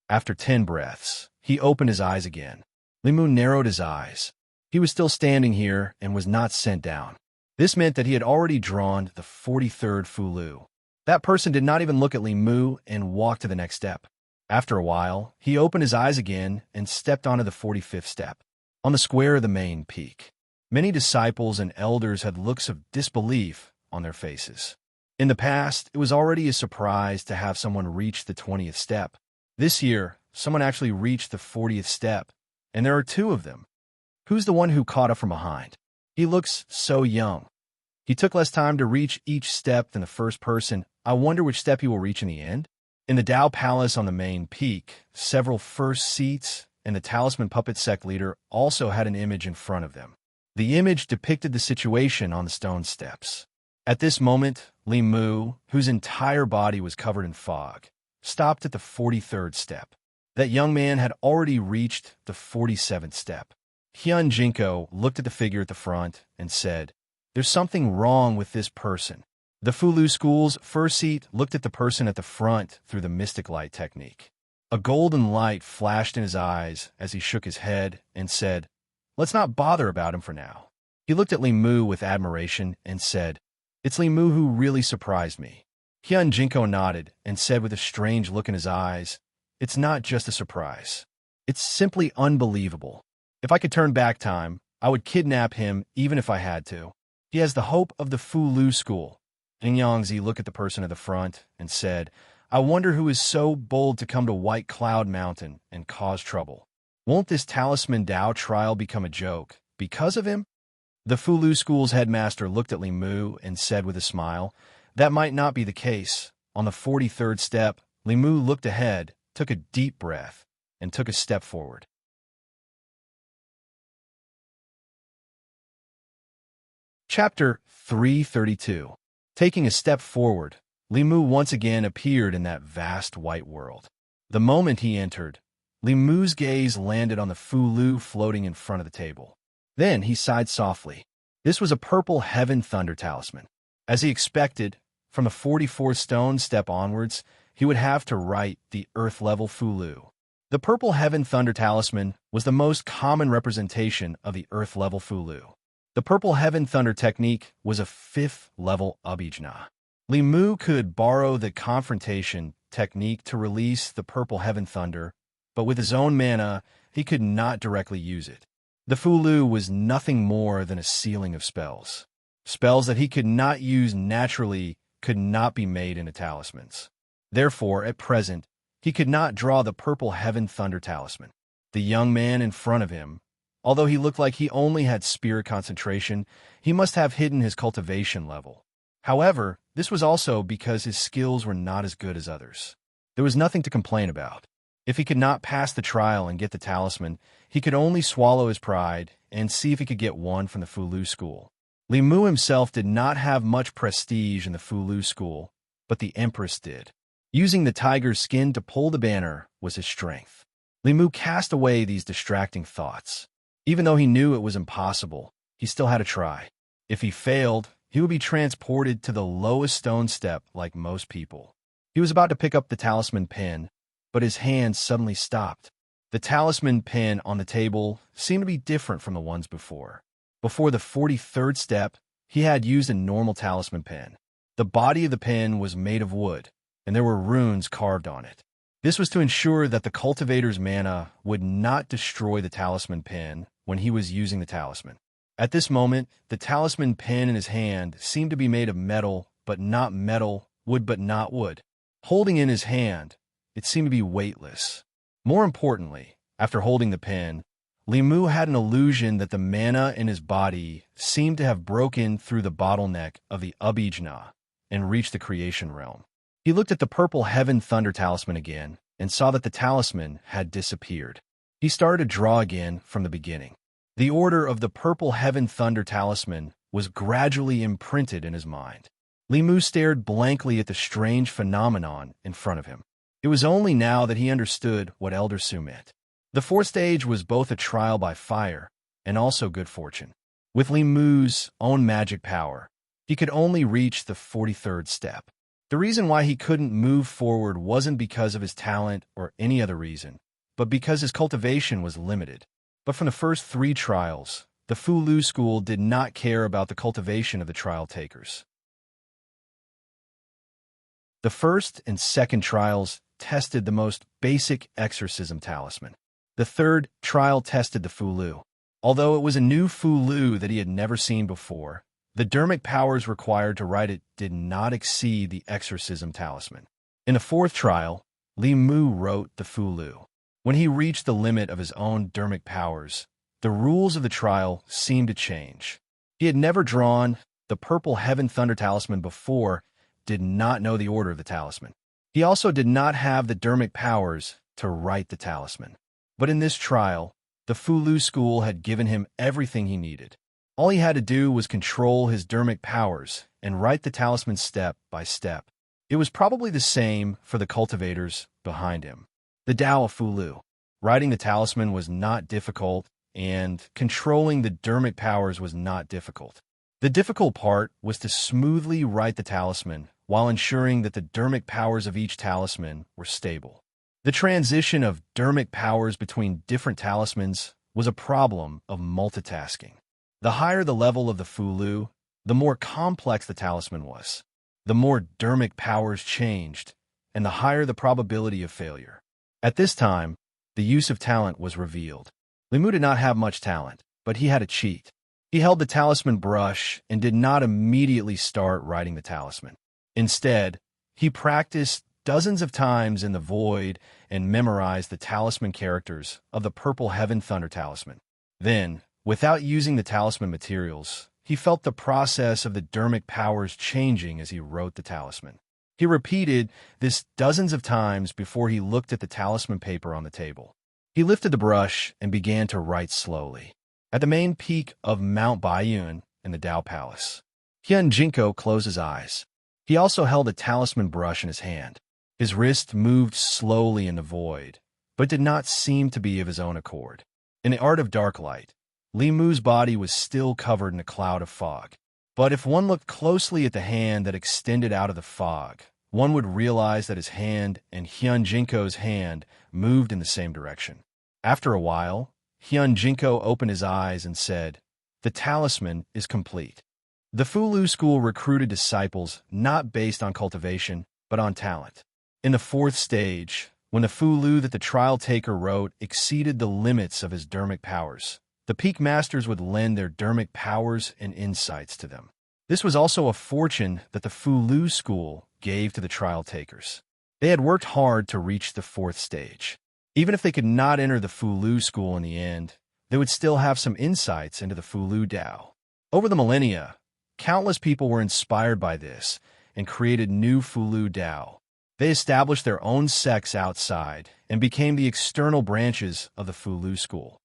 After 10 breaths, he opened his eyes again. Limu narrowed his eyes. He was still standing here and was not sent down. This meant that he had already drawn the 43rd Fulu. That person did not even look at Limu and walked to the next step. After a while, he opened his eyes again and stepped onto the 45th step. On the square of the main peak, many disciples and elders had looks of disbelief on their faces. In the past, it was already a surprise to have someone reach the 20th step. This year, someone actually reached the 40th step, and there are 2 of them. Who's the one who caught up from behind? He looks so young. He took less time to reach each step than the first person. I wonder which step he will reach in the end. In the Dao Palace on the main peak, several first seats and the talisman puppet sect leader also had an image in front of them. The image depicted the situation on the stone steps. At this moment, Limu, whose entire body was covered in fog, stopped at the 43rd step. That young man had already reached the 47th step. Hyun Jinko looked at the figure at the front and said, "There's something wrong with this person." The Fulu School's first seat looked at the person at the front through the mystic light technique. A golden light flashed in his eyes as he shook his head and said, "Let's not bother about him for now." He looked at Li Mu with admiration and said, "It's Li Mu who really surprised me." Hyun Jinko nodded and said with a strange look in his eyes, "It's not just a surprise. It's simply unbelievable. If I could turn back time, I would kidnap him even if I had to. He has the hope of the Fulu School." Yin Yangzi looked at the person at the front and said, "I wonder who is so bold to come to White Cloud Mountain and cause trouble. Won't this Talisman Dao trial become a joke because of him?" The Fulu School's headmaster looked at Li Mu and said with a smile, "That might not be the case." On the 43rd step, Li Mu looked ahead, took a deep breath, and took a step forward. Chapter 332. Taking a step forward, Li Mu once again appeared in that vast white world. The moment he entered, Li Mu's gaze landed on the Fulu floating in front of the table. Then he sighed softly. This was a purple heaven thunder talisman. As he expected, from the 44th stone step onwards, he would have to write the earth-level Fulu. The purple heaven thunder talisman was the most common representation of the earth-level Fulu. The purple heaven thunder technique was a 5th level abhijna. Li Mu could borrow the confrontation technique to release the purple heaven thunder, but with his own mana, he could not directly use it. The Fulu was nothing more than a ceiling of spells. Spells that he could not use naturally could not be made into talismans. Therefore, at present, he could not draw the purple heaven thunder talisman. The young man in front of him, although he looked like he only had spirit concentration, he must have hidden his cultivation level. However, this was also because his skills were not as good as others. There was nothing to complain about. If he could not pass the trial and get the talisman, he could only swallow his pride and see if he could get one from the Fulu School. Li Mu himself did not have much prestige in the Fulu School, but the Empress did. Using the tiger's skin to pull the banner was his strength. Li Mu cast away these distracting thoughts. Even though he knew it was impossible, he still had to try. If he failed, he would be transported to the lowest stone step like most people. He was about to pick up the talisman pin, but his hand suddenly stopped. The talisman pin on the table seemed to be different from the ones before. Before the 43rd step, he had used a normal talisman pin. The body of the pin was made of wood, and there were runes carved on it. This was to ensure that the cultivator's mana would not destroy the talisman pin when he was using the talisman. At this moment, the talisman pin in his hand seemed to be made of metal, but not metal, wood but not wood. Holding in his hand, it seemed to be weightless. More importantly, after holding the pin, Li Mu had an illusion that the mana in his body seemed to have broken through the bottleneck of the abhijna and reached the creation realm. He looked at the purple heaven thunder talisman again and saw that the talisman had disappeared. He started to draw again from the beginning. The order of the purple heaven thunder talisman was gradually imprinted in his mind. Li Mu stared blankly at the strange phenomenon in front of him. It was only now that he understood what Elder Su meant. The 4th stage was both a trial by fire and also good fortune. With Li Mu's own magic power, he could only reach the 43rd step. The reason why he couldn't move forward wasn't because of his talent or any other reason, but because his cultivation was limited. But from the first 3 trials, the Fulu School did not care about the cultivation of the trial takers. The 1st and 2nd trials tested the most basic exorcism talisman. The 3rd trial tested the Fulu. Although it was a new Fulu that he had never seen before, the dermic powers required to write it did not exceed the exorcism talisman. In the 4th trial, Li Mu wrote the Fulu. When he reached the limit of his own dermic powers, the rules of the trial seemed to change. He had never drawn the purple heaven thunder talisman before, did not know the order of the talisman. He also did not have the dermic powers to write the talisman. But in this trial, the Fulu School had given him everything he needed. All he had to do was control his dermic powers and write the talisman step by step. It was probably the same for the cultivators behind him. The Tao of Fulu. Writing the talisman was not difficult, and controlling the dermic powers was not difficult. The difficult part was to smoothly write the talisman while ensuring that the dermic powers of each talisman were stable. The transition of dermic powers between different talismans was a problem of multitasking. The higher the level of the Fulu, the more complex the talisman was. The more dermic powers changed, and the higher the probability of failure. At this time, the use of talent was revealed. Limu did not have much talent, but he had a cheat. He held the talisman brush and did not immediately start writing the talisman. Instead, he practiced dozens of times in the void and memorized the talisman characters of the Purple Heaven Thunder talisman. Then, without using the talisman materials, he felt the process of the dermic powers changing as he wrote the talisman. He repeated this dozens of times before he looked at the talisman paper on the table. He lifted the brush and began to write slowly. At the main peak of Mount Baiyun in the Dao Palace, Hyun Jinko closed his eyes. He also held a talisman brush in his hand. His wrist moved slowly in the void, but did not seem to be of his own accord. In the art of dark light, Li Mu's body was still covered in a cloud of fog. But if one looked closely at the hand that extended out of the fog, one would realize that his hand and Hyun Jinko's hand moved in the same direction. After a while, Hyun Jinko opened his eyes and said, "The talisman is complete." The Fulu school recruited disciples not based on cultivation, but on talent. In the fourth stage, when the Fulu that the trial taker wrote exceeded the limits of his dermic powers, the peak masters would lend their dermic powers and insights to them. This was also a fortune that the Fulu school gave to the trial takers. They had worked hard to reach the fourth stage. Even if they could not enter the Fulu school in the end, they would still have some insights into the Fulu Dao. Over the millennia, countless people were inspired by this and created new Fulu Dao. They established their own sects outside and became the external branches of the Fulu school.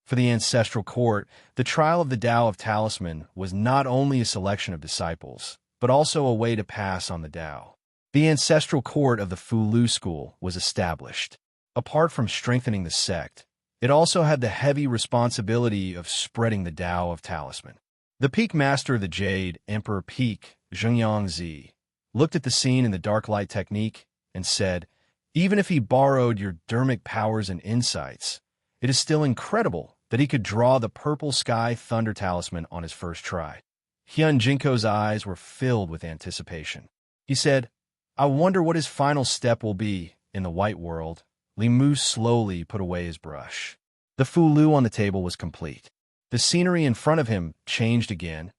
For the ancestral court, the trial of the Tao of Talisman was not only a selection of disciples, but also a way to pass on the Tao. The ancestral court of the Fulu school was established. Apart from strengthening the sect, it also had the heavy responsibility of spreading the Tao of Talisman. The peak master of the Jade, Emperor Peak, Zhengyangzi, looked at the scene in the dark light technique and said, "Even if he borrowed your dermic powers and insights, it is still incredible that he could draw the purple sky thunder talisman on his first try." Hyun Jinko's eyes were filled with anticipation. He said, "I wonder what his final step will be in the white world." Li Mu slowly put away his brush. The Fulu on the table was complete. The scenery in front of him changed again,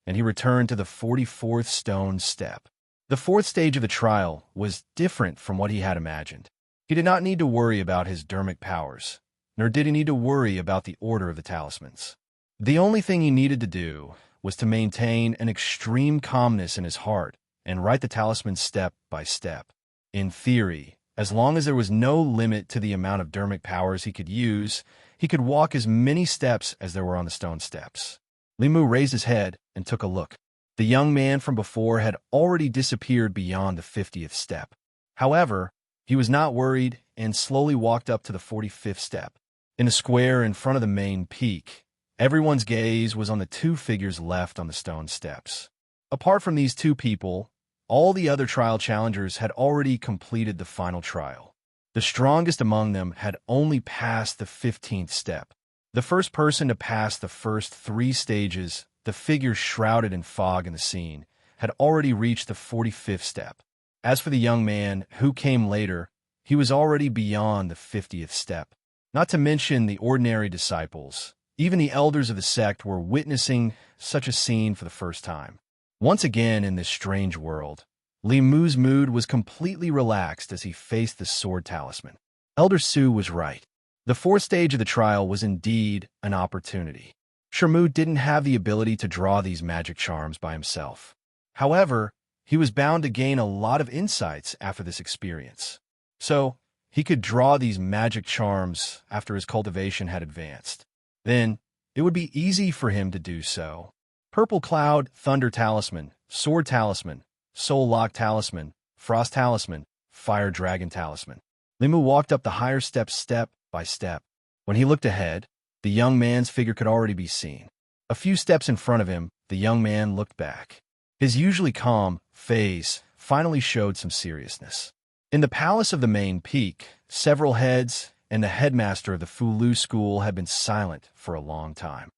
and he returned to the 44th stone step. The fourth stage of the trial was different from what he had imagined. He did not need to worry about his dermic powers, nor did he need to worry about the order of the talismans. The only thing he needed to do was to maintain an extreme calmness in his heart and write the talisman step by step. In theory, as long as there was no limit to the amount of dermic powers he could use, he could walk as many steps as there were on the stone steps. Li Mu raised his head and took a look. The young man from before had already disappeared beyond the 50th step. However, he was not worried and slowly walked up to the 45th step. In the square in front of the main peak, everyone's gaze was on the two figures left on the stone steps. Apart from these two people, all the other trial challengers had already completed the final trial. The strongest among them had only passed the 15th step. The first person to pass the first 3 stages, the figure shrouded in fog in the scene, had already reached the 45th step. As for the young man who came later, he was already beyond the 50th step. Not to mention the ordinary disciples. Even the elders of the sect were witnessing such a scene for the first time. Once again in this strange world, Li Mu's mood was completely relaxed as he faced the sword talisman. Elder Su was right. The fourth stage of the trial was indeed an opportunity. Shermu didn't have the ability to draw these magic charms by himself. However, he was bound to gain a lot of insights after this experience. So, he could draw these magic charms after his cultivation had advanced. Then, it would be easy for him to do so. Purple Cloud, Thunder Talisman, Sword Talisman, Soul Lock Talisman, Frost Talisman, Fire Dragon Talisman. Li Mu walked up the higher steps step by step. When he looked ahead, the young man's figure could already be seen. A few steps in front of him, the young man looked back. His usually calm face finally showed some seriousness. In the palace of the main peak, several heads and the headmaster of the Fulu school had been silent for a long time.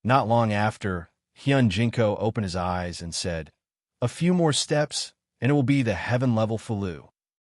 Not long after, Hyun Jinko opened his eyes and said, "A few more steps, and it will be the heaven-level Fulu."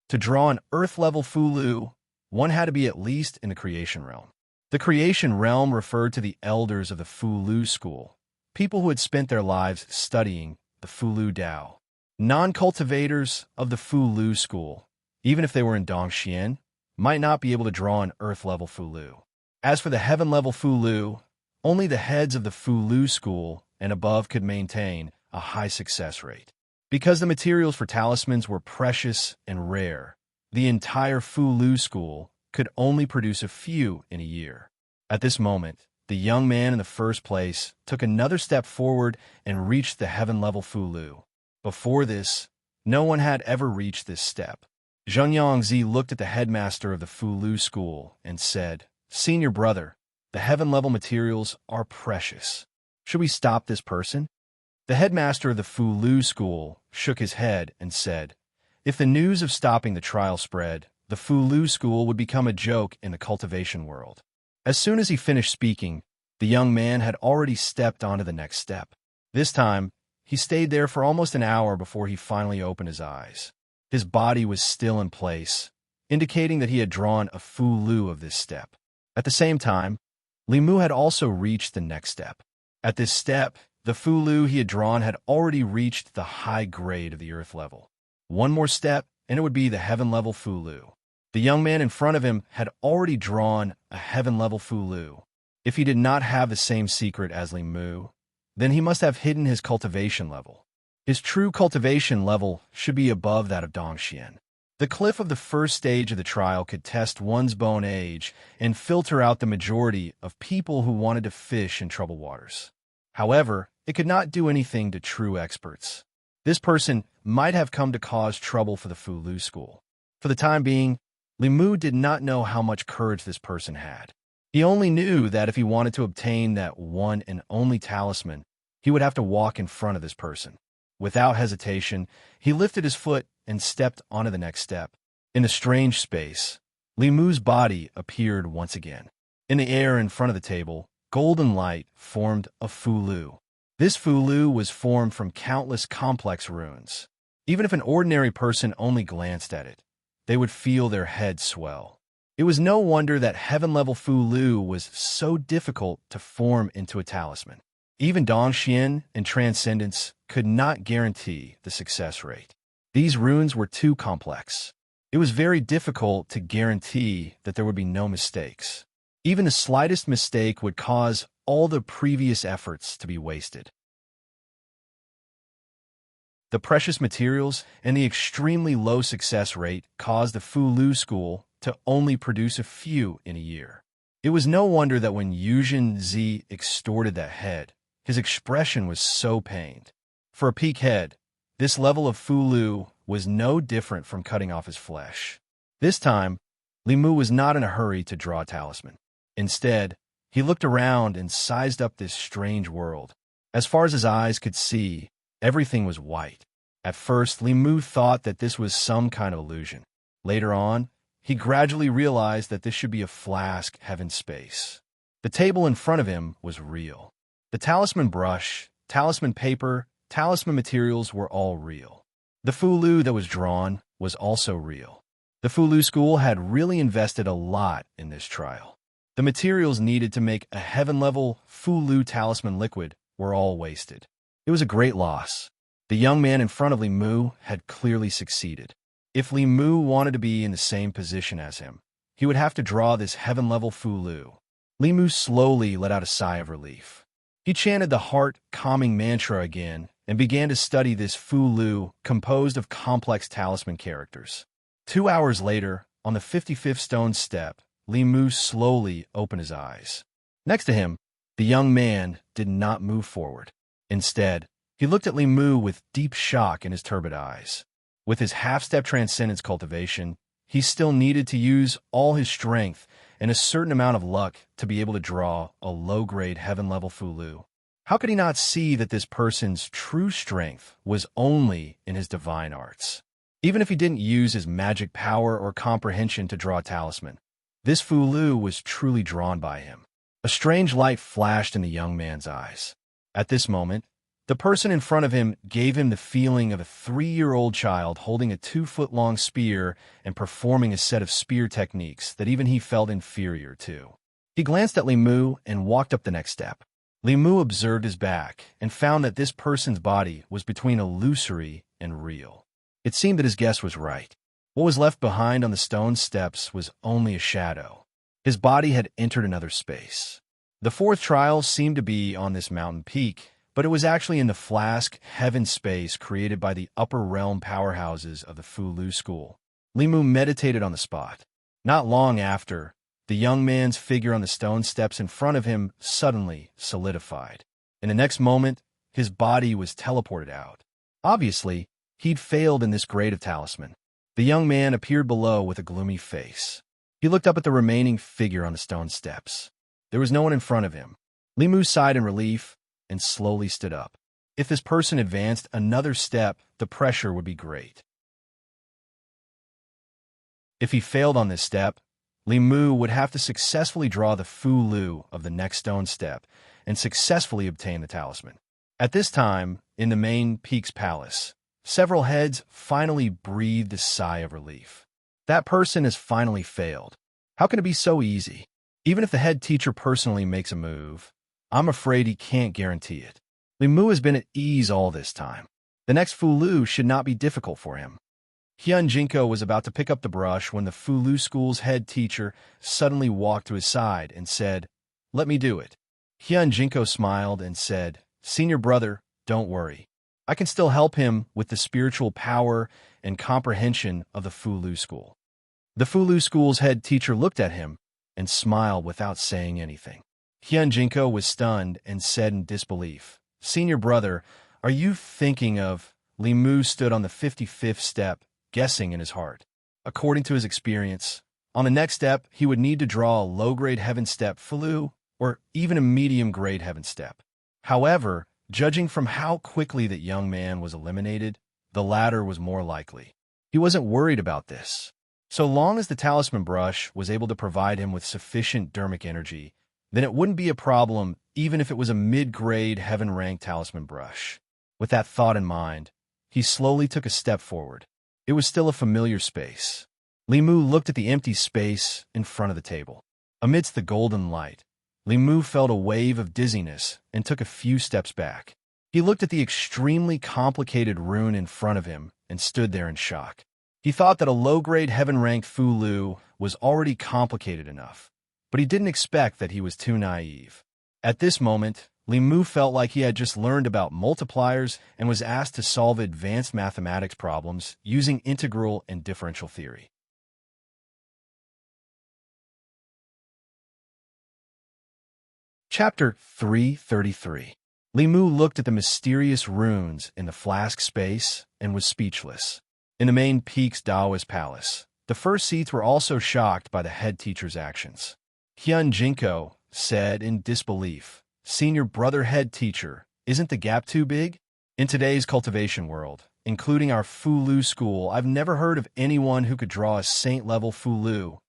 To draw an earth-level Fulu, one had to be at least in the creation realm. The creation realm referred to the elders of the Fulu school, people who had spent their lives studying the Fulu Dao. Non-cultivators of the Fulu school, even if they were in Dongxian, might not be able to draw an earth-level Fulu. As for the heaven-level Fulu, only the heads of the Fulu school and above could maintain a high success rate. Because the materials for talismans were precious and rare, the entire Fulu school could only produce a few in a year. At this moment, the young man in the first place took another step forward and reached the heaven-level Fulu. Before this, no one had ever reached this step. Zheng Yangzi looked at the headmaster of the Fulu school and said, "Senior brother, the heaven-level materials are precious. Should we stop this person?" The headmaster of the Fulu school shook his head and said, "If the news of stopping the trial spread, the Fulu school would become a joke in the cultivation world." As soon as he finished speaking, the young man had already stepped onto the next step. This time, he stayed there for almost an hour before he finally opened his eyes. His body was still in place, indicating that he had drawn a Fulu of this step. At the same time, Limu had also reached the next step. At this step, the Fulu he had drawn had already reached the high grade of the earth level. One more step, and it would be the heaven-level Fulu. The young man in front of him had already drawn a heaven-level Fulu. If he did not have the same secret as Limu, then he must have hidden his cultivation level. His true cultivation level should be above that of Dongxian. The cliff of the first stage of the trial could test one's bone age and filter out the majority of people who wanted to fish in troubled waters. However, it could not do anything to true experts. This person might have come to cause trouble for the Fulu school. For the time being, Limu did not know how much courage this person had. He only knew that if he wanted to obtain that one and only talisman, he would have to walk in front of this person. Without hesitation, he lifted his foot and stepped onto the next step. In the strange space, Limu's body appeared once again. In the air in front of the table, golden light formed a Fulu. This Fulu was formed from countless complex runes. Even if an ordinary person only glanced at it, they would feel their head swell. It was no wonder that heaven-level Fulu was so difficult to form into a talisman. Even Dongxian and Transcendence could not guarantee the success rate. These runes were too complex. It was very difficult to guarantee that there would be no mistakes. Even the slightest mistake would cause all the previous efforts to be wasted. The precious materials and the extremely low success rate caused the Fulu school to only produce a few in a year. It was no wonder that when Yuzhen Zi extorted that head, his expression was so pained. For a peak head, this level of Fulu was no different from cutting off his flesh. This time, Limu was not in a hurry to draw a talisman. Instead, he looked around and sized up this strange world. As far as his eyes could see, everything was white. At first, Limu thought that this was some kind of illusion. Later on, he gradually realized that this should be a flask heaven space. The table in front of him was real. The talisman brush, talisman paper, talisman materials were all real. The Fulu that was drawn was also real. The Fulu school had really invested a lot in this trial. The materials needed to make a heaven-level Fulu talisman liquid were all wasted. It was a great loss. The young man in front of Limu had clearly succeeded. If Limu wanted to be in the same position as him, he would have to draw this heaven-level Fulu. Limu slowly let out a sigh of relief. He chanted the heart-calming mantra again and began to study this Fulu composed of complex talisman characters. 2 hours later, on the 55th stone step, Limu slowly opened his eyes. Next to him, the young man did not move forward. Instead, he looked at Limu with deep shock in his turbid eyes. With his half-step transcendence cultivation, he still needed to use all his strength and a certain amount of luck to be able to draw a low-grade heaven-level Fulu. How could he not see that this person's true strength was only in his divine arts? Even if he didn't use his magic power or comprehension to draw a talisman, this Fulu was truly drawn by him. A strange light flashed in the young man's eyes. At this moment, the person in front of him gave him the feeling of a 3-year-old child holding a 2-foot-long spear and performing a set of spear techniques that even he felt inferior to. He glanced at Li Mu and walked up the next step. Li Mu observed his back and found that this person's body was between illusory and real. It seemed that his guess was right. What was left behind on the stone steps was only a shadow. His body had entered another space. The fourth trial seemed to be on this mountain peak, but it was actually in the flask heaven space created by the upper realm powerhouses of the Fulu school. Li Mu meditated on the spot. Not long after, the young man's figure on the stone steps in front of him suddenly solidified. In the next moment, his body was teleported out. Obviously, he'd failed in this grade of talisman. The young man appeared below with a gloomy face. He looked up at the remaining figure on the stone steps. There was no one in front of him. Li Mu sighed in relief and slowly stood up. If this person advanced another step, the pressure would be great. If he failed on this step, Li Mu would have to successfully draw the Fulu of the next stone step and successfully obtain the talisman. At this time, in the main peak's palace, several heads finally breathed a sigh of relief. That person has finally failed. How can it be so easy? Even if the head teacher personally makes a move, I'm afraid he can't guarantee it. Li Mu has been at ease all this time. The next Fulu should not be difficult for him. Hyun Jinko was about to pick up the brush when the Fulu school's head teacher suddenly walked to his side and said, "Let me do it." Hyun Jinko smiled and said, "Senior brother, don't worry. I can still help him with the spiritual power and comprehension of the Fulu school." The Fulu school's head teacher looked at him and smiled without saying anything. Hyun Jinko was stunned and said in disbelief, "Senior brother, are you thinking of—" Li Mu stood on the 55th step, guessing in his heart. According to his experience, on the next step, he would need to draw a low-grade heaven step Fulu or even a medium-grade heaven step. However, judging from how quickly that young man was eliminated, the latter was more likely. He wasn't worried about this. So long as the talisman brush was able to provide him with sufficient dermic energy, then it wouldn't be a problem even if it was a mid-grade heaven-ranked talisman brush. With that thought in mind, he slowly took a step forward. It was still a familiar space. Li Mu looked at the empty space in front of the table. Amidst the golden light, Li Mu felt a wave of dizziness and took a few steps back. He looked at the extremely complicated rune in front of him and stood there in shock. He thought that a low-grade heaven-ranked Fulu was already complicated enough, but he didn't expect that he was too naive. At this moment, Li Mu felt like he had just learned about multipliers and was asked to solve advanced mathematics problems using integral and differential theory. Chapter 333. Li Mu looked at the mysterious runes in the flask space and was speechless. In the main peak's Taoist palace, the first seats were also shocked by the head teacher's actions. Hyun Jinko said in disbelief, "Senior brother head teacher, isn't the gap too big? In today's cultivation world, including our Fulu school, I've never heard of anyone who could draw a saint-level Fulu."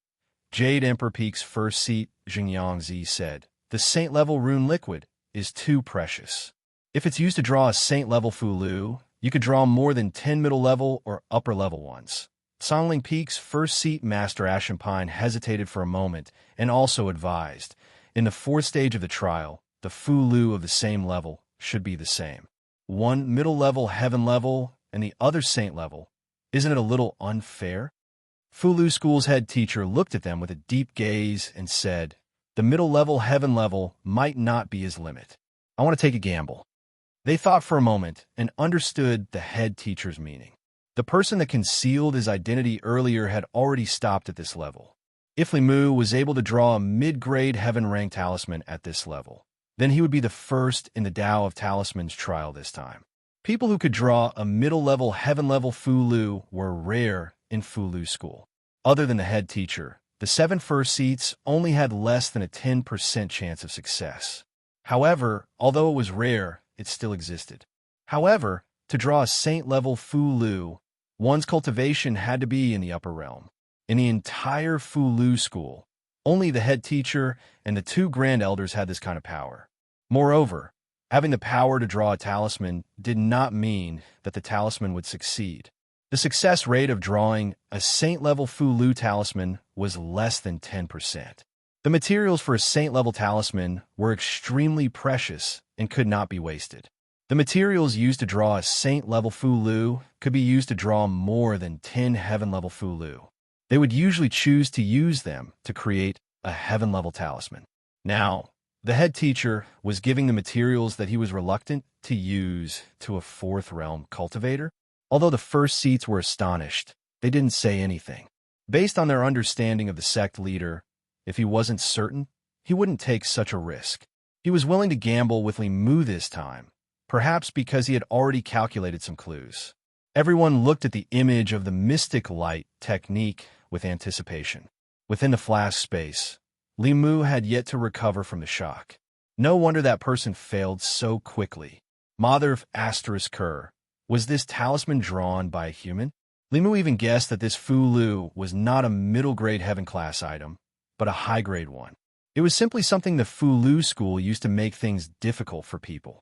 Jade Emperor Peak's first seat, Jingyangzi, said, "The saint-level rune liquid is too precious. If it's used to draw a saint-level Fulu, you could draw more than 10 middle-level or upper-level ones." Songling Peak's first seat, Master Ashenpine, hesitated for a moment and also advised, in the fourth stage of the trial, the Fulu of the same level should be the same. One middle-level heaven level and the other saint level. Isn't it a little unfair? Fulu School's head teacher looked at them with a deep gaze and said, "The middle-level heaven level might not be his limit. I want to take a gamble." They thought for a moment and understood the head teacher's meaning. The person that concealed his identity earlier had already stopped at this level. If Li Mu was able to draw a mid-grade heaven-ranked talisman at this level, then he would be the first in the Tao of Talismans trial this time. People who could draw a middle-level heaven-level Fulu were rare in Fulu School. Other than the head teacher, the 7 first seats only had less than a 10% chance of success. However, although it was rare, it still existed. However, to draw a saint-level Fu-Lu, one's cultivation had to be in the upper realm. In the entire Fu-Lu school, only the head teacher and the 2 grand elders had this kind of power. Moreover, having the power to draw a talisman did not mean that the talisman would succeed. The success rate of drawing a saint-level Fu-Lu talisman was less than 10%. The materials for a saint-level talisman were extremely precious and could not be wasted. The materials used to draw a saint-level Fu-Lu could be used to draw more than 10 heaven-level Fu-Lu. They would usually choose to use them to create a heaven-level talisman. Now, the head teacher was giving the materials that he was reluctant to use to a 4th realm cultivator. Although the first seats were astonished, they didn't say anything. Based on their understanding of the sect leader, if he wasn't certain, he wouldn't take such a risk. He was willing to gamble with Li Mu this time, perhaps because he had already calculated some clues. Everyone looked at the image of the mystic light technique with anticipation. Within the flash space, Li Mu had yet to recover from the shock. No wonder that person failed so quickly. Mother of Asterisk Kerr, was this talisman drawn by a human? Li Mu even guessed that this Fu-Lu was not a middle-grade heaven-class item, but a high-grade one. It was simply something the Fu-Lu school used to make things difficult for people.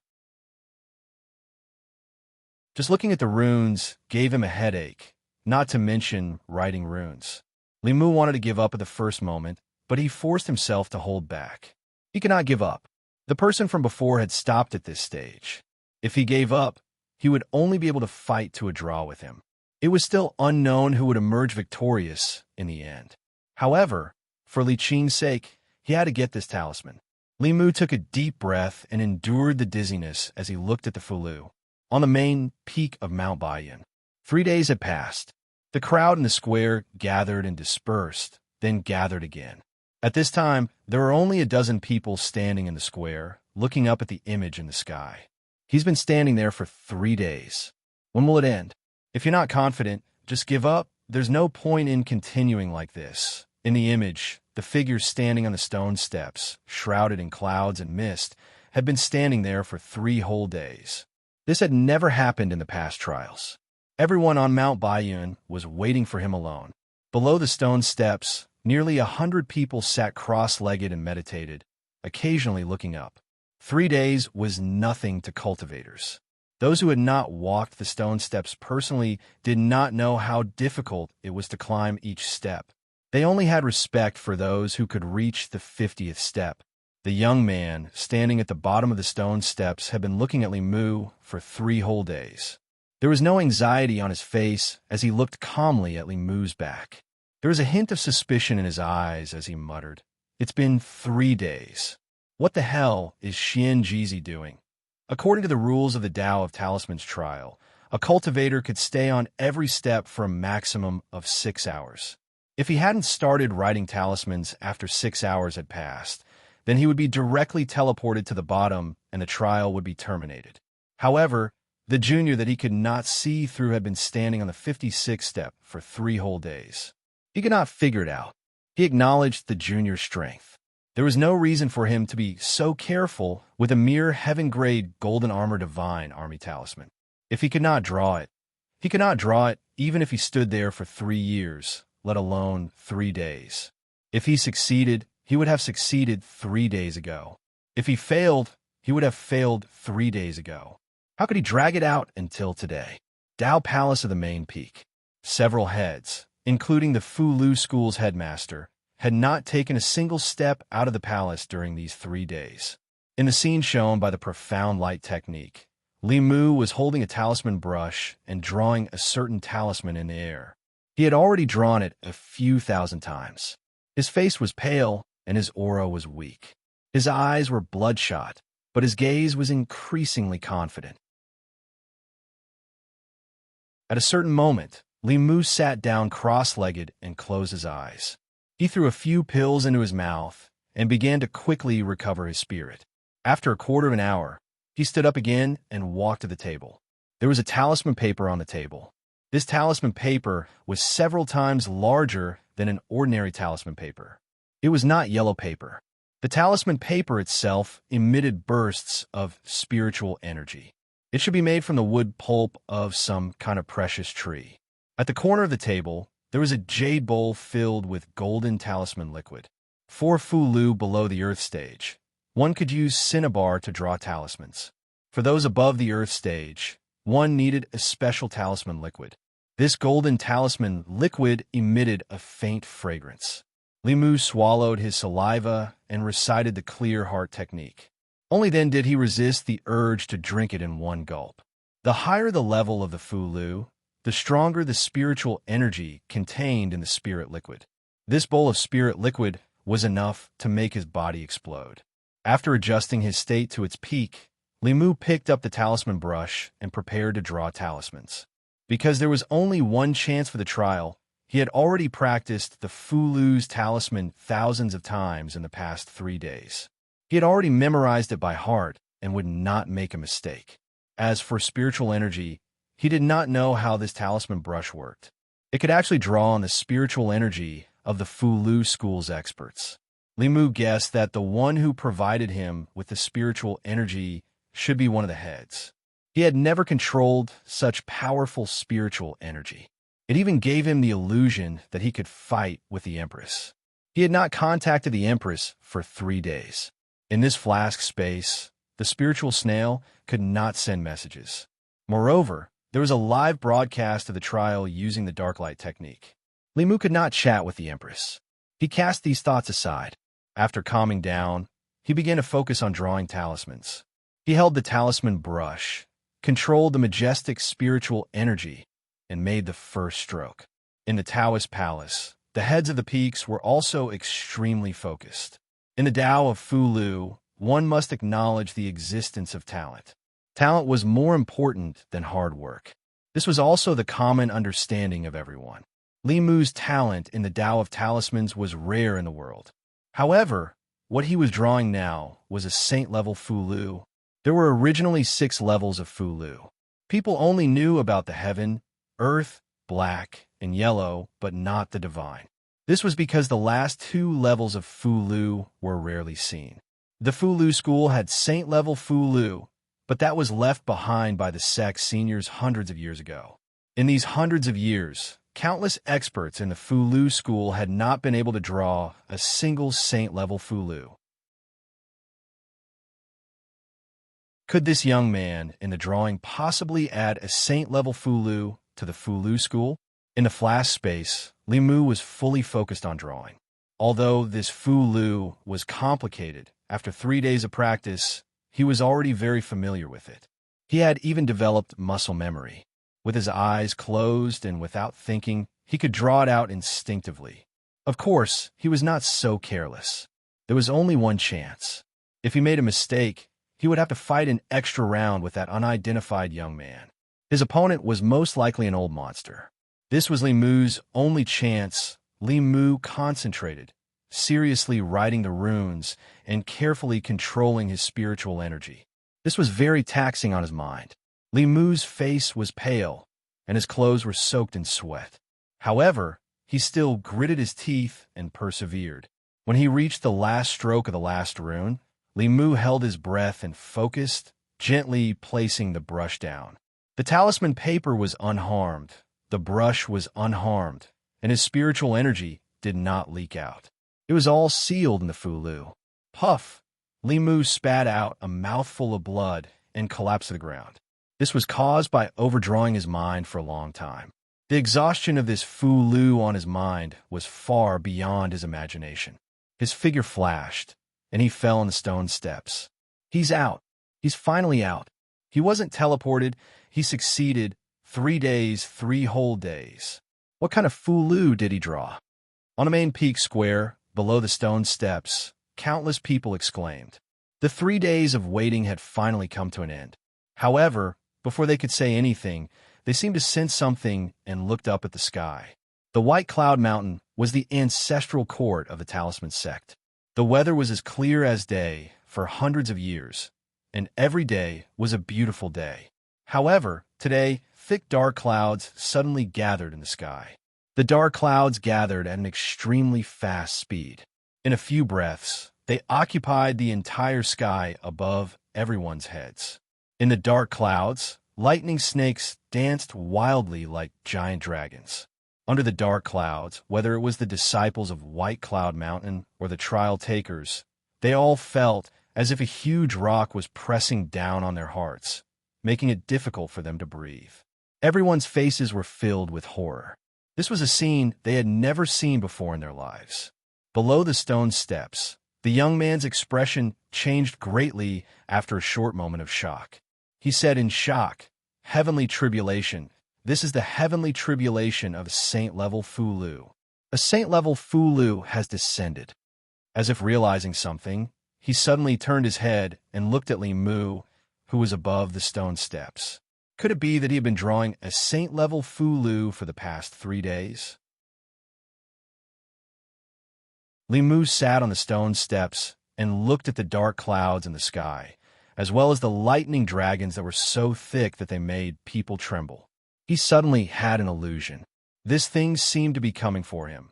Just looking at the runes gave him a headache, not to mention writing runes. Li Mu wanted to give up at the first moment, but he forced himself to hold back. He could not give up. The person from before had stopped at this stage. If he gave up, he would only be able to fight to a draw with him. It was still unknown who would emerge victorious in the end. However, for Li Qing's sake, he had to get this talisman. Li Mu took a deep breath and endured the dizziness as he looked at the Fu-Lu on the main peak of Mount Baiyun. 3 days had passed. The crowd in the square gathered and dispersed, then gathered again. At this time, there were only a dozen people standing in the square, looking up at the image in the sky. He's been standing there for 3 days. When will it end? If you're not confident, just give up. There's no point in continuing like this. In the image, the figure standing on the stone steps, shrouded in clouds and mist, had been standing there for 3 whole days. This had never happened in the past trials. Everyone on Mount Baiyun was waiting for him alone. Below the stone steps, nearly 100 people sat cross-legged and meditated, occasionally looking up. 3 days was nothing to cultivators. Those who had not walked the stone steps personally did not know how difficult it was to climb each step. They only had respect for those who could reach the 50th step. The young man, standing at the bottom of the stone steps, had been looking at Li Mu for 3 whole days. There was no anxiety on his face as he looked calmly at Li Mu's back. There was a hint of suspicion in his eyes as he muttered, "It's been 3 days. What the hell is Xian Jizi doing?" According to the rules of the Tao of Talismans trial, a cultivator could stay on every step for a maximum of 6 hours. If he hadn't started writing talismans after 6 hours had passed, then he would be directly teleported to the bottom and the trial would be terminated. However, the junior that he could not see through had been standing on the 56th step for 3 whole days. He could not figure it out. He acknowledged the junior's strength. There was no reason for him to be so careful with a mere heaven-grade golden armor divine army talisman. If he could not draw it, he could not draw it even if he stood there for 3 years, let alone 3 days. If he succeeded, he would have succeeded 3 days ago. If he failed, he would have failed 3 days ago. How could he drag it out until today? Tao Palace of the main peak. Several heads, including the Fu-Lu School's headmaster, had not taken a single step out of the palace during these 3 days. In the scene shown by the profound light technique, Li Mu was holding a talisman brush and drawing a certain talisman in the air. He had already drawn it a few thousand times. His face was pale and his aura was weak. His eyes were bloodshot, but his gaze was increasingly confident. At a certain moment, Li Mu sat down cross-legged and closed his eyes. He threw a few pills into his mouth and began to quickly recover his spirit. After a quarter of an hour, he stood up again and walked to the table. There was a talisman paper on the table. This talisman paper was several times larger than an ordinary talisman paper. It was not yellow paper. The talisman paper itself emitted bursts of spiritual energy. It should be made from the wood pulp of some kind of precious tree. At the corner of the table, there was a jade bowl filled with golden talisman liquid. 4 Fulu below the earth stage. One could use cinnabar to draw talismans. For those above the earth stage, one needed a special talisman liquid. This golden talisman liquid emitted a faint fragrance. Li Mu swallowed his saliva and recited the clear heart technique. Only then did he resist the urge to drink it in one gulp. The higher the level of the Fulu, the stronger the spiritual energy contained in the spirit liquid. This bowl of spirit liquid was enough to make his body explode. After adjusting his state to its peak, Li Mu picked up the talisman brush and prepared to draw talismans. Because there was only one chance for the trial, he had already practiced the Fulu's talisman thousands of times in the past 3 days. He had already memorized it by heart and would not make a mistake. As for spiritual energy, he did not know how this talisman brush worked. It could actually draw on the spiritual energy of the Fulu school's experts. Li Mu guessed that the one who provided him with the spiritual energy should be one of the heads. He had never controlled such powerful spiritual energy. It even gave him the illusion that he could fight with the Empress. He had not contacted the Empress for 3 days. In this flask space, the spiritual snail could not send messages. Moreover, there was a live broadcast of the trial using the dark light technique. Li Mu could not chat with the Empress. He cast these thoughts aside. After calming down, he began to focus on drawing talismans. He held the talisman brush, controlled the majestic spiritual energy, and made the first stroke. In the Taoist palace, the heads of the peaks were also extremely focused. In the Tao of Fulu, one must acknowledge the existence of talent. Talent was more important than hard work. This was also the common understanding of everyone. Li Mu's talent in the Tao of Talismans was rare in the world. However, what he was drawing now was a saint-level Fulu. There were originally 6 levels of Fulu. People only knew about the heaven, earth, black, and yellow, but not the divine. This was because the last 2 levels of Fulu were rarely seen. The Fulu school had saint-level Fulu, but that was left behind by the sect seniors hundreds of years ago. In these hundreds of years, countless experts in the Fulu school had not been able to draw a single saint-level Fulu. Could this young man in the drawing possibly add a saint-level Fulu to the Fulu school? In the flash space, Li Mu was fully focused on drawing. Although this Fulu was complicated, after 3 days of practice, he was already very familiar with it. He had even developed muscle memory. With his eyes closed and without thinking, he could draw it out instinctively. Of course, he was not so careless. There was only one chance. If he made a mistake, he would have to fight an extra round with that unidentified young man. His opponent was most likely an old monster. This was Li Mu's only chance. Li Mu concentrated, seriously writing the runes and carefully controlling his spiritual energy. This was very taxing on his mind. Li Mu's face was pale, and his clothes were soaked in sweat. However, he still gritted his teeth and persevered. When he reached the last stroke of the last rune, Li Mu held his breath and focused, gently placing the brush down. The talisman paper was unharmed, the brush was unharmed, and his spiritual energy did not leak out. It was all sealed in the Fulu. Puff! Li Mu spat out a mouthful of blood and collapsed to the ground. This was caused by overdrawing his mind for a long time. The exhaustion of this Fulu on his mind was far beyond his imagination. His figure flashed, and he fell on the stone steps. He's out. He's finally out. He wasn't teleported. He succeeded. 3 days, 3 whole days. What kind of Fulu did he draw? On a main peak square, below the stone steps, countless people exclaimed. The 3 days of waiting had finally come to an end. However, before they could say anything, they seemed to sense something and looked up at the sky. The White Cloud Mountain was the ancestral court of the Talisman sect. The weather was as clear as day for hundreds of years, and every day was a beautiful day. However, today, thick dark clouds suddenly gathered in the sky. The dark clouds gathered at an extremely fast speed. In a few breaths, they occupied the entire sky above everyone's heads. In the dark clouds, lightning snakes danced wildly like giant dragons. Under the dark clouds, whether it was the disciples of White Cloud Mountain or the trial takers, they all felt as if a huge rock was pressing down on their hearts, making it difficult for them to breathe. Everyone's faces were filled with horror. This was a scene they had never seen before in their lives. Below the stone steps, the young man's expression changed greatly after a short moment of shock. He said in shock, "Heavenly tribulation. This is the heavenly tribulation of saint-level Fulu. A saint-level Fulu has descended." As if realizing something, he suddenly turned his head and looked at Li Mu, who was above the stone steps. Could it be that he had been drawing a saint-level Fulu for the past 3 days? Li Mu sat on the stone steps and looked at the dark clouds in the sky, as well as the lightning dragons that were so thick that they made people tremble. He suddenly had an illusion. This thing seemed to be coming for him.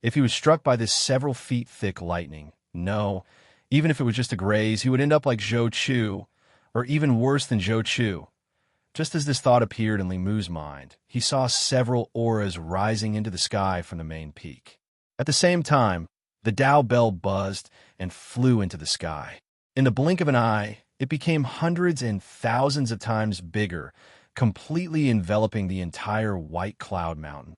If he was struck by this several feet thick lightning, no, even if it was just a graze, he would end up like Zhou Chu, or even worse than Zhou Chu. Just as this thought appeared in Li Mu's mind, he saw several auras rising into the sky from the main peak. At the same time, the Dao bell buzzed and flew into the sky. In the blink of an eye, it became hundreds and thousands of times bigger, completely enveloping the entire White Cloud Mountain.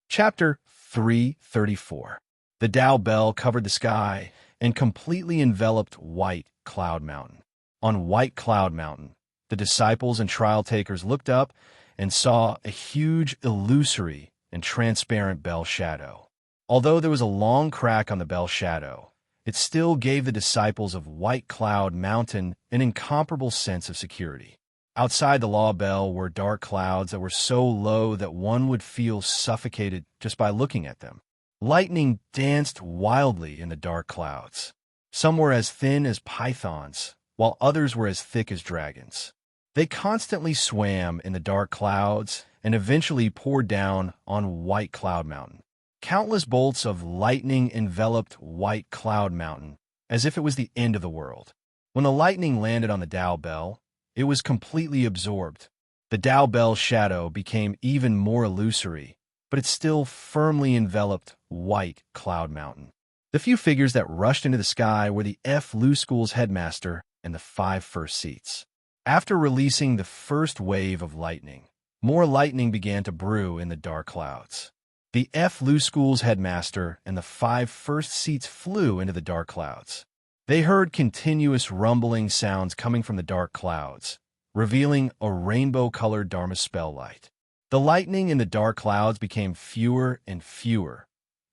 Chapter 334. The Dao bell covered the sky and completely enveloped White Cloud Mountain. On White Cloud Mountain, the disciples and trial takers looked up and saw a huge, illusory, and transparent bell shadow. Although there was a long crack on the bell shadow, it still gave the disciples of White Cloud Mountain an incomparable sense of security. Outside the law bell were dark clouds that were so low that one would feel suffocated just by looking at them. Lightning danced wildly in the dark clouds. Some were as thin as pythons, while others were as thick as dragons. They constantly swam in the dark clouds and eventually poured down on White Cloud Mountain. Countless bolts of lightning enveloped White Cloud Mountain, as if it was the end of the world. When the lightning landed on the Dao bell, it was completely absorbed. The Dao bell shadow became even more illusory, but it still firmly enveloped White Cloud Mountain. The few figures that rushed into the sky were the Lu School's headmaster and the 5 first seats. After releasing the first wave of lightning, more lightning began to brew in the dark clouds. The Lu School's headmaster and the 5 first seats flew into the dark clouds. They heard continuous rumbling sounds coming from the dark clouds, revealing a rainbow-colored Dharma spell light. The lightning in the dark clouds became fewer and fewer.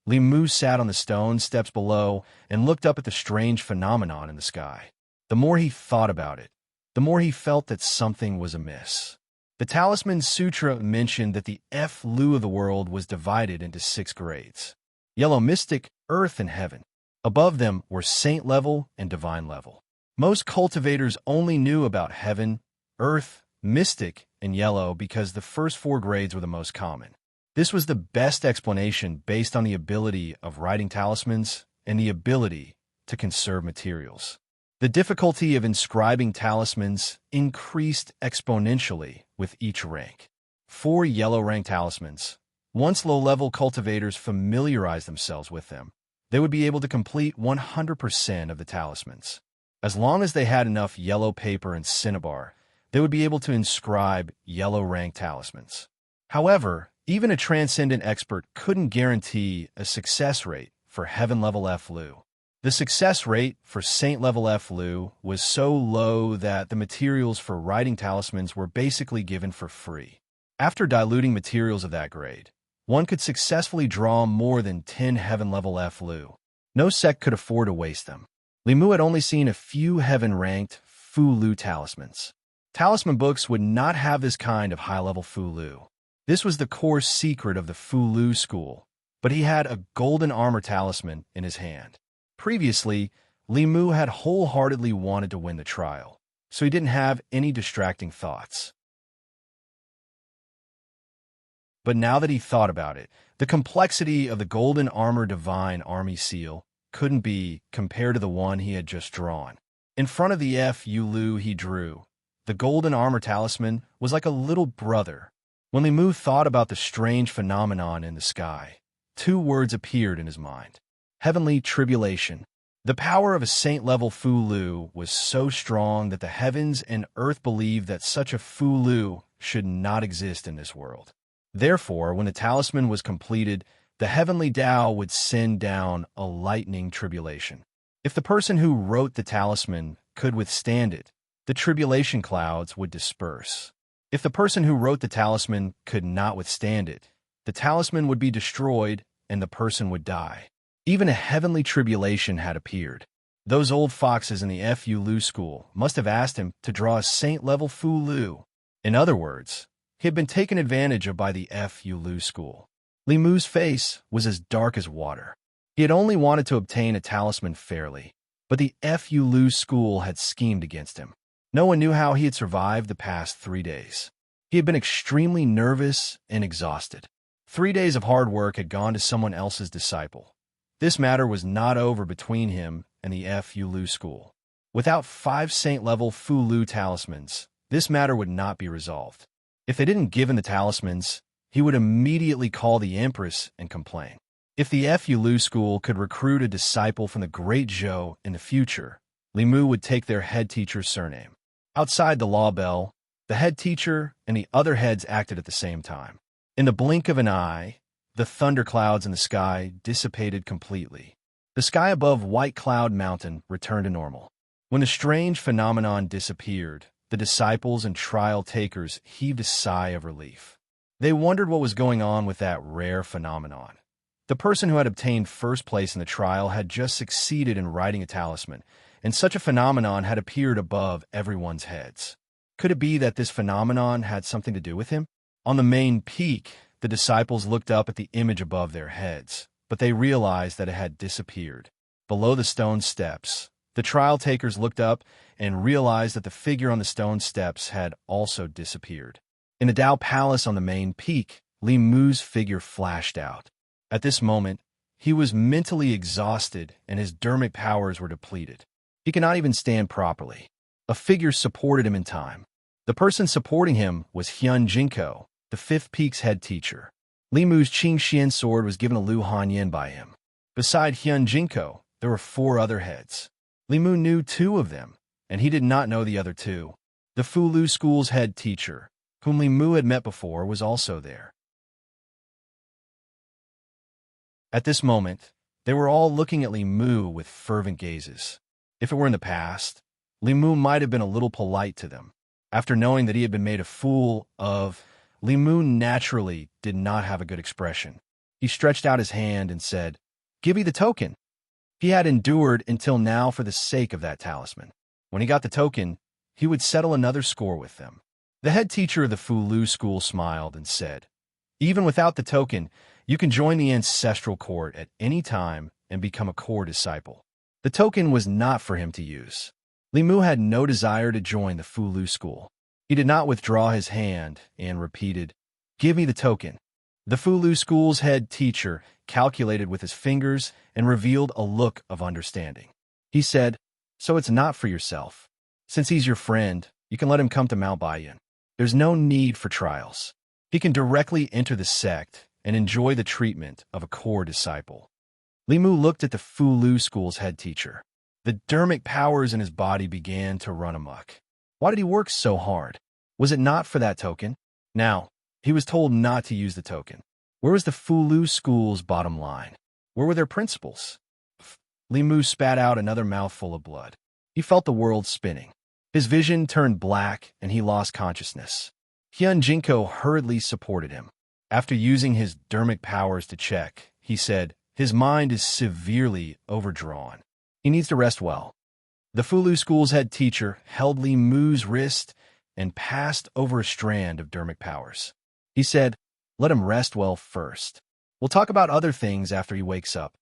Li Mu sat on the stone steps below and looked up at the strange phenomenon in the sky. The more he thought about it, the more he felt that something was amiss. The Talisman Sutra mentioned that the Lu of the world was divided into 6 grades: Yellow Mystic, Earth, and Heaven. Above them were Saint level and Divine level. Most cultivators only knew about Heaven, Earth, Mystic, and Yellow because the first 4 grades were the most common. This was the best explanation based on the ability of writing talismans and the ability to conserve materials. The difficulty of inscribing talismans increased exponentially with each rank. 4 yellow rank talismans. Once low-level cultivators familiarized themselves with them, they would be able to complete 100% of the talismans. As long as they had enough yellow paper and cinnabar, they would be able to inscribe yellow rank talismans. However, even a transcendent expert couldn't guarantee a success rate for Heaven-level Lu. The success rate for Saint-level Lu was so low that the materials for writing talismans were basically given for free. After diluting materials of that grade, one could successfully draw more than 10 Heaven-level Lu. No sect could afford to waste them. Li Mu had only seen a few Heaven-ranked Fulu talismans. Talisman books would not have this kind of high-level Fulu. This was the core secret of the Fulu school, but he had a golden armor talisman in his hand. Previously, Li Mu had wholeheartedly wanted to win the trial. so he didn't have any distracting thoughts. But now that he thought about it, the complexity of the golden armor divine army seal couldn't be compared to the one he had just drawn. In front of the Fu he drew, the golden armor talisman was like a little brother. When Li Mu thought about the strange phenomenon in the sky, two words appeared in his mind. Heavenly tribulation. The power of a saint-level Fu Lu was so strong that the heavens and earth believed that such a Fu Lu should not exist in this world. Therefore, when the talisman was completed, the heavenly Tao would send down a lightning tribulation. If the person who wrote the talisman could withstand it, the tribulation clouds would disperse. If the person who wrote the talisman could not withstand it, the talisman would be destroyed and the person would die. Even a heavenly tribulation had appeared. Those old foxes in the Fu Lu school must have asked him to draw a saint-level Fu Lu. In other words, he had been taken advantage of by the Fu Lu school. Li Mu's face was as dark as water. He had only wanted to obtain a talisman fairly, but the Fu Lu school had schemed against him. No one knew how he had survived the past 3 days. He had been extremely nervous and exhausted. 3 days of hard work had gone to someone else's disciple. This matter was not over between him and the Fu Lu school. Without 5 saint-level Fu Lu talismans, this matter would not be resolved. If they didn't give him the talismans, he would immediately call the Empress and complain. If the Fu Lu school could recruit a disciple from the Great Zhou in the future, Li Mu would take their head teacher's surname. Outside the law bell, the head teacher and the other heads acted at the same time. In the blink of an eye, the thunderclouds in the sky dissipated completely. The sky above White Cloud Mountain returned to normal. When the strange phenomenon disappeared, the disciples and trial takers heaved a sigh of relief. They wondered what was going on with that rare phenomenon. The person who had obtained first place in the trial had just succeeded in writing a talisman, and such a phenomenon had appeared above everyone's heads. Could it be that this phenomenon had something to do with him? On the main peak, the disciples looked up at the image above their heads, but they realized that it had disappeared. Below the stone steps, the trial takers looked up and realized that the figure on the stone steps had also disappeared. In the Tao Palace on the main peak, Li Mu's figure flashed out. At this moment, he was mentally exhausted and his dermic powers were depleted. He could not even stand properly. A figure supported him in time. The person supporting him was Hyun Jinko, the 5th Peak's head teacher. Li Mu's Qing Xian sword was given to Lu Hanyin by him. Beside Hyun Jinko, there were 4 other heads. Li Mu knew 2 of them, and he did not know the other 2. The Fu Lu school's head teacher, whom Li Mu had met before, was also there. At this moment, they were all looking at Li Mu with fervent gazes. If it were in the past, Li Mu might have been a little polite to them. After knowing that he had been made a fool of, Li Mu naturally did not have a good expression. He stretched out his hand and said, "Give me the token." He had endured until now for the sake of that talisman. When he got the token, he would settle another score with them. The head teacher of the Fu Lu school smiled and said, "Even without the token, you can join the ancestral court at any time and become a core disciple." The token was not for him to use. Li Mu had no desire to join the Fu Lu school. He did not withdraw his hand and repeated, "Give me the token." The Fu Lu school's head teacher calculated with his fingers and revealed a look of understanding. He said, "So it's not for yourself. Since he's your friend, you can let him come to Mount Baiyan. There's no need for trials. He can directly enter the sect and enjoy the treatment of a core disciple." Li Mu looked at the Fu Lu school's head teacher. The dermic powers in his body began to run amok. Why did he work so hard? Was it not for that token? Now, he was told not to use the token. Where was the Fu Lu school's bottom line? Where were their principles? Li Mu spat out another mouthful of blood. He felt the world spinning. His vision turned black and he lost consciousness. Hyun Jinko hurriedly supported him. After using his dermic powers to check, he said, "His mind is severely overdrawn. He needs to rest well." The Fu Lu school's head teacher held Li Mu's wrist and passed over a strand of dermic powers. He said, "Let him rest well first. We'll talk about other things after he wakes up."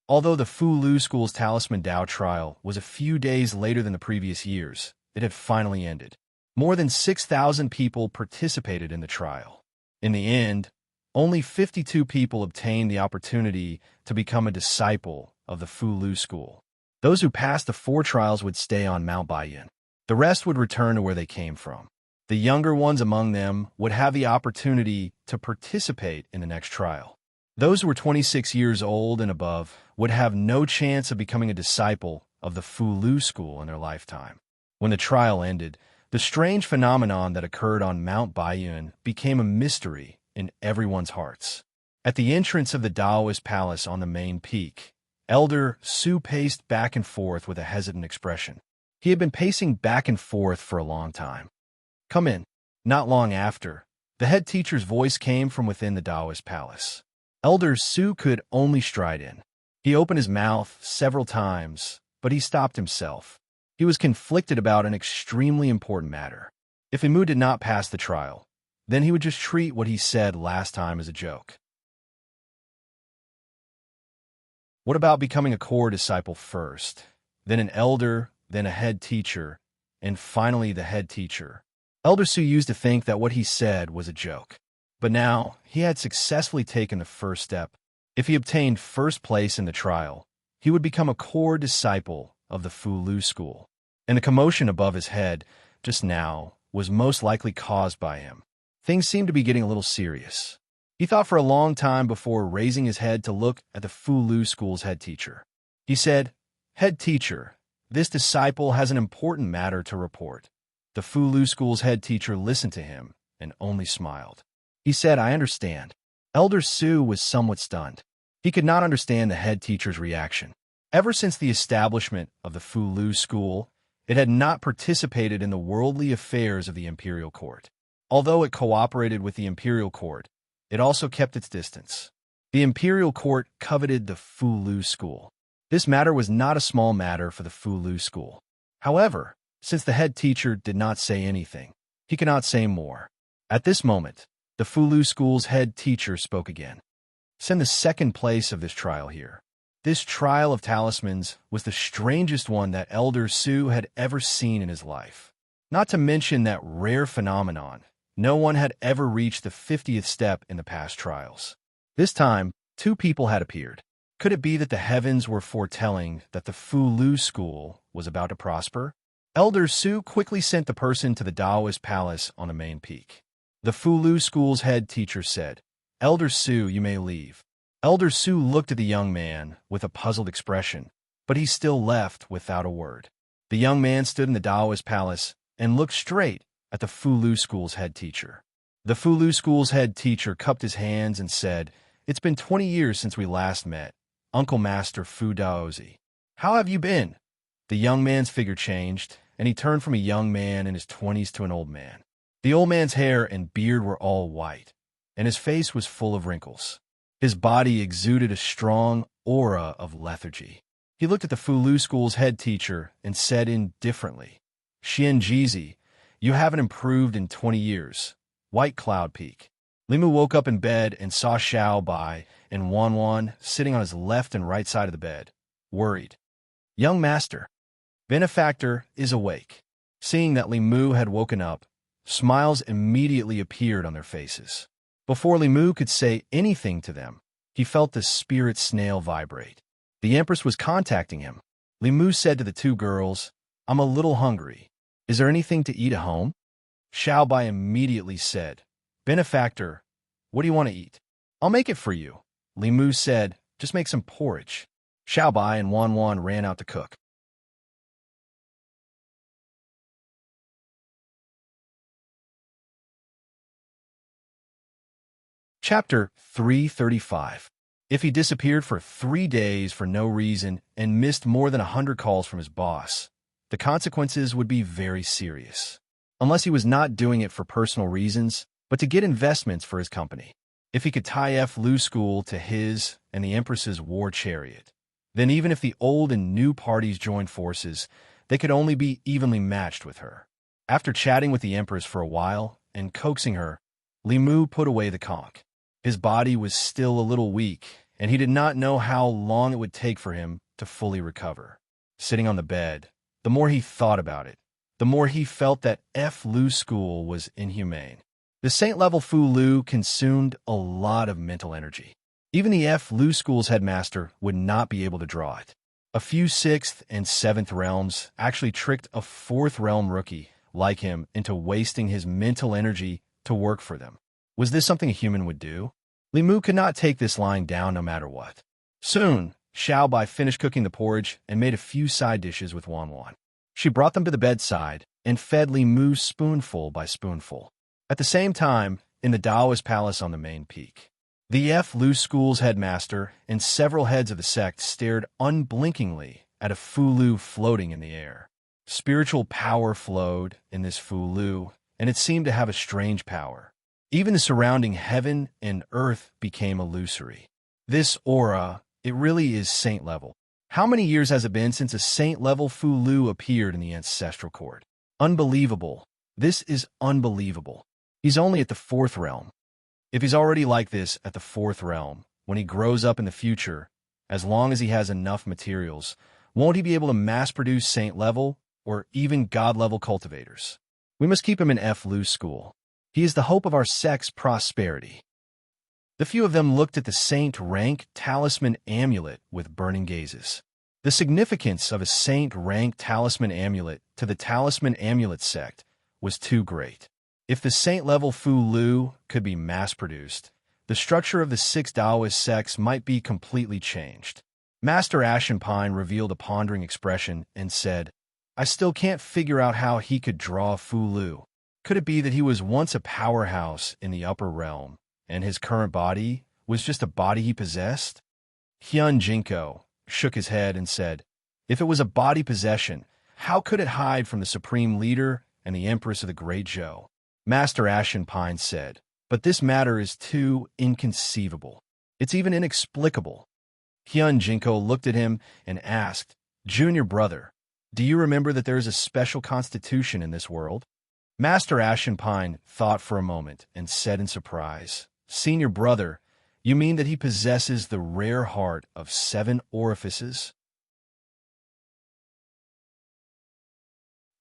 Although the Fu Lu school's talisman Dao trial was a few days later than the previous years, it had finally ended. More than 6,000 people participated in the trial. In the end, only 52 people obtained the opportunity to become a disciple of the Fu school. Those who passed the 4 trials would stay on Mount Baiyan. The rest would return to where they came from. The younger ones among them would have the opportunity to participate in the next trial. Those who were 26 years old and above would have no chance of becoming a disciple of the Fu school in their lifetime. When the trial ended, the strange phenomenon that occurred on Mount Baiyan became a mystery in everyone's hearts. At the entrance of the Taoist palace on the main peak, Elder Su paced back and forth with a hesitant expression. He had been pacing back and forth for a long time. "Come in." Not long after, the head teacher's voice came from within the Taoist palace. Elder Su could only stride in. He opened his mouth several times, but he stopped himself. He was conflicted about an extremely important matter. If Imu did not pass the trial, then he would just treat what he said last time as a joke. What about becoming a core disciple first, then an elder, then a head teacher, and finally the head teacher? Elder Su used to think that what he said was a joke. But now, he had successfully taken the first step. If he obtained first place in the trial, he would become a core disciple of the Fu school. And the commotion above his head, just now, was most likely caused by him. Things seemed to be getting a little serious. He thought for a long time before raising his head to look at the Fu school's head teacher. He said, "Head teacher, this disciple has an important matter to report." The Fu school's head teacher listened to him and only smiled. He said, "I understand." Elder Su was somewhat stunned. He could not understand the head teacher's reaction. Ever since the establishment of the Fu school, it had not participated in the worldly affairs of the imperial court. Although it cooperated with the imperial court, it also kept its distance. The imperial court coveted the Fu school. This matter was not a small matter for the Fu school. However, since the head teacher did not say anything, he could not say more. At this moment, the Fu school's head teacher spoke again. "Send the second place of this trial here." This trial of talismans was the strangest one that Elder Su had ever seen in his life. Not to mention that rare phenomenon, no one had ever reached the 50th step in the past trials. This time, 2 people had appeared. Could it be that the heavens were foretelling that the Fu school was about to prosper? Elder Su quickly sent the person to the Taoist palace on the main peak. The Fu school's head teacher said, "Elder Su, you may leave." Elder Su looked at the young man with a puzzled expression, but he still left without a word. The young man stood in the Taoist palace and looked straight at the Fu school's head teacher. The Fu school's head teacher cupped his hands and said, "It's been 20 years since we last met, Uncle Master Fu Daozi. How have you been?" The young man's figure changed, and he turned from a young man in his 20s to an old man. The old man's hair and beard were all white, and his face was full of wrinkles. His body exuded a strong aura of lethargy. He looked at the Fu school's head teacher and said indifferently, "Xian Jizi, you haven't improved in 20 years. White Cloud Peak." Limu woke up in bed and saw Xiao Bai and Wanwan sitting on his left and right side of the bed, worried. "Young master, benefactor is awake." Seeing that Limu had woken up, smiles immediately appeared on their faces. Before Limu could say anything to them, he felt the spirit snail vibrate. The Empress was contacting him. Limu said to the 2 girls, "I'm a little hungry. Is there anything to eat at home?" Xiao Bai immediately said, "Benefactor, what do you want to eat?" "I'll make it for you." Limu said, "Just make some porridge." Xiao Bai and Wanwan ran out to cook. Chapter 335. If he disappeared for 3 days for no reason and missed more than 100 calls from his boss, the consequences would be very serious. Unless he was not doing it for personal reasons, but to get investments for his company. If he could tie Fu school to his and the Empress's war chariot, then even if the old and new parties joined forces, they could only be evenly matched with her. After chatting with the Empress for a while and coaxing her, Limu put away the conch. His body was still a little weak, and he did not know how long it would take for him to fully recover. Sitting on the bed, the more he thought about it, the more he felt that Fu school was inhumane. The Saint-level Fu Lu consumed a lot of mental energy. Even the Fu school's headmaster would not be able to draw it. A few 6th and 7th realms actually tricked a 4th realm rookie like him into wasting his mental energy to work for them. Was this something a human would do? Li Mu could not take this lying down no matter what. Soon, Xiao Bai finished cooking the porridge and made a few side dishes with Wan Wan. She brought them to the bedside and fed Li Mu spoonful by spoonful. At the same time, in the Taoist palace on the main peak, the Fu school's headmaster and several heads of the sect stared unblinkingly at a Fu Lu floating in the air. Spiritual power flowed in this Fu Lu, and it seemed to have a strange power. Even the surrounding heaven and earth became illusory. This aura, it really is saint level. How many years has it been since a saint-level Fu Lu appeared in the ancestral court? Unbelievable. This is unbelievable. He's only at the 4th realm. If he's already like this at the 4th realm, when he grows up in the future, as long as he has enough materials, won't he be able to mass-produce saint-level or even god-level cultivators? We must keep him in Fu school. He is the hope of our sect's prosperity. The few of them looked at the saint rank talisman amulet with burning gazes. The significance of a saint rank talisman amulet to the talisman amulet sect was too great. If the saint-level Fu Lu could be mass-produced, the structure of the 6 Taoist sects might be completely changed. Master Ashen Pine revealed a pondering expression and said, I still can't figure out how he could draw Fu Lu. Could it be that he was once a powerhouse in the upper realm, and his current body was just a body he possessed? Hyun Jinko shook his head and said, if it was a body possession, how could it hide from the supreme leader and the empress of the Great Zhou? Master Ashen Pine said, but this matter is too inconceivable. It's even inexplicable. Hyun Jinko looked at him and asked, Junior brother, do you remember that there is a special constitution in this world? Master Ashen Pine thought for a moment and said in surprise, Senior brother, you mean that he possesses the rare heart of 7 orifices?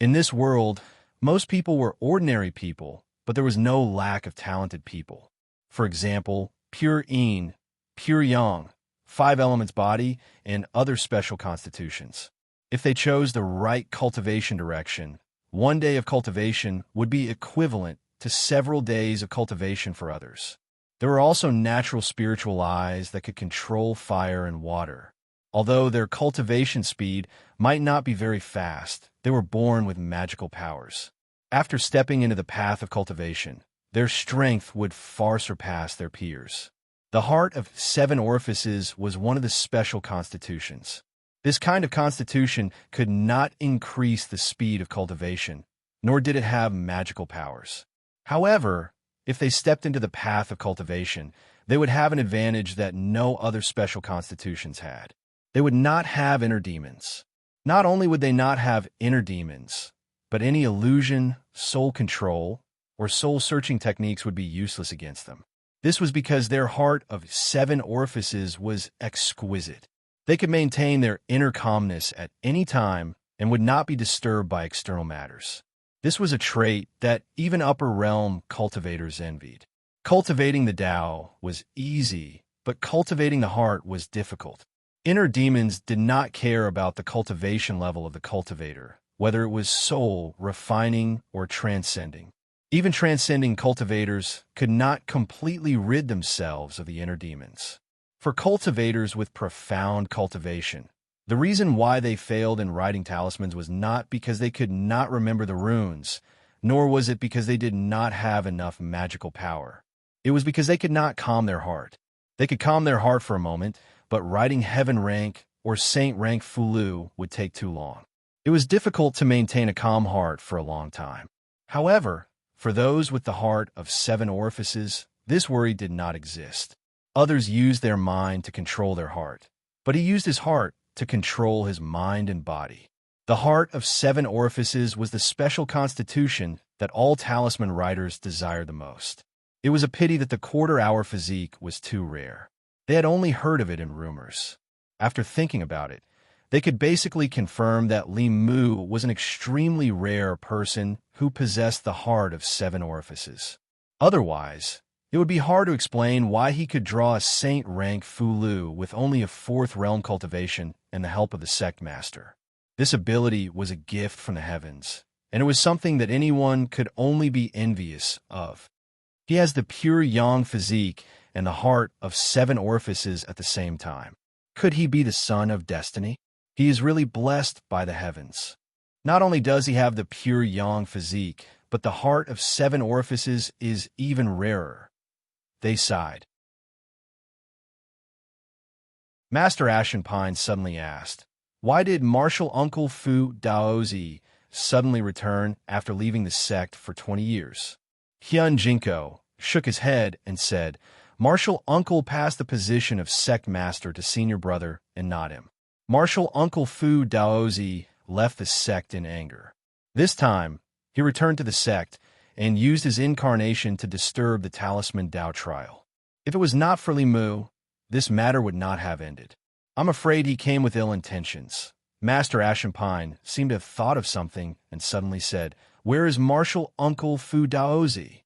In this world, most people were ordinary people, but there was no lack of talented people. For example, pure yin, pure yang, 5 elements body, and other special constitutions. If they chose the right cultivation direction, one day of cultivation would be equivalent to several days of cultivation for others. There were also natural spiritual eyes that could control fire and water. Although their cultivation speed might not be very fast, they were born with magical powers. After stepping into the path of cultivation, their strength would far surpass their peers. The heart of 7 orifices was one of the special constitutions. This kind of constitution could not increase the speed of cultivation, nor did it have magical powers. However, if they stepped into the path of cultivation, they would have an advantage that no other special constitutions had. They would not have inner demons. Not only would they not have inner demons, but any illusion, soul control, or soul-searching techniques would be useless against them. This was because their heart of 7 orifices was exquisite. They could maintain their inner calmness at any time and would not be disturbed by external matters. This was a trait that even upper realm cultivators envied. Cultivating the Tao was easy, but cultivating the heart was difficult. Inner demons did not care about the cultivation level of the cultivator, whether it was soul, refining, or transcending. Even transcending cultivators could not completely rid themselves of the inner demons. For cultivators with profound cultivation, the reason why they failed in writing talismans was not because they could not remember the runes, nor was it because they did not have enough magical power. It was because they could not calm their heart. They could calm their heart for a moment, but writing heaven rank or saint rank Fu Lu would take too long. It was difficult to maintain a calm heart for a long time. However, for those with the heart of 7 orifices, this worry did not exist. Others used their mind to control their heart, but he used his heart to control his mind and body. The heart of 7 orifices was the special constitution that all talisman writers desired the most. It was a pity that the quarter-hour physique was too rare. They had only heard of it in rumors. After thinking about it, They could basically confirm that Li Mu was an extremely rare person who possessed the heart of 7 orifices. Otherwise, it would be hard to explain why he could draw a saint-rank Fu Lu with only a 4th realm cultivation and the help of the sect master. This ability was a gift from the heavens, and it was something that anyone could only be envious of. He has the pure yang physique and the heart of 7 orifices at the same time. Could he be the son of destiny? He is really blessed by the heavens. Not only does he have the pure yang physique, but the heart of 7 orifices is even rarer. They sighed. Master Ashenpine suddenly asked, why did Martial Uncle Fu Daozi suddenly return after leaving the sect for 20 years? Hyun Jinko shook his head and said, Martial Uncle passed the position of sect master to senior brother and not him. Martial Uncle Fu Daozi left the sect in anger. This time, he returned to the sect and used his incarnation to disturb the Talisman Dao trial. If it was not for Li Mu, this matter would not have ended. I'm afraid he came with ill intentions. Master Ashenpine seemed to have thought of something and suddenly said, where is Martial Uncle Fu Daozi?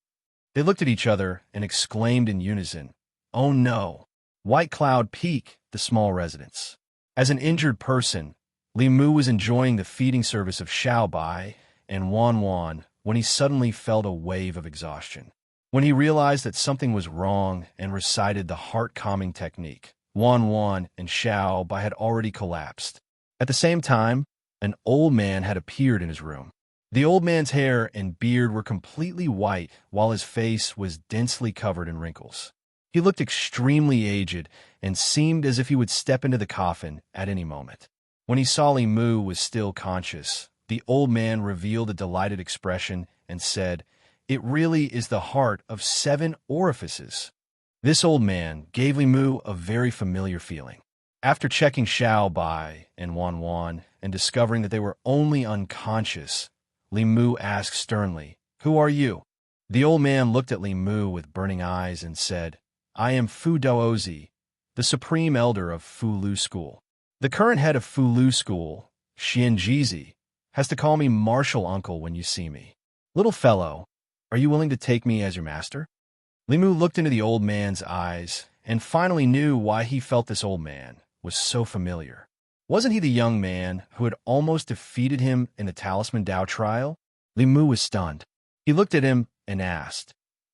They looked at each other and exclaimed in unison, oh no! White Cloud Peak, the small residence. As an injured person, Li Mu was enjoying the feeding service of Xiao Bai and Wan Wan when he suddenly felt a wave of exhaustion. When he realized that something was wrong and recited the heart-calming technique, Wan Wan and Xiao Bai had already collapsed. At the same time, an old man had appeared in his room. The old man's hair and beard were completely white, while his face was densely covered in wrinkles. He looked extremely aged and seemed as if he would step into the coffin at any moment. When he saw Li Mu was still conscious, the old man revealed a delighted expression and said, it really is the heart of 7 orifices. This old man gave Li Mu a very familiar feeling. After checking Xiao Bai and Wan Wan and discovering that they were only unconscious, Li Mu asked sternly, who are you? The old man looked at Li Mu with burning eyes and said, I am Fu Daozi, the supreme elder of Fu Lu School. The current head of Fu Lu School, Xian Jizi, has to call me Martial Uncle when you see me. Little fellow, are you willing to take me as your master? Li Mu looked into the old man's eyes and finally knew why he felt this old man was so familiar. Wasn't he the young man who had almost defeated him in the Talisman Dao trial? Li Mu was stunned. He looked at him and asked,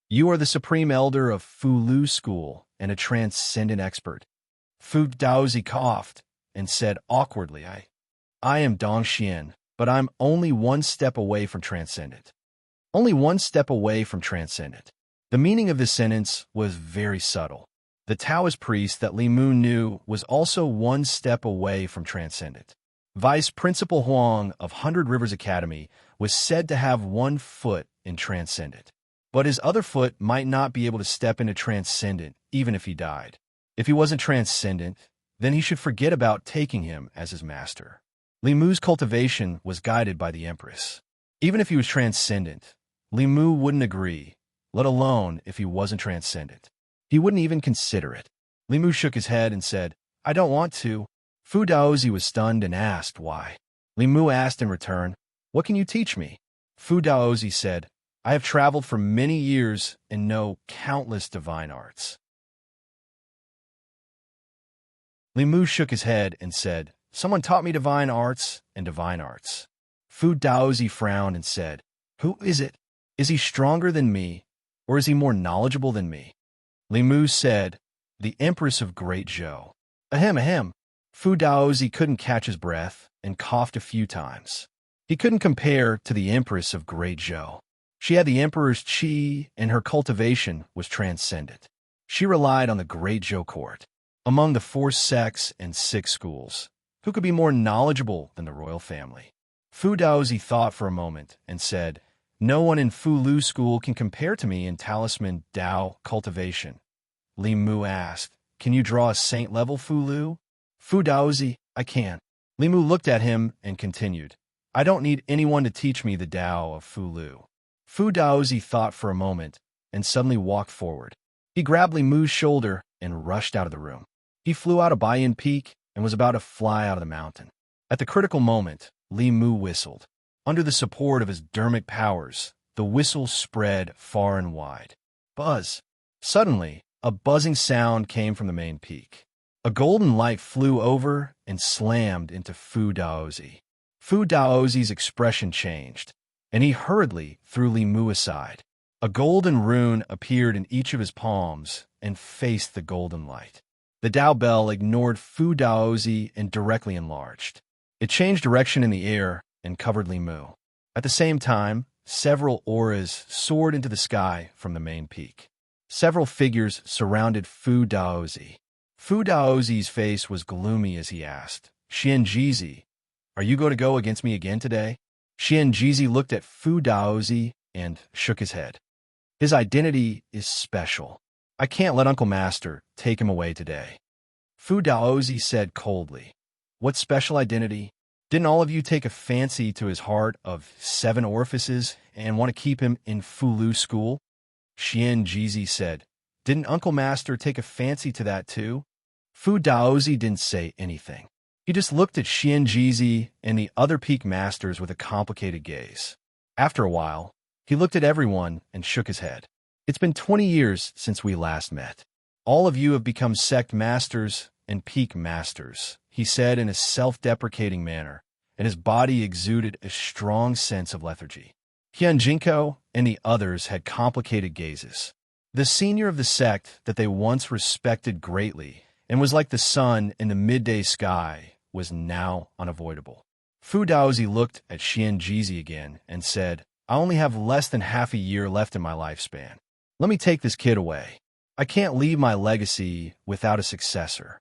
you are the supreme elder of Fu Lu School and a transcendent expert. Fu Daozi coughed and said awkwardly, I am Dong Xian, but I'm only 1 step away from transcendent. Only 1 step away from transcendent. The meaning of this sentence was very subtle. The Taoist priest that Li Mu knew was also 1 step away from transcendent. Vice Principal Huang of 100 Rivers Academy was said to have 1 foot in transcendent. But his other foot might not be able to step into transcendent even if he died. If he wasn't transcendent, then he should forget about taking him as his master. Li Mu's cultivation was guided by the Empress. Even if he was transcendent, Li Mu wouldn't agree, let alone if he wasn't transcendent. He wouldn't even consider it. Li Mu shook his head and said, I don't want to. Fu Daozi was stunned and asked why. Li Mu asked in return, what can you teach me? Fu Daozi said, I have traveled for many years and know countless divine arts. Li Mu shook his head and said, someone taught me divine arts and divine arts. Fu Daozi frowned and said, who is it? Is he stronger than me, or is he more knowledgeable than me? Li Mu said, the Empress of Great Zhou. Ahem, ahem. Fu Daozi couldn't catch his breath and coughed a few times. He couldn't compare to the Empress of Great Zhou. She had the Emperor's qi, and her cultivation was transcendent. She relied on the Great Zhou court. Among the 4 sects and 6 schools, who could be more knowledgeable than the royal family? Fu Daozi thought for a moment and said, no one in Fu Lu School can compare to me in Talisman Dao cultivation. Li Mu asked, can you draw a saint-level Fu Lu? Fu Daozi, I can. Li Mu looked at him and continued, I don't need anyone to teach me the Dao of Fu Lu. Fu Daozi thought for a moment and suddenly walked forward. He grabbed Li Mu's shoulder and rushed out of the room. He flew out of Bayan Peak and was about to fly out of the mountain. At the critical moment, Li Mu whistled. Under the support of his dermic powers, the whistle spread far and wide. Buzz! Suddenly, a buzzing sound came from the main peak. A golden light flew over and slammed into Fu Daozi. Fu Daozi's expression changed, and he hurriedly threw Li Mu aside. A golden rune appeared in each of his palms and faced the golden light. The Dao Bell ignored Fu Daozi and directly enlarged. It changed direction in the air and covered Li Mu. At the same time, several auras soared into the sky from the main peak. Several figures surrounded Fu Daozi. Fu Daozi's face was gloomy as he asked, "Xianjizi, are you going to go against me again today?" Xianjizi looked at Fu Daozi and shook his head. "His identity is special. I can't let Uncle Master take him away today." Fu Daozi said coldly, "What special identity? Didn't all of you take a fancy to his heart of 7 orifices and want to keep him in Fulu school?" Xianjizi said, "Didn't Uncle Master take a fancy to that too?" Fu Daozi didn't say anything. He just looked at Xianjizi and the other peak masters with a complicated gaze. After a while, he looked at everyone and shook his head. "It's been 20 years since we last met. All of you have become sect masters and peak masters," he said in a self-deprecating manner, and his body exuded a strong sense of lethargy. Hyunjinko and the others had complicated gazes. The senior of the sect that they once respected greatly and was like the sun in the midday sky was now unavoidable. Fu Daozi looked at Xianjizi again and said, "I only have less than half a year left in my lifespan. Let me take this kid away. I can't leave my legacy without a successor."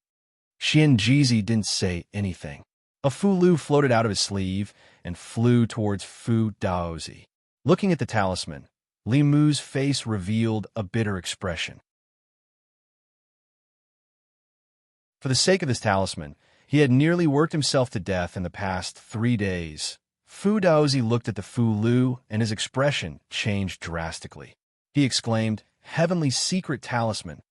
Xianjizi didn't say anything. A Fulu floated out of his sleeve and flew towards Fu Daozi. Looking at the talisman, Li Mu's face revealed a bitter expression. For the sake of this talisman, he had nearly worked himself to death in the past 3 days. Fu Daozi looked at the Fulu and his expression changed drastically. He exclaimed, "Heavenly Secret Talisman."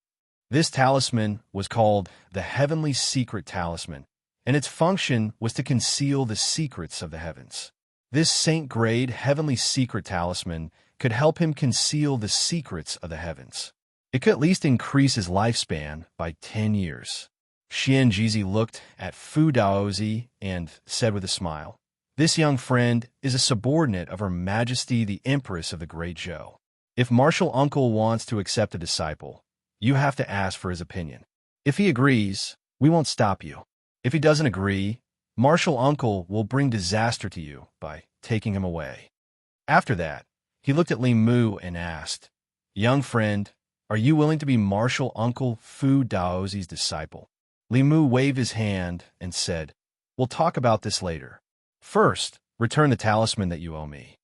This talisman was called the Heavenly Secret Talisman, and its function was to conceal the secrets of the heavens. This saint-grade Heavenly Secret Talisman could help him conceal the secrets of the heavens. It could at least increase his lifespan by 10 years. Xianjizi looked at Fu Daozi and said with a smile, "This young friend is a subordinate of Her Majesty the Empress of the Great Zhou. If Martial Uncle wants to accept a disciple, you have to ask for his opinion. If he agrees, we won't stop you. If he doesn't agree, Martial Uncle will bring disaster to you by taking him away." After that, he looked at Li Mu and asked, "Young friend, are you willing to be Martial Uncle Fu Daozi's disciple?" Li Mu waved his hand and said, "We'll talk about this later. First, return the talisman that you owe me."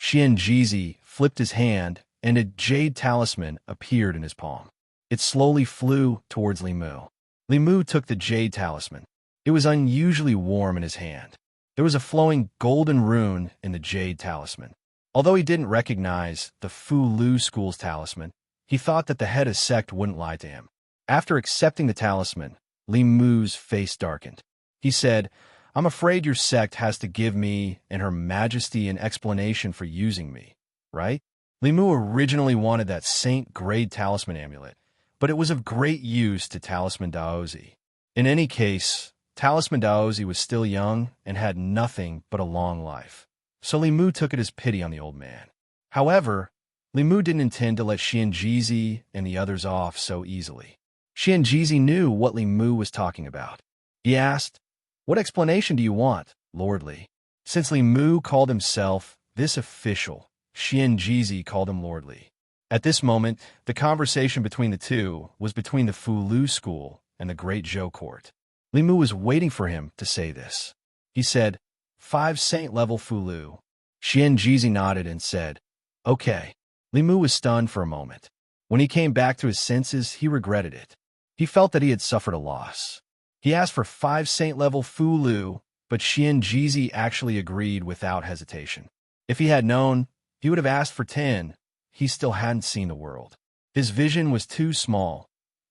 Xianjizi flipped his hand and a jade talisman appeared in his palm. It slowly flew towards Li Mu. Li Mu took the jade talisman. It was unusually warm in his hand. There was a flowing golden rune in the jade talisman. Although he didn't recognize the Fu Lu school's talisman, he thought that the head of sect wouldn't lie to him. After accepting the talisman, Li Mu's face darkened. He said, "I'm afraid your sect has to give me and Her Majesty an explanation for using me, right?" Li Mu originally wanted that saint-grade talisman amulet, but it was of great use to Talisman Daozi. In any case, Talisman Daozi was still young and had nothing but a long life. So Li Mu took it as pity on the old man. However, Li Mu didn't intend to let Xianjizi and the others off so easily. Xianjizi knew what Li Mu was talking about. He asked, "What explanation do you want, Lord Li?" Since Li Mu called himself this official, Xianjizi called him Lord Li. At this moment, the conversation between the two was between the Fu Lu school and the Great Zhou court. Li Mu was waiting for him to say this. He said, 5 saint-level Fu Lu." Xianjizi nodded and said, "Okay." Li Mu was stunned for a moment. When he came back to his senses, he regretted it. He felt that he had suffered a loss. He asked for 5 saint-level Fu Lu, but Xianjizi actually agreed without hesitation. If he had known, he would have asked for 10. He still hadn't seen the world. His vision was too small.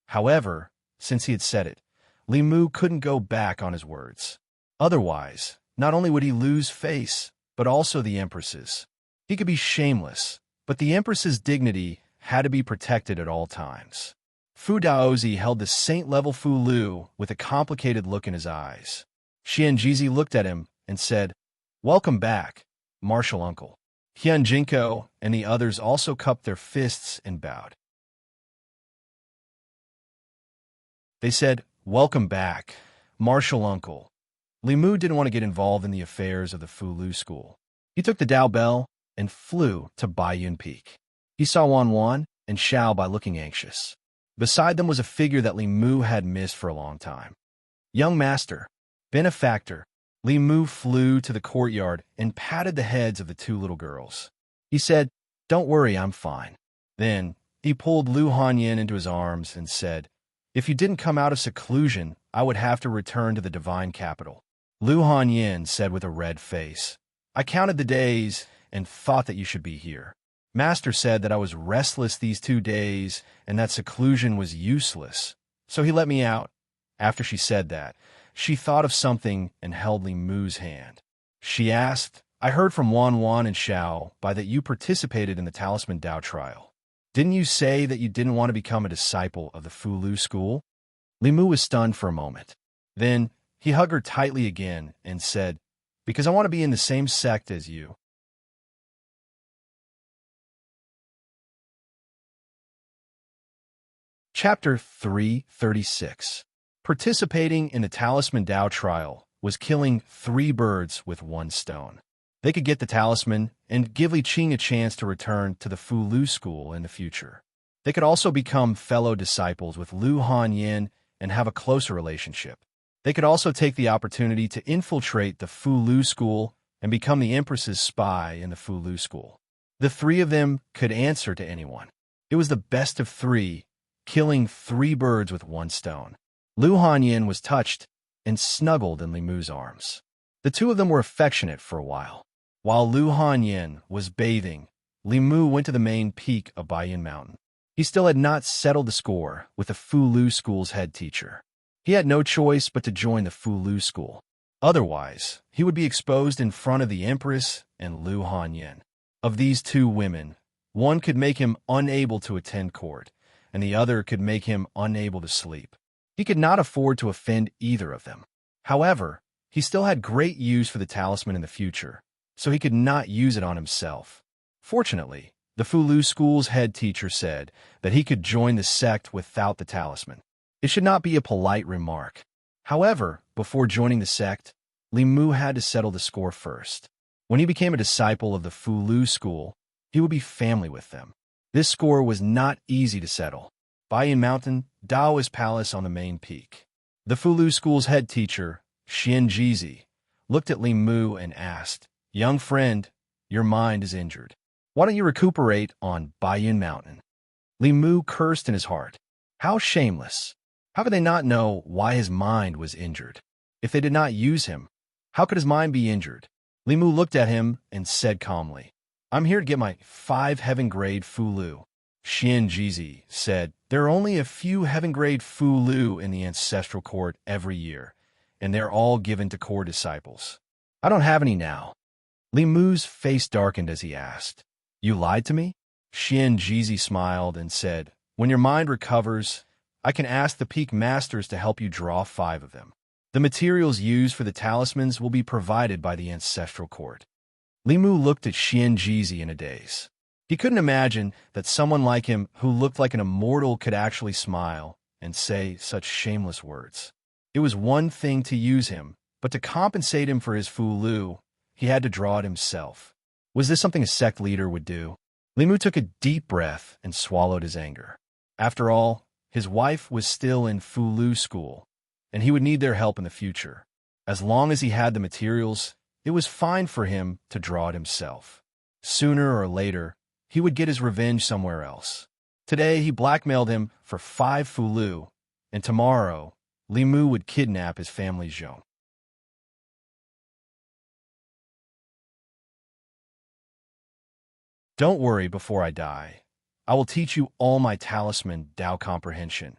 However, since he had said it, Li Mu couldn't go back on his words. Otherwise, not only would he lose face, but also the Empress's. He could be shameless, but the Empress's dignity had to be protected at all times. Fu Daozi held the saint-level Fu Lu with a complicated look in his eyes. Xianjizi looked at him and said, "Welcome back, martial uncle." Hyun Jinko and the others also cupped their fists and bowed. They said, "Welcome back, martial uncle." Li Mu didn't want to get involved in the affairs of the Fu Lu school. He took the Dao Bell and flew to Baiyun Peak. He saw Wan Wan and Xiao by looking anxious. Beside them was a figure that Li Mu had missed for a long time. "Young master, benefactor." Li Mu flew to the courtyard and patted the heads of the two little girls. He said, "Don't worry, I'm fine." Then he pulled Lu Hanyin into his arms and said, "If you didn't come out of seclusion, I would have to return to the divine capital." Lu Hanyin said with a red face, "I counted the days and thought that you should be here. Master said that I was restless these 2 days and that seclusion was useless, so he let me out." After she said that, she thought of something and held Li Mu's hand. She asked, "I heard from Wan Wan and Xiao by that you participated in the Talisman Dao trial. Didn't you say that you didn't want to become a disciple of the Fu Lu school?" Li Mu was stunned for a moment. Then he hugged her tightly again and said, "Because I want to be in the same sect as you." Chapter 336. Participating in the Talisman Dao trial was killing 3 birds with 1 stone. They could get the talisman and give Li Qing a chance to return to the Fu Lu school in the future. They could also become fellow disciples with Lu Hanyin and have a closer relationship. They could also take the opportunity to infiltrate the Fu Lu school and become the Empress's spy in the Fu Lu school. The 3 of them could answer to anyone. It was the best of 3, killing 3 birds with 1 stone. Lu Hanyin was touched and snuggled in Li Mu's arms. The 2 of them were affectionate for a while. While Lu Hanyin was bathing, Li Mu went to the main peak of Baiyun Mountain. He still had not settled the score with the Fu Lu school's head teacher. He had no choice but to join the Fu Lu school. Otherwise, he would be exposed in front of the Empress and Lu Hanyin. Of these 2 women, one could make him unable to attend court, and the other could make him unable to sleep. He could not afford to offend either of them. However, he still had great use for the talisman in the future, so he could not use it on himself. Fortunately, the Fu Lu school's head teacher said that he could join the sect without the talisman. It should not be a polite remark. However, before joining the sect, Li Mu had to settle the score first. When he became a disciple of the Fu Lu school, he would be family with them. This score was not easy to settle. Baiyun Mountain, Daoist Palace on the main peak. The Fu Lu school's head teacher, Xianjizi, looked at Li Mu and asked, "Young friend, your mind is injured. Why don't you recuperate on Baiyun Mountain?" Li Mu cursed in his heart. How shameless! How could they not know why his mind was injured? If they did not use him, how could his mind be injured? Li Mu looked at him and said calmly, "I'm here to get my 5 heaven-grade Fu Lu." Xianjizi said, "There are only a few heaven-grade Fu Lu in the ancestral court every year, and they're all given to core disciples. I don't have any now." Li Mu's face darkened as he asked, "You lied to me?" Xianjizi smiled and said, "When your mind recovers, I can ask the peak masters to help you draw 5 of them. The materials used for the talismans will be provided by the ancestral court." Li Mu looked at Xianjizi in a daze. He couldn't imagine that someone like him who looked like an immortal could actually smile and say such shameless words. It was one thing to use him, but to compensate him for his Fu Lu, he had to draw it himself. Was this something a sect leader would do? Li Mu took a deep breath and swallowed his anger. After all, his wife was still in Fu Lu school, and he would need their help in the future. As long as he had the materials, it was fine for him to draw it himself. Sooner or later, he would get his revenge somewhere else. Today, he blackmailed him for 5 Fu Lu, and tomorrow, Li Mu would kidnap his family's Zhong. "Don't worry before I die. I will teach you all my talisman Dao comprehension."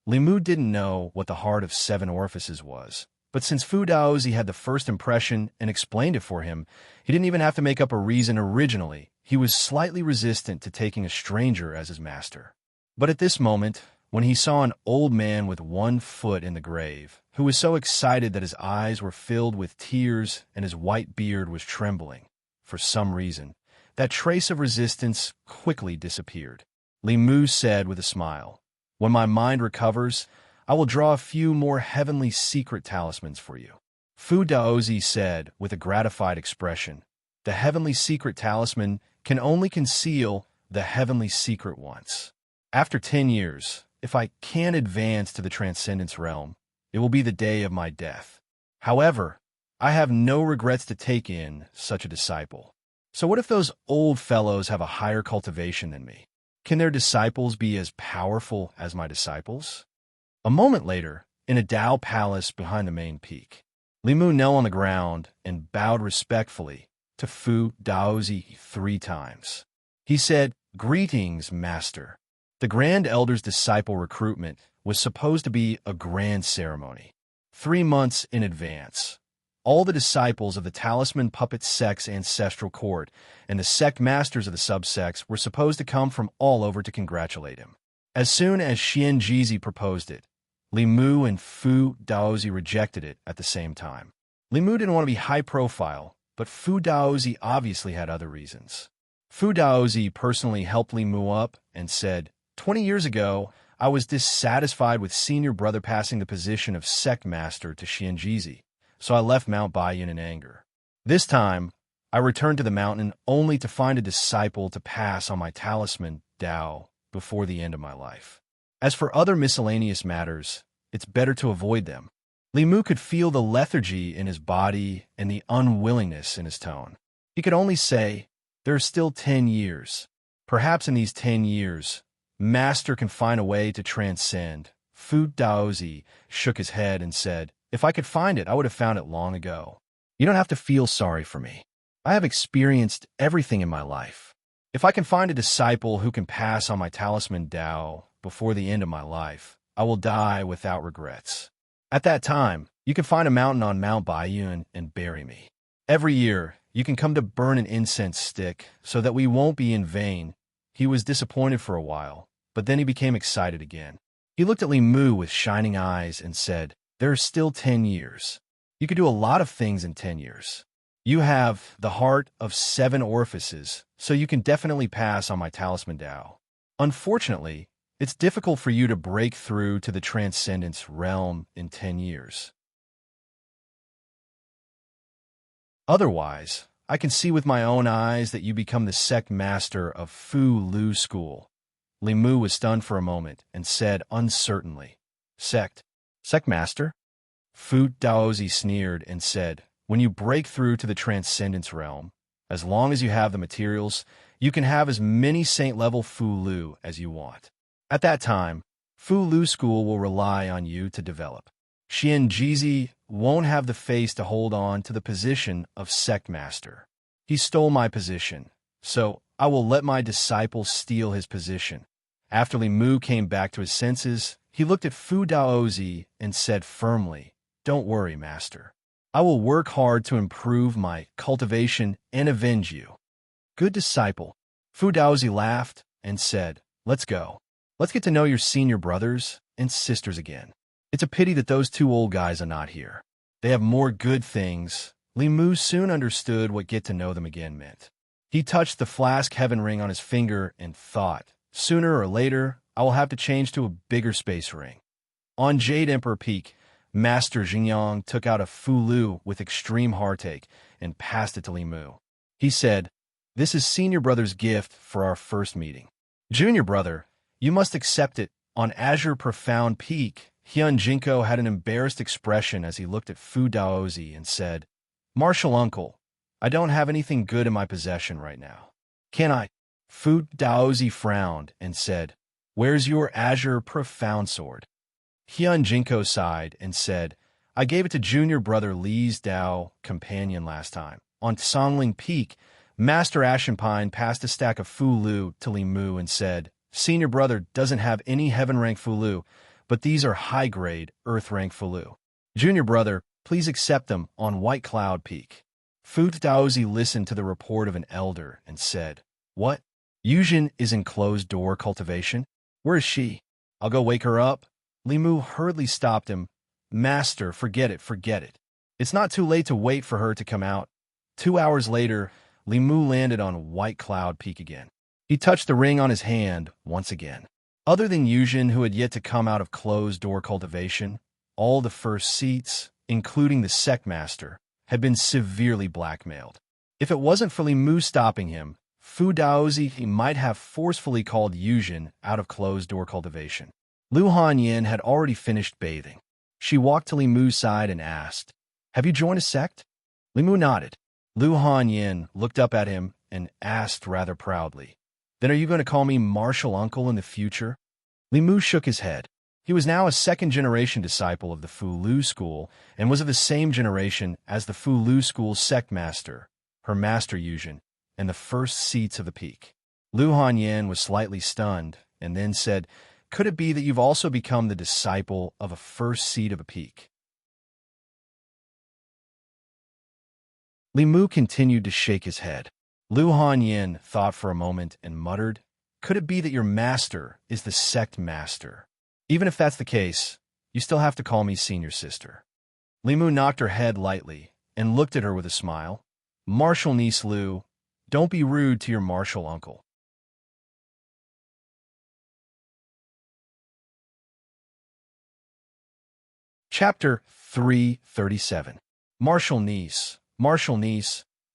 Li Mu didn't know what the heart of 7 orifices was, But since Fu Daozi had the first impression and explained it for him, he didn't even have to make up a reason originally. He was slightly resistant to taking a stranger as his master. But at this moment, when he saw an old man with one foot in the grave, who was so excited that his eyes were filled with tears and his white beard was trembling, for some reason, that trace of resistance quickly disappeared. Li Mu said with a smile, "When my mind recovers, I will draw a few more heavenly secret talismans for you." Fu Daozi said with a gratified expression, "The heavenly secret talisman can only conceal the heavenly secret once. After 10 years, if I can advance to the transcendence realm, it will be the day of my death. However, I have no regrets to take in such a disciple. So what if those old fellows have a higher cultivation than me? Can their disciples be as powerful as my disciples?" A moment later, in a Dao palace behind the main peak, Li Mu knelt on the ground and bowed respectfully to Fu Daozi 3 times. He said, "Greetings, Master." The Grand Elder's disciple recruitment was supposed to be a grand ceremony. 3 months in advance, all the disciples of the Talisman Puppet Sect's ancestral court and the sect masters of the subsects were supposed to come from all over to congratulate him. As soon as Xian Jizi proposed it, Li Mu and Fu Daozi rejected it at the same time. Li Mu didn't want to be high profile, but Fu Daozi obviously had other reasons. Fu Daozi personally helped Li Mu up and said, 20 years ago, I was dissatisfied with senior brother passing the position of sect master to Xian Jizi, so I left Mount Baiyin in anger. This time, I returned to the mountain only to find a disciple to pass on my talisman, Dao, before the end of my life. As for other miscellaneous matters, it's better to avoid them." Li Mu could feel the lethargy in his body and the unwillingness in his tone. He could only say, "There are still 10 years. Perhaps in these 10 years, Master can find a way to transcend." Fu Daozi shook his head and said, "If I could find it, I would have found it long ago. You don't have to feel sorry for me. I have experienced everything in my life. If I can find a disciple who can pass on my talisman Dao before the end of my life, I will die without regrets. At that time, you can find a mountain on Mount Baiyin and bury me. Every year, you can come to burn an incense stick so that we won't be in vain." He was disappointed for a while, but then he became excited again. He looked at Li Mu with shining eyes and said, "There are still 10 years. You could do a lot of things in 10 years. You have the heart of 7 orifices, so you can definitely pass on my talisman Dao. Unfortunately, it's difficult for you to break through to the transcendence realm in 10 years. Otherwise, I can see with my own eyes that you become the sect master of Fu Lu School." Li Mu was stunned for a moment and said uncertainly, "Sect? Sect master?" Fu Daozi sneered and said, "When you break through to the transcendence realm, as long as you have the materials, you can have as many saint-level Fu Lu as you want. At that time, Fu Lu School will rely on you to develop. Xian Jizi won't have the face to hold on to the position of sect master. He stole my position, so I will let my disciple steal his position." After Li Mu came back to his senses, he looked at Fu Daozi and said firmly, "Don't worry, master. I will work hard to improve my cultivation and avenge you." "Good disciple." Fu Daozi laughed and said, "Let's go. Let's get to know your senior brothers and sisters again. It's a pity that those 2 old guys are not here. They have more good things." Li Mu soon understood what get to know them again meant. He touched the flask heaven ring on his finger and thought, "Sooner or later, I will have to change to a bigger space ring." On Jade Emperor Peak, Master Xingyang took out a Fu Lu with extreme heartache and passed it to Li Mu. He said, "This is senior brother's gift for our first meeting. Junior brother, you must accept it." On Azure Profound Peak, Hyun Jinko had an embarrassed expression as he looked at Fu Daozi and said, "Martial uncle, I don't have anything good in my possession right now. Can I?" Fu Daozi frowned and said, "Where's your Azure Profound Sword?" Hyun Jinko sighed and said, "I gave it to junior brother Li's Dao companion last time." On Songling Peak, Master Ashenpine passed a stack of Fu Lu to Li Mu and said, "Senior brother doesn't have any heaven rank Fu Lu, but these are high-grade, earth rank Fu Lu. Junior brother, Please accept them on White Cloud Peak. Fu Daozi listened to the report of an elder and said, "What? Yuzhen is in closed-door cultivation? Where is she? I'll go wake her up." Li Mu hurriedly stopped him. "Master, forget it, forget it. It's not too late to wait for her to come out." 2 hours later, Li Mu landed on White Cloud Peak again. He touched the ring on his hand once again. Other than Yuzhen, who had yet to come out of closed-door cultivation, all the first seats, including the sect master, had been severely blackmailed. If it wasn't for Li Mu stopping him, Fu Daozi he might have forcefully called Yuzhen out of closed-door cultivation. Lu Hanyin had already finished bathing. She walked to Li Mu's side and asked, "Have you joined a sect?" Li Mu nodded. Lu Hanyin looked up at him and asked rather proudly, "Then are you going to call me martial uncle in the future?" Li Mu shook his head. He was now a second-generation disciple of the Fu Lu school and was of the same generation as the Fu Lu school's sect master, her master Yuzhen, and the first seats of the peak. Lu Hanyin was slightly stunned and then said, "Could it be that you've also become the disciple of a first seat of a peak?" Li Mu continued to shake his head. Lu Hanyin thought for a moment and muttered, "Could it be that your master is the sect master? Even if that's the case, you still have to call me senior sister." Li Mu knocked her head lightly and looked at her with a smile. "Martial niece Lu, don't be rude to your martial uncle." Chapter 337. Martial niece,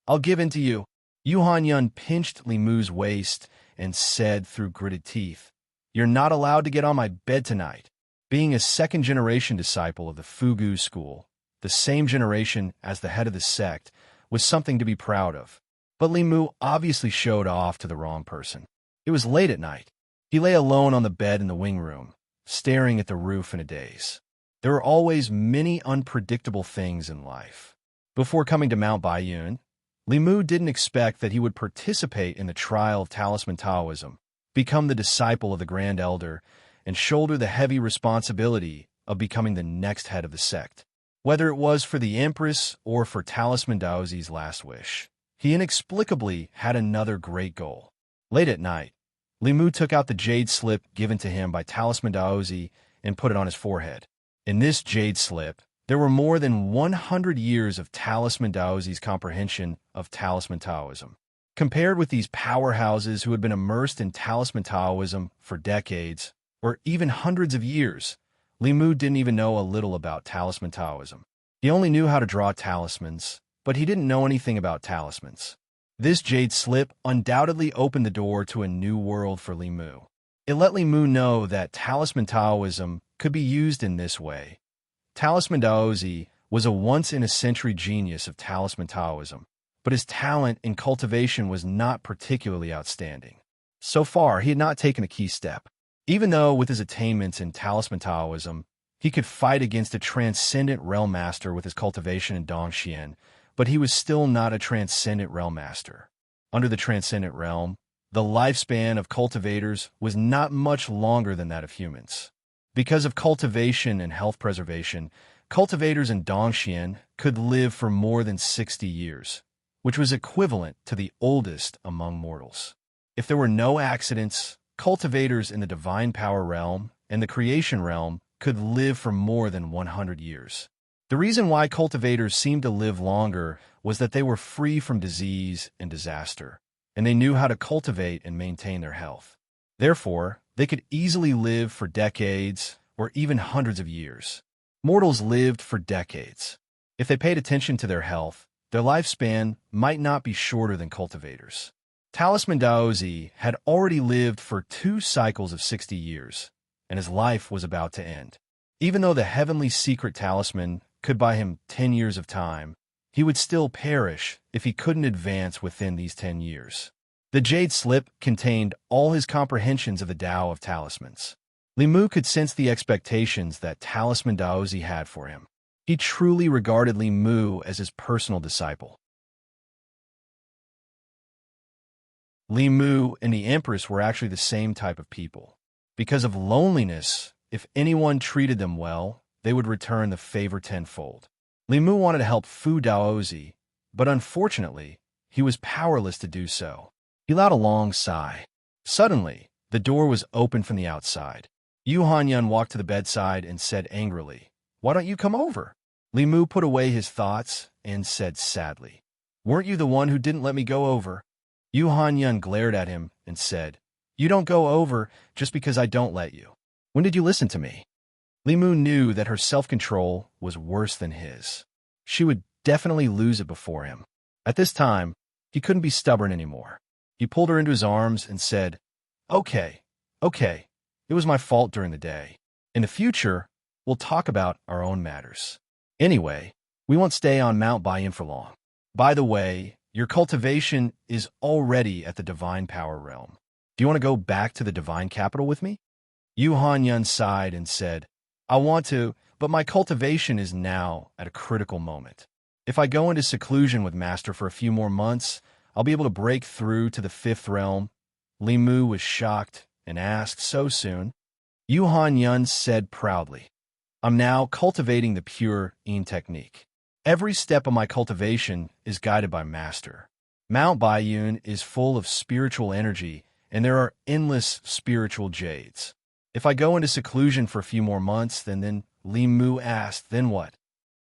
I'll give in to you. Yu Hanyun pinched Li Mu's waist and said through gritted teeth, "You're not allowed to get on my bed tonight." Being a second-generation disciple of the Fugu school, the same generation as the head of the sect, was something to be proud of. But Li Mu obviously showed off to the wrong person. It was late at night. He lay alone on the bed in the wing room, staring at the roof in a daze. There are always many unpredictable things in life. Before coming to Mount Baiyun, Li Mu didn't expect that he would participate in the trial of Talisman Taoism, become the disciple of the Grand Elder, and shoulder the heavy responsibility of becoming the next head of the sect. Whether it was for the Empress or for Talisman Daozi's last wish, he inexplicably had another great goal. Late at night, Li Mu took out the jade slip given to him by Talisman Daozi and put it on his forehead. In this jade slip, there were more than 100 years of Talisman Daozi's comprehension of Talisman Taoism. Compared with these powerhouses who had been immersed in Talisman Taoism for decades, or even hundreds of years, Li Mu didn't even know a little about Talisman Taoism. He only knew how to draw talismans, but he didn't know anything about talismans. This jade slip undoubtedly opened the door to a new world for Li Mu. It let Li Mu know that Talisman Taoism could be used in this way. Talisman Daozi was a once-in-a-century genius of Talisman Taoism, but his talent in cultivation was not particularly outstanding. So far, he had not taken a key step. Even though with his attainments in Talisman Taoism, he could fight against a transcendent realm master with his cultivation in Dongxian, but he was still not a transcendent realm master. Under the transcendent realm, the lifespan of cultivators was not much longer than that of humans. Because of cultivation and health preservation, cultivators in Dongxian could live for more than 60 years, which was equivalent to the oldest among mortals. If there were no accidents, cultivators in the divine power realm and the creation realm could live for more than 100 years. The reason why cultivators seemed to live longer was that they were free from disease and disaster, and they knew how to cultivate and maintain their health. Therefore, they could easily live for decades or even hundreds of years. Mortals lived for decades. If they paid attention to their health, their lifespan might not be shorter than cultivators. Talisman Daozi had already lived for 2 cycles of 60 years, and his life was about to end. Even though the heavenly secret talisman could buy him 10 years of time, he would still perish if he couldn't advance within these 10 years. The jade slip contained all his comprehensions of the Tao of talismans. Li Mu could sense the expectations that Talisman Daozi had for him. He truly regarded Li Mu as his personal disciple. Li Mu and the Empress were actually the same type of people. Because of loneliness, if anyone treated them well, they would return the favor tenfold. Li Mu wanted to help Fu Daozi, but unfortunately, he was powerless to do so. He let out a long sigh. Suddenly, the door was opened from the outside. Yu Hanyun walked to the bedside and said angrily, "Why don't you come over?" Li Mu put away his thoughts and said sadly, "Weren't you the one who didn't let me go over?" Yu Hanyun glared at him and said, "You don't go over just because I don't let you. When did you listen to me?" Li Mu knew that her self-control was worse than his. She would definitely lose it before him. At this time, he couldn't be stubborn anymore. He pulled her into his arms and said, Okay, it was my fault during the day. In the future, we'll talk about our own matters. Anyway, we won't stay on Mount Baiyun for long. By the way, your cultivation is already at the Divine Power Realm. Do you want to go back to the Divine Capital with me?" Yu Hanyun sighed and said, "I want to, but my cultivation is now at a critical moment. If I go into seclusion with Master for a few more months, I'll be able to break through to the 5th realm." Li Mu was shocked and asked, "So soon?" Yu Hanyun said proudly, "I'm now cultivating the pure Yin technique. Every step of my cultivation is guided by Master. Mount Baiyun is full of spiritual energy, and there are endless spiritual jades. If I go into seclusion for a few more months, then Li Mu asked, "Then what?"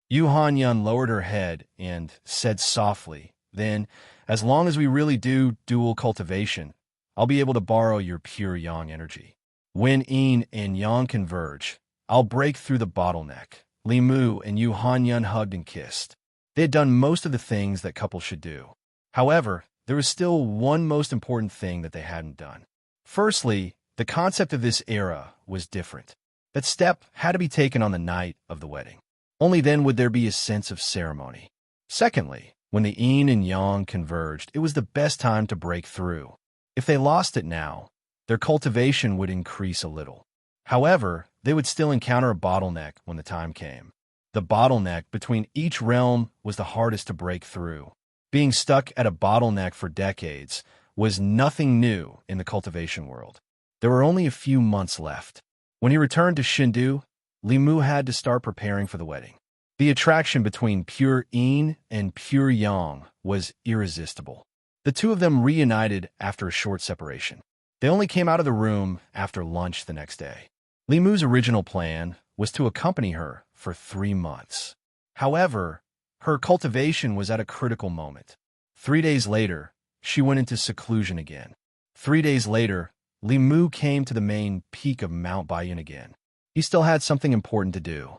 Yu Hanyun lowered her head and said softly, "Then, as long as we really do dual cultivation, I'll be able to borrow your pure yang energy. When Yin and yang converge, I'll break through the bottleneck." Li Mu and Yu Hanyun hugged and kissed. They had done most of the things that couples should do. However, there was still one most important thing that they hadn't done. Firstly, the concept of this era was different. That step had to be taken on the night of the wedding. Only then would there be a sense of ceremony. Secondly, when the yin and yang converged, it was the best time to break through. If they lost it now, their cultivation would increase a little. However, they would still encounter a bottleneck when the time came. The bottleneck between each realm was the hardest to break through. Being stuck at a bottleneck for decades was nothing new in the cultivation world. There were only a few months left. When he returned to Shindu, Li Mu had to start preparing for the wedding. The attraction between pure yin and pure yang was irresistible. The two of them reunited after a short separation. They only came out of the room after lunch the next day. Li Mu's original plan was to accompany her for 3 months. However, her cultivation was at a critical moment. 3 days later, she went into seclusion again. 3 days later, Li Mu came to the main peak of Mount Baiyun again. He still had something important to do.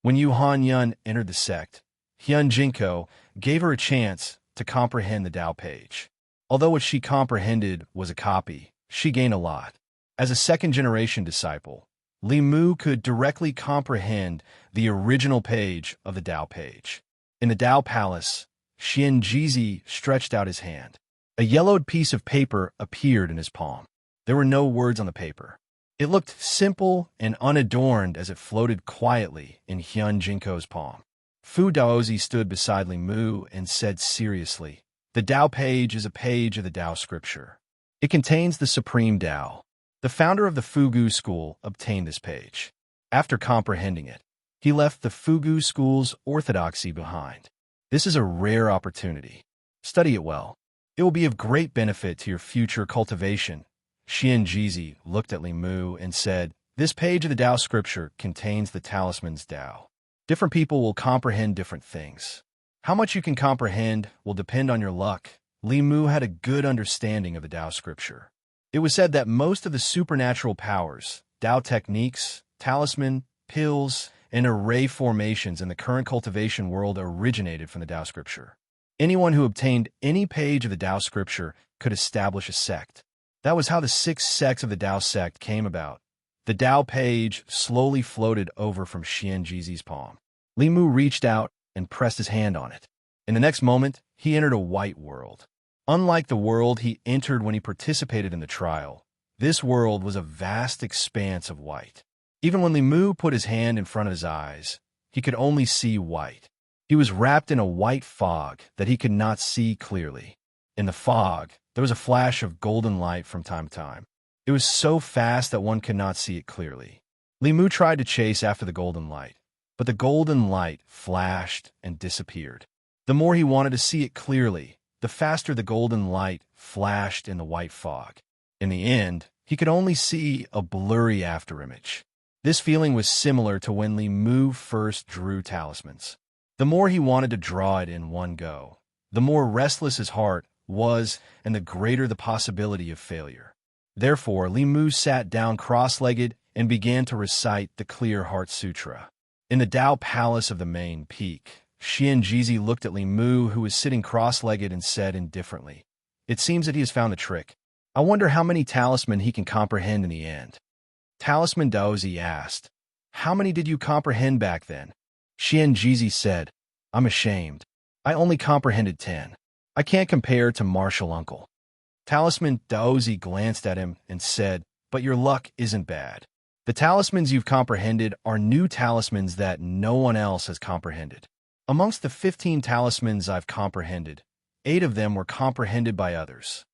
When Yu Hanyun entered the sect, Hyun Jinko gave her a chance to comprehend the Tao page. Although what she comprehended was a copy, she gained a lot. As a second-generation disciple, Li Mu could directly comprehend the original page of the Tao page. In the Tao Palace, Xian Jizi stretched out his hand. A yellowed piece of paper appeared in his palm. There were no words on the paper. It looked simple and unadorned as it floated quietly in Hyun Jinko's palm. Fu Daozi stood beside Li Mu and said seriously, "The Tao page is a page of the Tao scripture. It contains the supreme Tao. The founder of the Fugu school obtained this page. After comprehending it, he left the Fugu school's orthodoxy behind. This is a rare opportunity. Study it well. It will be of great benefit to your future cultivation." Xian Jizi looked at Li Mu and said, "This page of the Tao scripture contains the talisman's Tao. Different people will comprehend different things. How much you can comprehend will depend on your luck." Li Mu had a good understanding of the Tao scripture. It was said that most of the supernatural powers, Tao techniques, talisman, pills, and array formations in the current cultivation world originated from the Tao scripture. Anyone who obtained any page of the Tao scripture could establish a sect. That was how the 6 sects of the Tao sect came about. The Tao page slowly floated over from Xian Jizi's palm. Li Mu reached out and pressed his hand on it. In the next moment, he entered a white world. Unlike the world he entered when he participated in the trial, this world was a vast expanse of white. Even when Li Mu put his hand in front of his eyes, he could only see white. He was wrapped in a white fog that he could not see clearly. In the fog, there was a flash of golden light from time to time. It was so fast that one could not see it clearly. Li Mu tried to chase after the golden light, but the golden light flashed and disappeared. The more he wanted to see it clearly, the faster the golden light flashed in the white fog. In the end, he could only see a blurry afterimage. This feeling was similar to when Li Mu first drew talismans. The more he wanted to draw it in one go, the more restless his heart was and the greater the possibility of failure. Therefore, Li Mu sat down cross-legged and began to recite the Clear Heart Sutra. In the Dao Palace of the main peak, Xianjizi looked at Li Mu, who was sitting cross-legged, and said indifferently, "It seems that he has found the trick. I wonder how many talisman he can comprehend in the end." Talisman Daozi asked, "How many did you comprehend back then?" Xianjizi said, "I'm ashamed. I only comprehended 10. I can't compare to Martial Uncle." Talisman Daozi glanced at him and said, "But your luck isn't bad. The talismans you've comprehended are new talismans that no one else has comprehended. Amongst the 15 talismans I've comprehended, 8 of them were comprehended by others."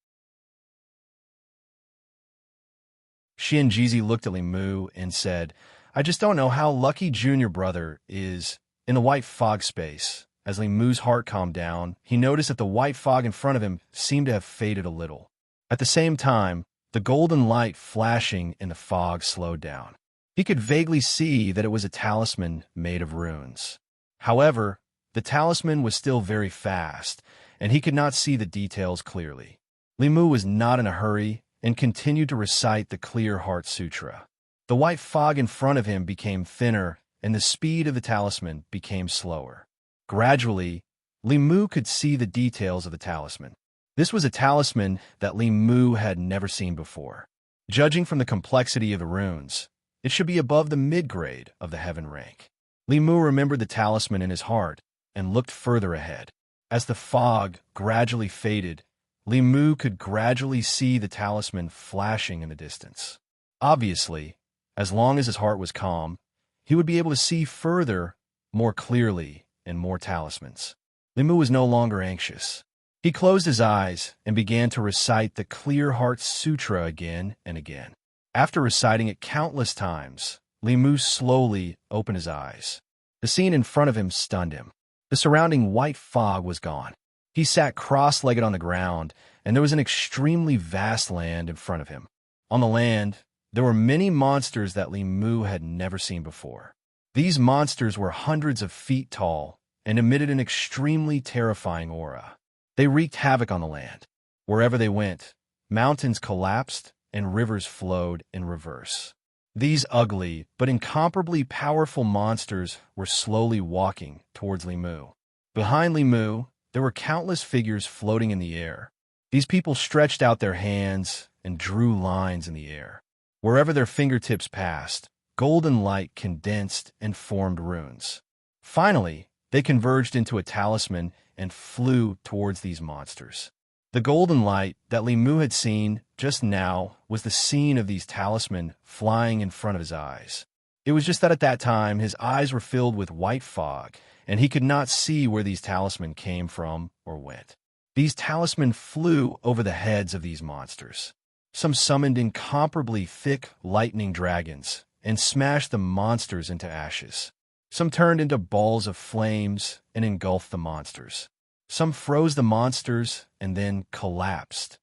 Xianjizi looked at Li Mu and said, "I just don't know how lucky Junior Brother is." In the white fog space, as Li Mu's heart calmed down, he noticed that the white fog in front of him seemed to have faded a little. At the same time, the golden light flashing in the fog slowed down. He could vaguely see that it was a talisman made of runes. However, the talisman was still very fast, and he could not see the details clearly. Li Mu was not in a hurry and continued to recite the Clear Heart Sutra. The white fog in front of him became thinner, and the speed of the talisman became slower. Gradually, Li Mu could see the details of the talisman. This was a talisman that Li Mu had never seen before. Judging from the complexity of the runes, it should be above the mid-grade of the heaven rank. Li Mu remembered the talisman in his heart and looked further ahead. As the fog gradually faded, Li Mu could gradually see the talisman flashing in the distance. Obviously, as long as his heart was calm, he would be able to see further, more clearly, and more talismans. Li Mu was no longer anxious. He closed his eyes and began to recite the Clear Heart Sutra again and again. After reciting it countless times, Li Mu slowly opened his eyes. The scene in front of him stunned him. The surrounding white fog was gone. He sat cross-legged on the ground, and there was an extremely vast land in front of him. On the land, there were many monsters that Li Mu had never seen before. These monsters were hundreds of feet tall and emitted an extremely terrifying aura. They wreaked havoc on the land. Wherever they went, mountains collapsed and rivers flowed in reverse. These ugly but incomparably powerful monsters were slowly walking towards Li Mu. Behind Li Mu, there were countless figures floating in the air. These people stretched out their hands and drew lines in the air. Wherever their fingertips passed, golden light condensed and formed runes. Finally, they converged into a talisman and flew towards these monsters. The golden light that Li Mu had seen just now was the scene of these talisman flying in front of his eyes. It was just that at that time his eyes were filled with white fog, and he could not see where these talisman came from or went. These talisman flew over the heads of these monsters. Some summoned incomparably thick lightning dragons and smashed the monsters into ashes. Some turned into balls of flames and engulfed the monsters. Some froze the monsters and then collapsed.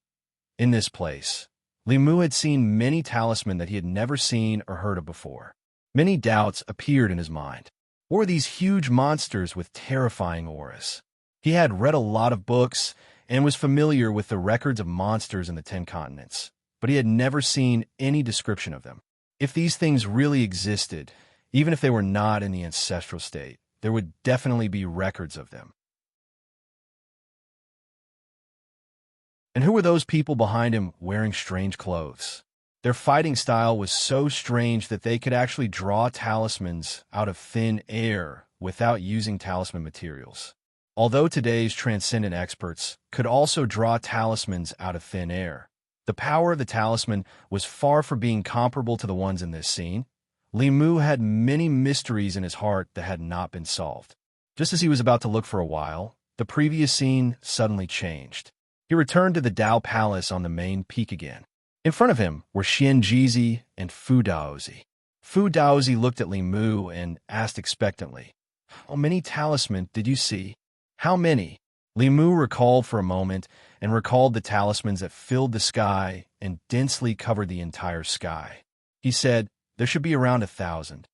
In this place, Li Mu had seen many talisman that he had never seen or heard of before. Many doubts appeared in his mind. What were these huge monsters with terrifying auras? He had read a lot of books and was familiar with the records of monsters in the 10 continents, but he had never seen any description of them. If these things really existed, even if they were not in the ancestral state, there would definitely be records of them. And who were those people behind him wearing strange clothes? Their fighting style was so strange that they could actually draw talismans out of thin air without using talisman materials. Although today's transcendent experts could also draw talismans out of thin air, the power of the talisman was far from being comparable to the ones in this scene. Li Mu had many mysteries in his heart that had not been solved. Just as he was about to look for a while, the previous scene suddenly changed. He returned to the Dao Palace on the main peak again. In front of him were Xianjizi and Fu Daozi. Fu Daozi looked at Li Mu and asked expectantly, "How many talismans did you see?" "How many?" Li Mu recalled for a moment and recalled the talismans that filled the sky and densely covered the entire sky. He said, "There should be around 1,000.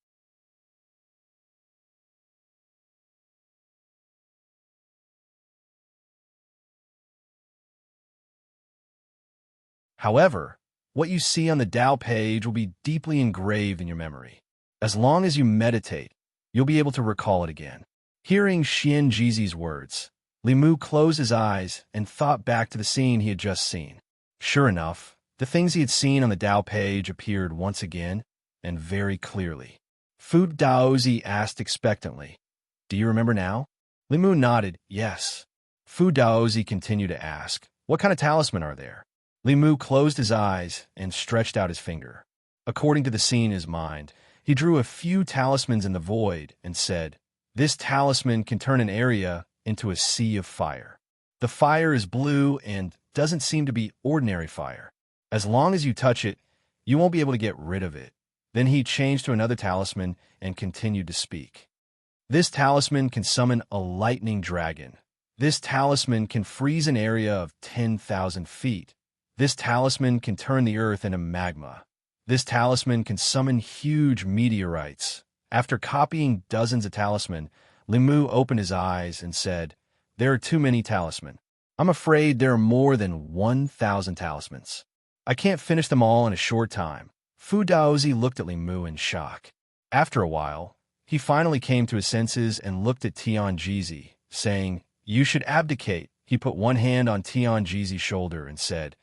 However, what you see on the Tao page will be deeply engraved in your memory. As long as you meditate, you'll be able to recall it again." Hearing Xian Jizi's words, Li Mu closed his eyes and thought back to the scene he had just seen. Sure enough, the things he had seen on the Tao page appeared once again, and very clearly. Fu Daozi asked expectantly, "Do you remember now?" Li Mu nodded, "Yes." Fu Daozi continued to ask, "What kind of talisman are there?" Li Mu closed his eyes and stretched out his finger. According to the scene in his mind, he drew a few talismans in the void and said, "This talisman can turn an area into a sea of fire. The fire is blue and doesn't seem to be ordinary fire. As long as you touch it, you won't be able to get rid of it." Then he changed to another talisman and continued to speak. "This talisman can summon a lightning dragon. This talisman can freeze an area of 10,000 feet. This talisman can turn the earth into magma. This talisman can summon huge meteorites." After copying dozens of talismans, Li Mu opened his eyes and said, "There are too many talismans. I'm afraid there are more than 1,000 talismans. I can't finish them all in a short time." Fu Daozi looked at Li Mu in shock. After a while, he finally came to his senses and looked at Tianjizi, saying, "You should abdicate." He put one hand on Tianjizi's shoulder and said,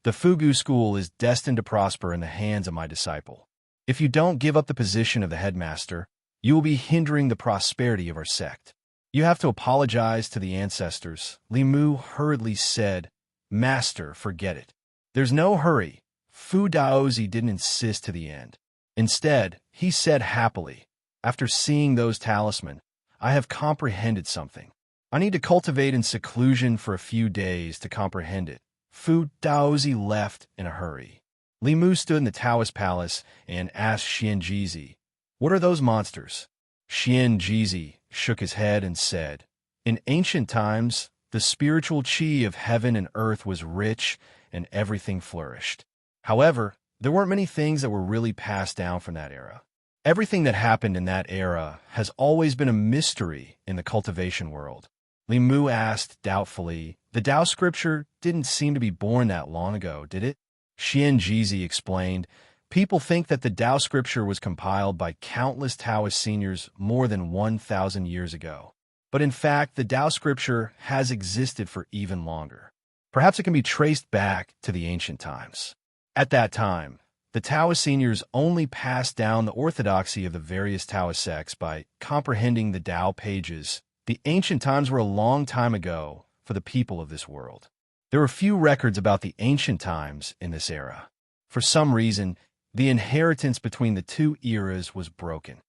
"The Fugu school is destined to prosper in the hands of my disciple. If you don't give up the position of the headmaster, you will be hindering the prosperity of our sect. You have to apologize to the ancestors." Li Mu hurriedly said, "Master, forget it." "There's no hurry." Fu Daozi didn't insist to the end. Instead, he said happily, "After seeing those talismans, I have comprehended something. I need to cultivate in seclusion for a few days to comprehend it." Fu Daozi left in a hurry. Li Mu stood in the Taoist palace and asked Xian Jizi, "What are those monsters?" Xian Jizi shook his head and said, "In ancient times, the spiritual qi of heaven and earth was rich and everything flourished. However, there weren't many things that were really passed down from that era. Everything that happened in that era has always been a mystery in the cultivation world." Li Mu asked doubtfully, "The Tao scripture didn't seem to be born that long ago, did it?" Xian Jizi explained, "People think that the Tao scripture was compiled by countless Taoist seniors more than 1,000 years ago. But in fact, the Tao scripture has existed for even longer. Perhaps it can be traced back to the ancient times. At that time, the Taoist seniors only passed down the orthodoxy of the various Taoist sects by comprehending the Tao pages. The ancient times were a long time ago for the people of this world. There are few records about the ancient times in this era. For some reason, the inheritance between the two eras was broken.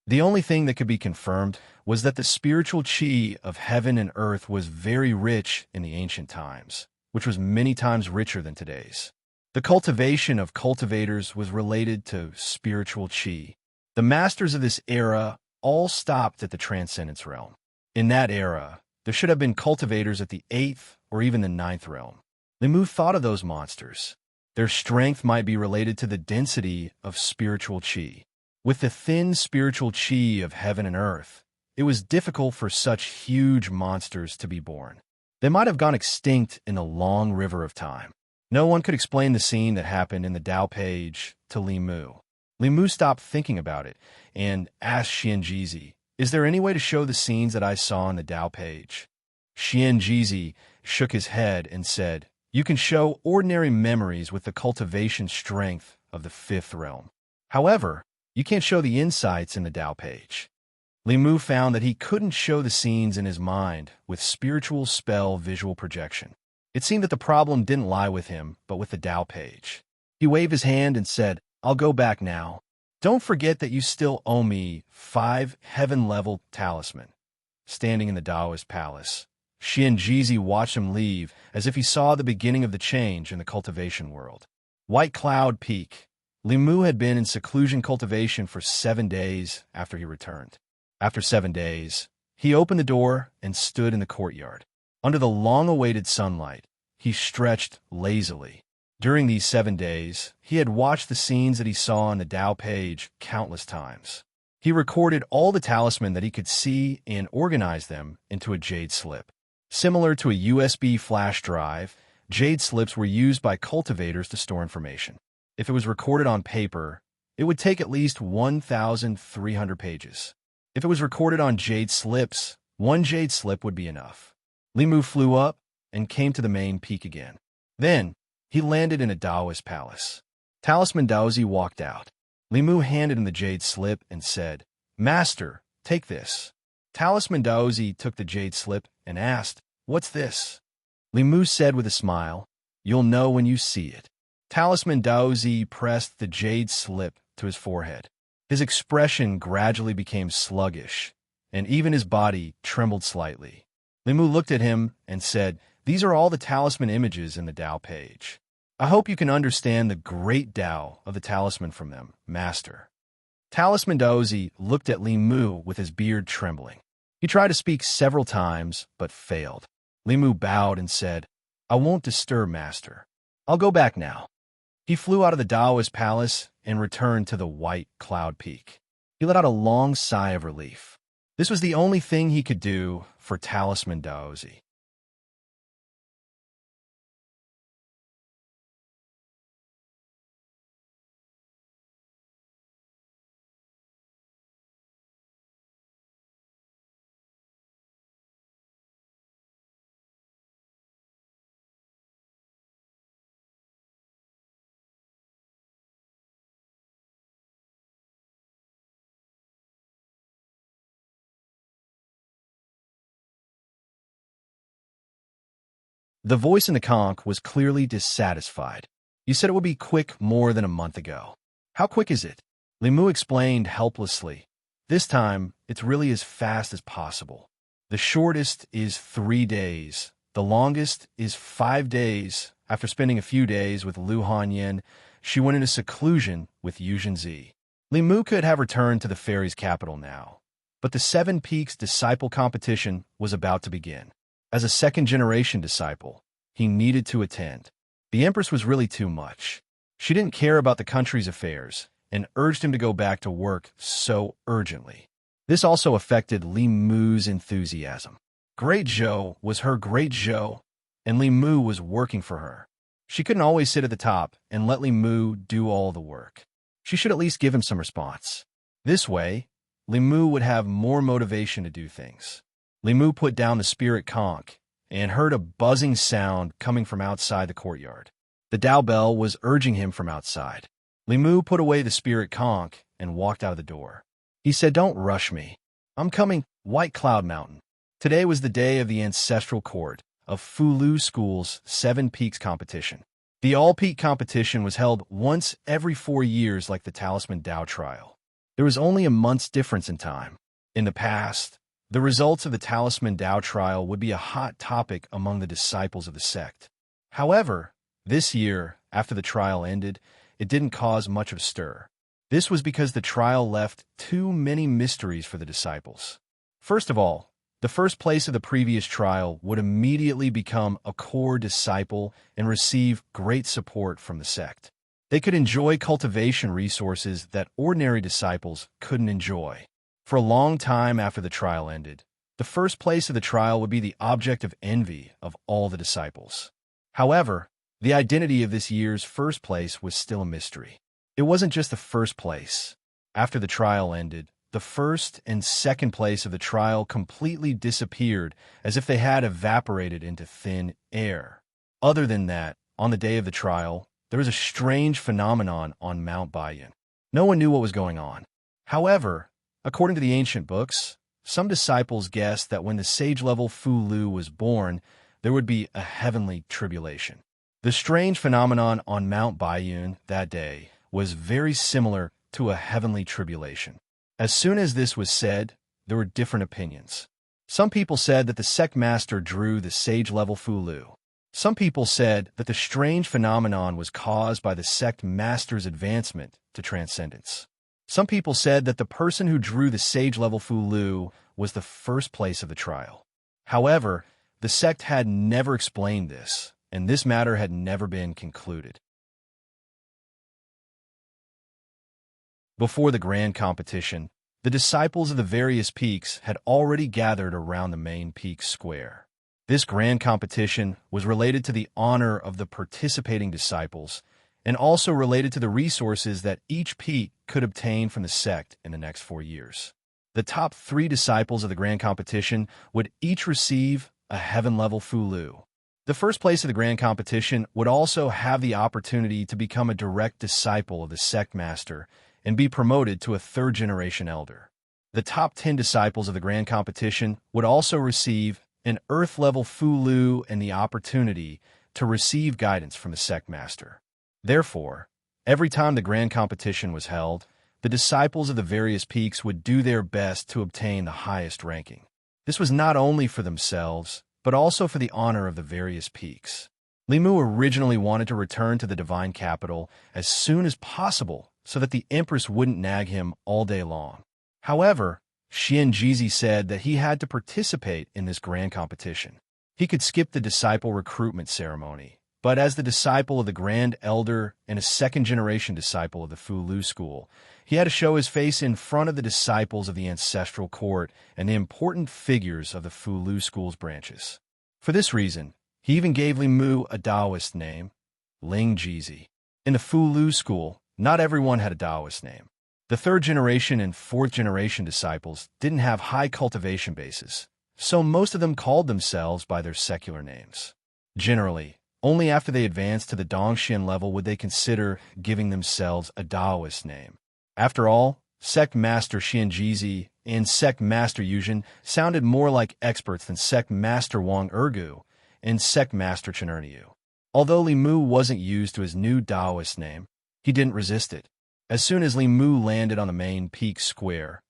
The only thing that could be confirmed was that the spiritual qi of heaven and earth was very rich in the ancient times, which was many times richer than today's. The cultivation of cultivators was related to spiritual qi. The masters of this era all stopped at the transcendence realm. In that era, there should have been cultivators at the 8th or even the 9th realm. Li Mu thought of those monsters. Their strength might be related to the density of spiritual qi. With the thin spiritual qi of heaven and earth, it was difficult for such huge monsters to be born. They might have gone extinct in the long river of time. No one could explain the scene that happened in the Tao page to Li Mu. Li Mu stopped thinking about it and asked Xian Jizi, "Is there any way to show the scenes that I saw in the Tao page?" Xian Jizi shook his head and said, "You can show ordinary memories with the cultivation strength of the 5th realm. However, you can't show the insights in the Tao page." Li Mu found that he couldn't show the scenes in his mind with spiritual spell visual projection. It seemed that the problem didn't lie with him, but with the Tao page. He waved his hand and said, "I'll go back now. Don't forget that you still owe me 5 heaven-level talisman." Standing in the Taoist palace, Xian Jizi watched him leave as if he saw the beginning of the change in the cultivation world. White Cloud Peak. Limu had been in seclusion cultivation for 7 days after he returned. After 7 days, he opened the door and stood in the courtyard. Under the long-awaited sunlight, he stretched lazily. During these 7 days, he had watched the scenes that he saw on the Tao page countless times. He recorded all the talisman that he could see and organized them into a jade slip. Similar to a USB flash drive, jade slips were used by cultivators to store information. If it was recorded on paper, it would take at least 1,300 pages. If it was recorded on jade slips, 1 jade slip would be enough. Limu flew up and came to the main peak again. Then, he landed in a Taoist palace. Talisman Daozi walked out. Limu handed him the jade slip and said, "Master, take this." Talisman Daozi took the jade slip and asked, "What's this?" Limu said with a smile, "You'll know when you see it." Talisman Daozi pressed the jade slip to his forehead. His expression gradually became sluggish, and even his body trembled slightly. Limu looked at him and said, "These are all the talisman images in the Tao page. I hope you can understand the great Tao of the talisman from them, Master." Talisman Daozi looked at Limu with his beard trembling. He tried to speak several times, but failed. Limu bowed and said, "I won't disturb, Master. I'll go back now." He flew out of the Taoist palace and returned to the White Cloud Peak. He let out a long sigh of relief. This was the only thing he could do for Talisman Daozi. The voice in the conch was clearly dissatisfied. "You said it would be quick more than a month ago. How quick is it?" Limu explained helplessly. "This time, it's really as fast as possible. The shortest is 3 days. The longest is 5 days. After spending a few days with Lu Hanyan, she went into seclusion with Yu Zhenzi." Limu could have returned to the fairy's capital now, but the 7 Peaks disciple competition was about to begin. As a second-generation disciple, he needed to attend. The Empress was really too much. She didn't care about the country's affairs and urged him to go back to work so urgently. This also affected Limu's enthusiasm. Great Zhou was her Great Zhou, and Limu was working for her. She couldn't always sit at the top and let Limu do all the work. She should at least give him some response. This way, Limu would have more motivation to do things. Limu put down the spirit conch and heard a buzzing sound coming from outside the courtyard. The Tao bell was urging him from outside. Limu put away the spirit conch and walked out of the door. He said, "Don't rush me. I'm coming, White Cloud Mountain." Today was the day of the ancestral court of Fulu School's 7 Peaks competition. The all-peak competition was held once every 4 years like the Talisman Tao trial. There was only a month's difference in time. In the past, the results of the Talisman Tao trial would be a hot topic among the disciples of the sect. However, this year, after the trial ended, it didn't cause much of a stir. This was because the trial left too many mysteries for the disciples. First of all, the first place of the previous trial would immediately become a core disciple and receive great support from the sect. They could enjoy cultivation resources that ordinary disciples couldn't enjoy. For a long time after the trial ended, the first place of the trial would be the object of envy of all the disciples. However, the identity of this year's first place was still a mystery. It wasn't just the first place. After the trial ended, the first and second place of the trial completely disappeared as if they had evaporated into thin air. Other than that, on the day of the trial, there was a strange phenomenon on Mount Bayan. No one knew what was going on. However, according to the ancient books, some disciples guessed that when the sage-level Fu Lu was born, there would be a heavenly tribulation. The strange phenomenon on Mount Baiyun that day was very similar to a heavenly tribulation. As soon as this was said, there were different opinions. Some people said that the sect master drew the sage-level Fu Lu. Some people said that the strange phenomenon was caused by the sect master's advancement to transcendence. Some people said that the person who drew the sage-level Fulu was the first place of the trial. However, the sect had never explained this, and this matter had never been concluded. Before the grand competition, the disciples of the various peaks had already gathered around the main peak square. This grand competition was related to the honor of the participating disciples and also related to the resources that each peak could obtain from the sect in the next 4 years. The top 3 disciples of the grand competition would each receive a heaven-level Fulu. The first place of the grand competition would also have the opportunity to become a direct disciple of the sect master and be promoted to a 3rd-generation elder. The top 10 disciples of the grand competition would also receive an earth-level Fulu and the opportunity to receive guidance from the sect master. Therefore, every time the grand competition was held, the disciples of the various peaks would do their best to obtain the highest ranking. This was not only for themselves, but also for the honor of the various peaks. Limu originally wanted to return to the divine capital as soon as possible so that the empress wouldn't nag him all day long. However, Xianjizi said that he had to participate in this grand competition. He could skip the disciple recruitment ceremony, but as the disciple of the Grand Elder and a 2nd-generation disciple of the Fulu school, he had to show his face in front of the disciples of the ancestral court and the important figures of the Fulu school's branches. For this reason, he even gave Limu a Taoist name, Lingjizi. In the Fulu school, not everyone had a Taoist name. The 3rd-generation and 4th-generation disciples didn't have high cultivation bases, so most of them called themselves by their secular names. Generally, only after they advanced to the Dongxian level would they consider giving themselves a Taoist name. After all, Sect Master Xianjizi and Sect Master Yuzhen sounded more like experts than Sect Master Wang Ergu and Sect Master Chenernyu. Although Limu wasn't used to his new Taoist name, he didn't resist it. As soon as Limu landed on the main peak square,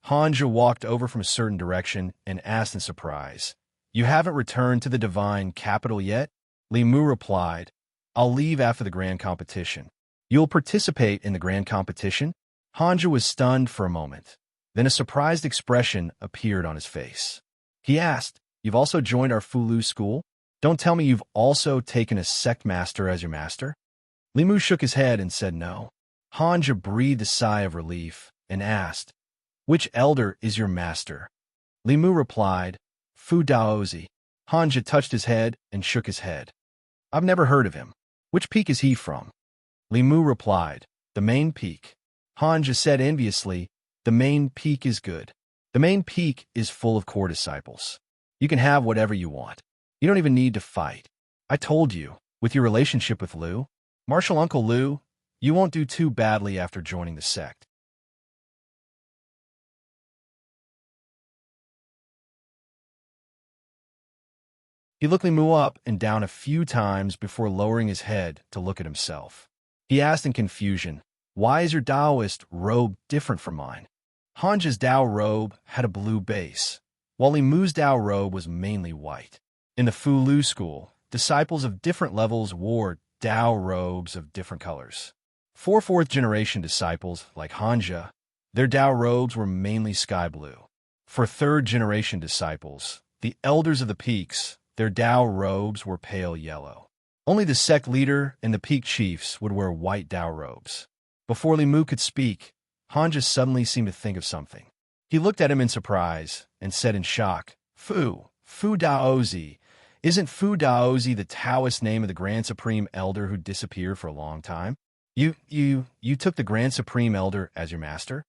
Hanja walked over from a certain direction and asked in surprise, "You haven't returned to the divine capital yet?" Limu replied, "I'll leave after the grand competition." "You'll participate in the grand competition?" Hanja was stunned for a moment. Then a surprised expression appeared on his face. He asked, "You've also joined our Fulu school? Don't tell me you've also taken a sect master as your master?" Limu shook his head and said no. Hanja breathed a sigh of relief and asked, "Which elder is your master?" Limu replied, "Fu Daozi." Hanja touched his head and shook his head. "I've never heard of him. Which peak is he from?" Limu replied, "The main peak." Hanja said enviously, "The main peak is good. The main peak is full of core disciples. You can have whatever you want. You don't even need to fight. I told you, with your relationship with Liu, Martial Uncle Liu, you won't do too badly after joining the sect." He looked Limu up and down a few times before lowering his head to look at himself. He asked in confusion, "Why is your Taoist robe different from mine?" Hanja's Tao robe had a blue base, while Limu's Tao robe was mainly white. In the Fulu school, disciples of different levels wore Tao robes of different colors. For 4th-generation disciples, like Hanja, their Tao robes were mainly sky blue. For 3rd-generation disciples, the elders of the peaks, their Tao robes were pale yellow. Only the sect leader and the peak chiefs would wear white Tao robes. Before Limu could speak, Hanja suddenly seemed to think of something. He looked at him in surprise and said in shock, Fu Daozi. Isn't Fu Daozi the Taoist name of the Grand Supreme Elder who disappeared for a long time? You took the Grand Supreme Elder as your master?"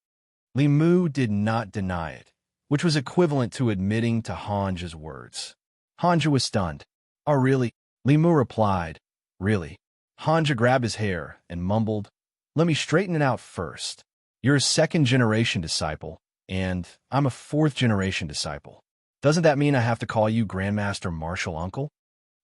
Limu did not deny it, which was equivalent to admitting to Hanja's words. Hanja was stunned. "Oh, really?" Limu replied, "Really?" Hanja grabbed his hair and mumbled, "Let me straighten it out first. You're a 2nd-generation disciple, and I'm a 4th-generation disciple. Doesn't that mean I have to call you Grandmaster Martial Uncle?"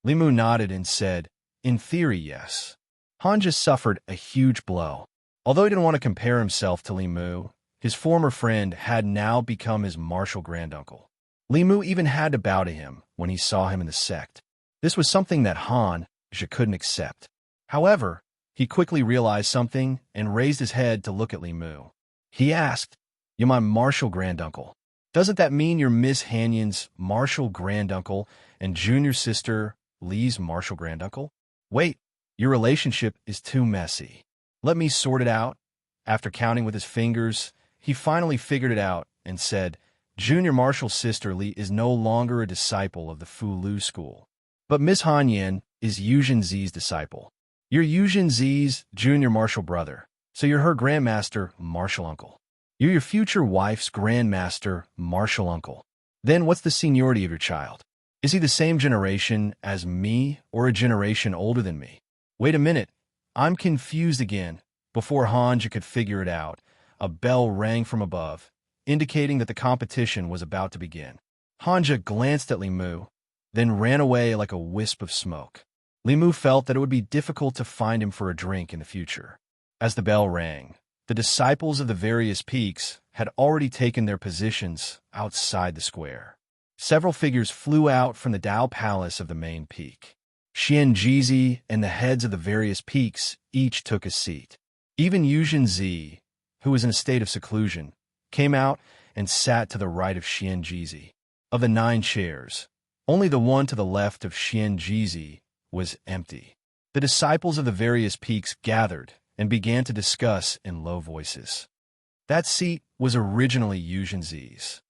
Limu nodded and said, "In theory, yes." Hanja suffered a huge blow. Although he didn't want to compare himself to Limu, his former friend had now become his martial granduncle. Limu even had to bow to him when he saw him in the sect. This was something that Han couldn't accept. However, he quickly realized something and raised his head to look at Li Mu. He asked, "You're my martial granduncle. Doesn't that mean you're Miss Hanyan's martial granduncle and junior sister Li's martial granduncle? Wait, your relationship is too messy. Let me sort it out." After counting with his fingers, he finally figured it out and said, "Junior martial sister Li is no longer a disciple of the Fulu school. But Miss Hanyan is Yuzhen Zi's disciple. You're Yuzhen Zi's junior martial brother, so you're her grandmaster martial uncle. You're your future wife's grandmaster martial uncle. Then what's the seniority of your child? Is he the same generation as me or a generation older than me? Wait a minute, I'm confused again." Before Hanja could figure it out, a bell rang from above, indicating that the competition was about to begin. Hanja glanced at Li Mu, then ran away like a wisp of smoke. Li Mu felt that it would be difficult to find him for a drink in the future. As the bell rang, the disciples of the various peaks had already taken their positions outside the square. Several figures flew out from the Dao Palace of the main peak. Xianjizi and the heads of the various peaks each took a seat. Even Yuzhen Zi, who was in a state of seclusion, came out and sat to the right of Xianjizi. Of the 9 chairs, only the one to the left of Xianjizi was empty. The disciples of the various peaks gathered and began to discuss in low voices. That seat was originally Yuzhen Zi's.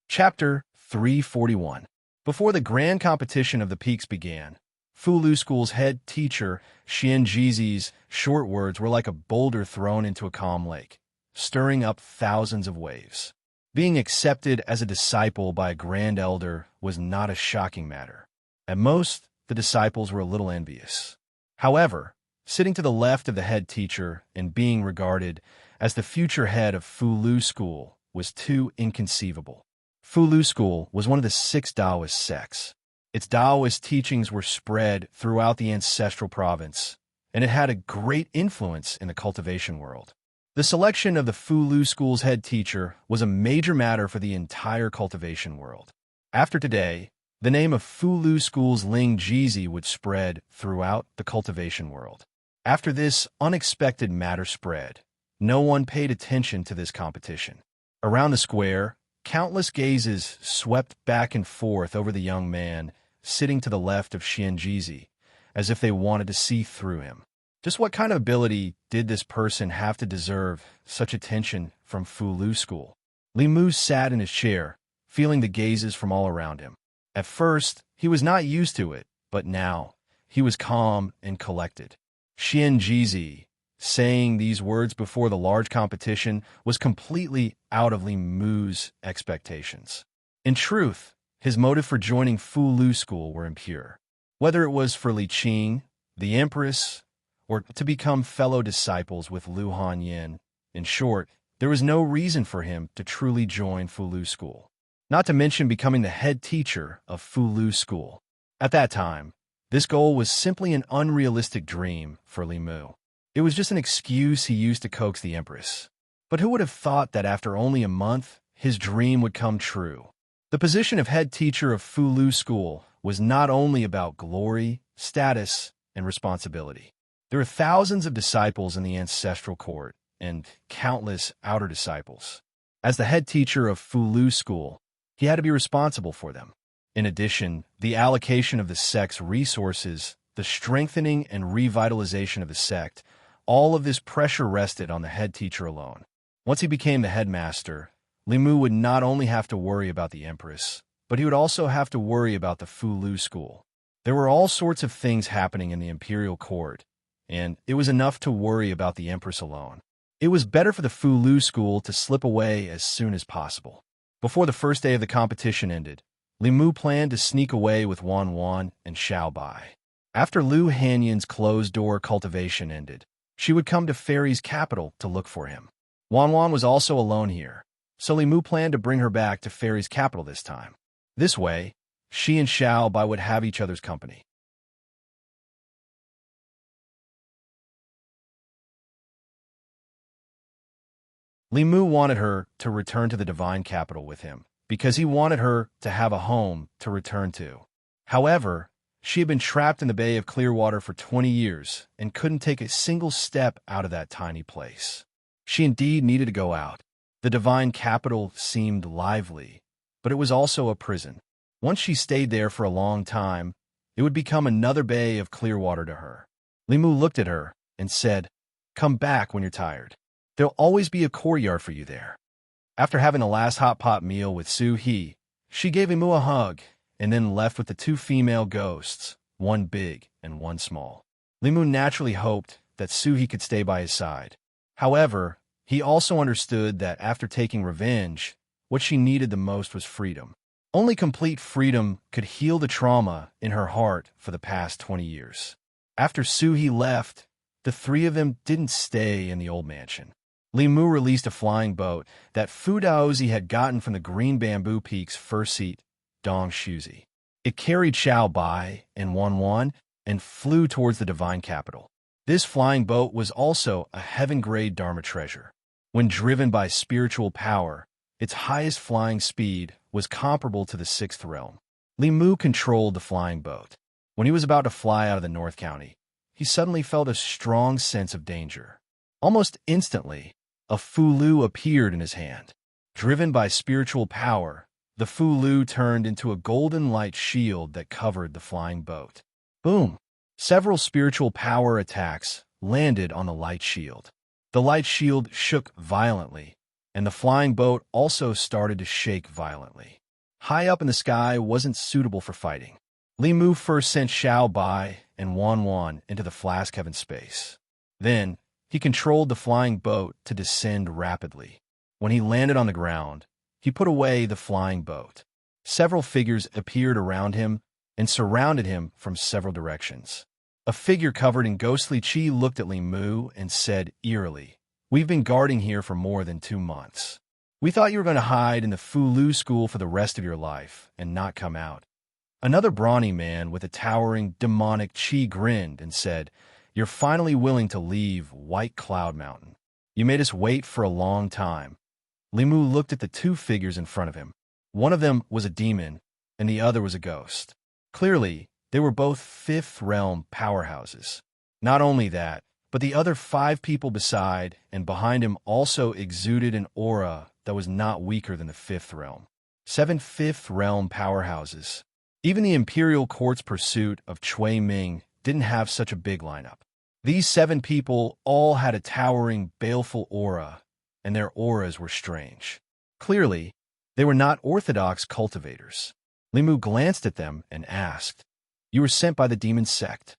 Chapter 341. Before the grand competition of the peaks began, Fulu School's head teacher, Xianjizi's short words were like a boulder thrown into a calm lake, stirring up thousands of waves. Being accepted as a disciple by a grand elder was not a shocking matter. At most, the disciples were a little envious. However, sitting to the left of the head teacher and being regarded as the future head of Fulu School was too inconceivable. Fulu School was one of the 6 Taoist sects. Its Taoist teachings were spread throughout the ancestral province, and it had a great influence in the cultivation world. The selection of the Fulu School's head teacher was a major matter for the entire cultivation world. After today, the name of Fulu School's Ling Jizi would spread throughout the cultivation world. After this unexpected matter spread, no one paid attention to this competition. Around the square, countless gazes swept back and forth over the young man sitting to the left of Xianjizi, as if they wanted to see through him. Just what kind of ability did this person have to deserve such attention from Fulu School? Li Mu sat in his chair, feeling the gazes from all around him. At first, he was not used to it, but now, he was calm and collected. Xianjizi, saying these words before the large competition, was completely out of Li Mu's expectations. In truth, his motive for joining Fulu School were impure. Whether it was for Li Qing, the Empress, or to become fellow disciples with Lu Hanyin, in short, there was no reason for him to truly join Fulu School. Not to mention becoming the head teacher of Fulu School. At that time, this goal was simply an unrealistic dream for Li Mu. It was just an excuse he used to coax the Empress. But who would have thought that after only a month, his dream would come true? The position of head teacher of Fulu School was not only about glory, status, and responsibility. There are thousands of disciples in the ancestral court, and countless outer disciples. As the head teacher of Fulu School, he had to be responsible for them. In addition, the allocation of the sect's resources, the strengthening and revitalization of the sect, all of this pressure rested on the head teacher alone. Once he became the headmaster, Li Mu would not only have to worry about the Empress, but he would also have to worry about the Fulu School. There were all sorts of things happening in the imperial court, and it was enough to worry about the Empress alone. It was better for the Fulu School to slip away as soon as possible. Before the first day of the competition ended, Li Mu planned to sneak away with Wan Wan and Xiao Bai. After Lu Hanyan's closed-door cultivation ended, she would come to Fairy's capital to look for him. Wan Wan was also alone here, so Li Mu planned to bring her back to Fairy's capital this time. This way, she and Xiao Bai would have each other's company. Li Mu wanted her to return to the divine capital with him, because he wanted her to have a home to return to. However, she had been trapped in the Bay of Clearwater for 20 years and couldn't take a single step out of that tiny place. She indeed needed to go out. The divine capital seemed lively, but it was also a prison. Once she stayed there for a long time, it would become another Bay of Clearwater to her. Li Mu looked at her and said, "Come back when you're tired. There'll always be a courtyard for you there." After having the last hot pot meal with Su He, she gave Li Mu a hug and then left with the two female ghosts, one big and one small. Li Mu naturally hoped that Su He could stay by his side. However, he also understood that after taking revenge, what she needed the most was freedom. Only complete freedom could heal the trauma in her heart for the past 20 years. After Su He left, the three of them didn't stay in the old mansion. Li Mu released a flying boat that Fu Daozi had gotten from the Green Bamboo Peak's first seat, Dong Shuzi. It carried Xiao Bai and Wan and flew towards the divine capital. This flying boat was also a heaven-grade Dharma treasure. When driven by spiritual power, its highest flying speed was comparable to the sixth realm. Li Mu controlled the flying boat. When he was about to fly out of the North County, he suddenly felt a strong sense of danger. Almost instantly, a Fulu appeared in his hand. Driven by spiritual power, the Fulu turned into a golden light shield that covered the flying boat. Boom! Several spiritual power attacks landed on the light shield. The light shield shook violently, and the flying boat also started to shake violently. High up in the sky wasn't suitable for fighting. Li Mu first sent Xiao Bai and Wan into the flask heaven space. Then, he controlled the flying boat to descend rapidly. When he landed on the ground, he put away the flying boat. Several figures appeared around him and surrounded him from several directions. A figure covered in ghostly chi looked at Li Mu and said eerily, "We've been guarding here for more than 2 months. We thought you were going to hide in the Fulu school for the rest of your life and not come out." Another brawny man with a towering demonic chi grinned and said, "You're finally willing to leave White Cloud Mountain. You made us wait for a long time." Li Mu looked at the two figures in front of him. One of them was a demon, and the other was a ghost. Clearly, they were both fifth realm powerhouses. Not only that, but the other 5 people beside and behind him also exuded an aura that was not weaker than the fifth realm. 7 fifth realm powerhouses. Even the Imperial Court's pursuit of Cui Ming didn't have such a big lineup. These 7 people all had a towering, baleful aura, and their auras were strange. Clearly, they were not orthodox cultivators. Li Mu glanced at them and asked, "You were sent by the demon sect?"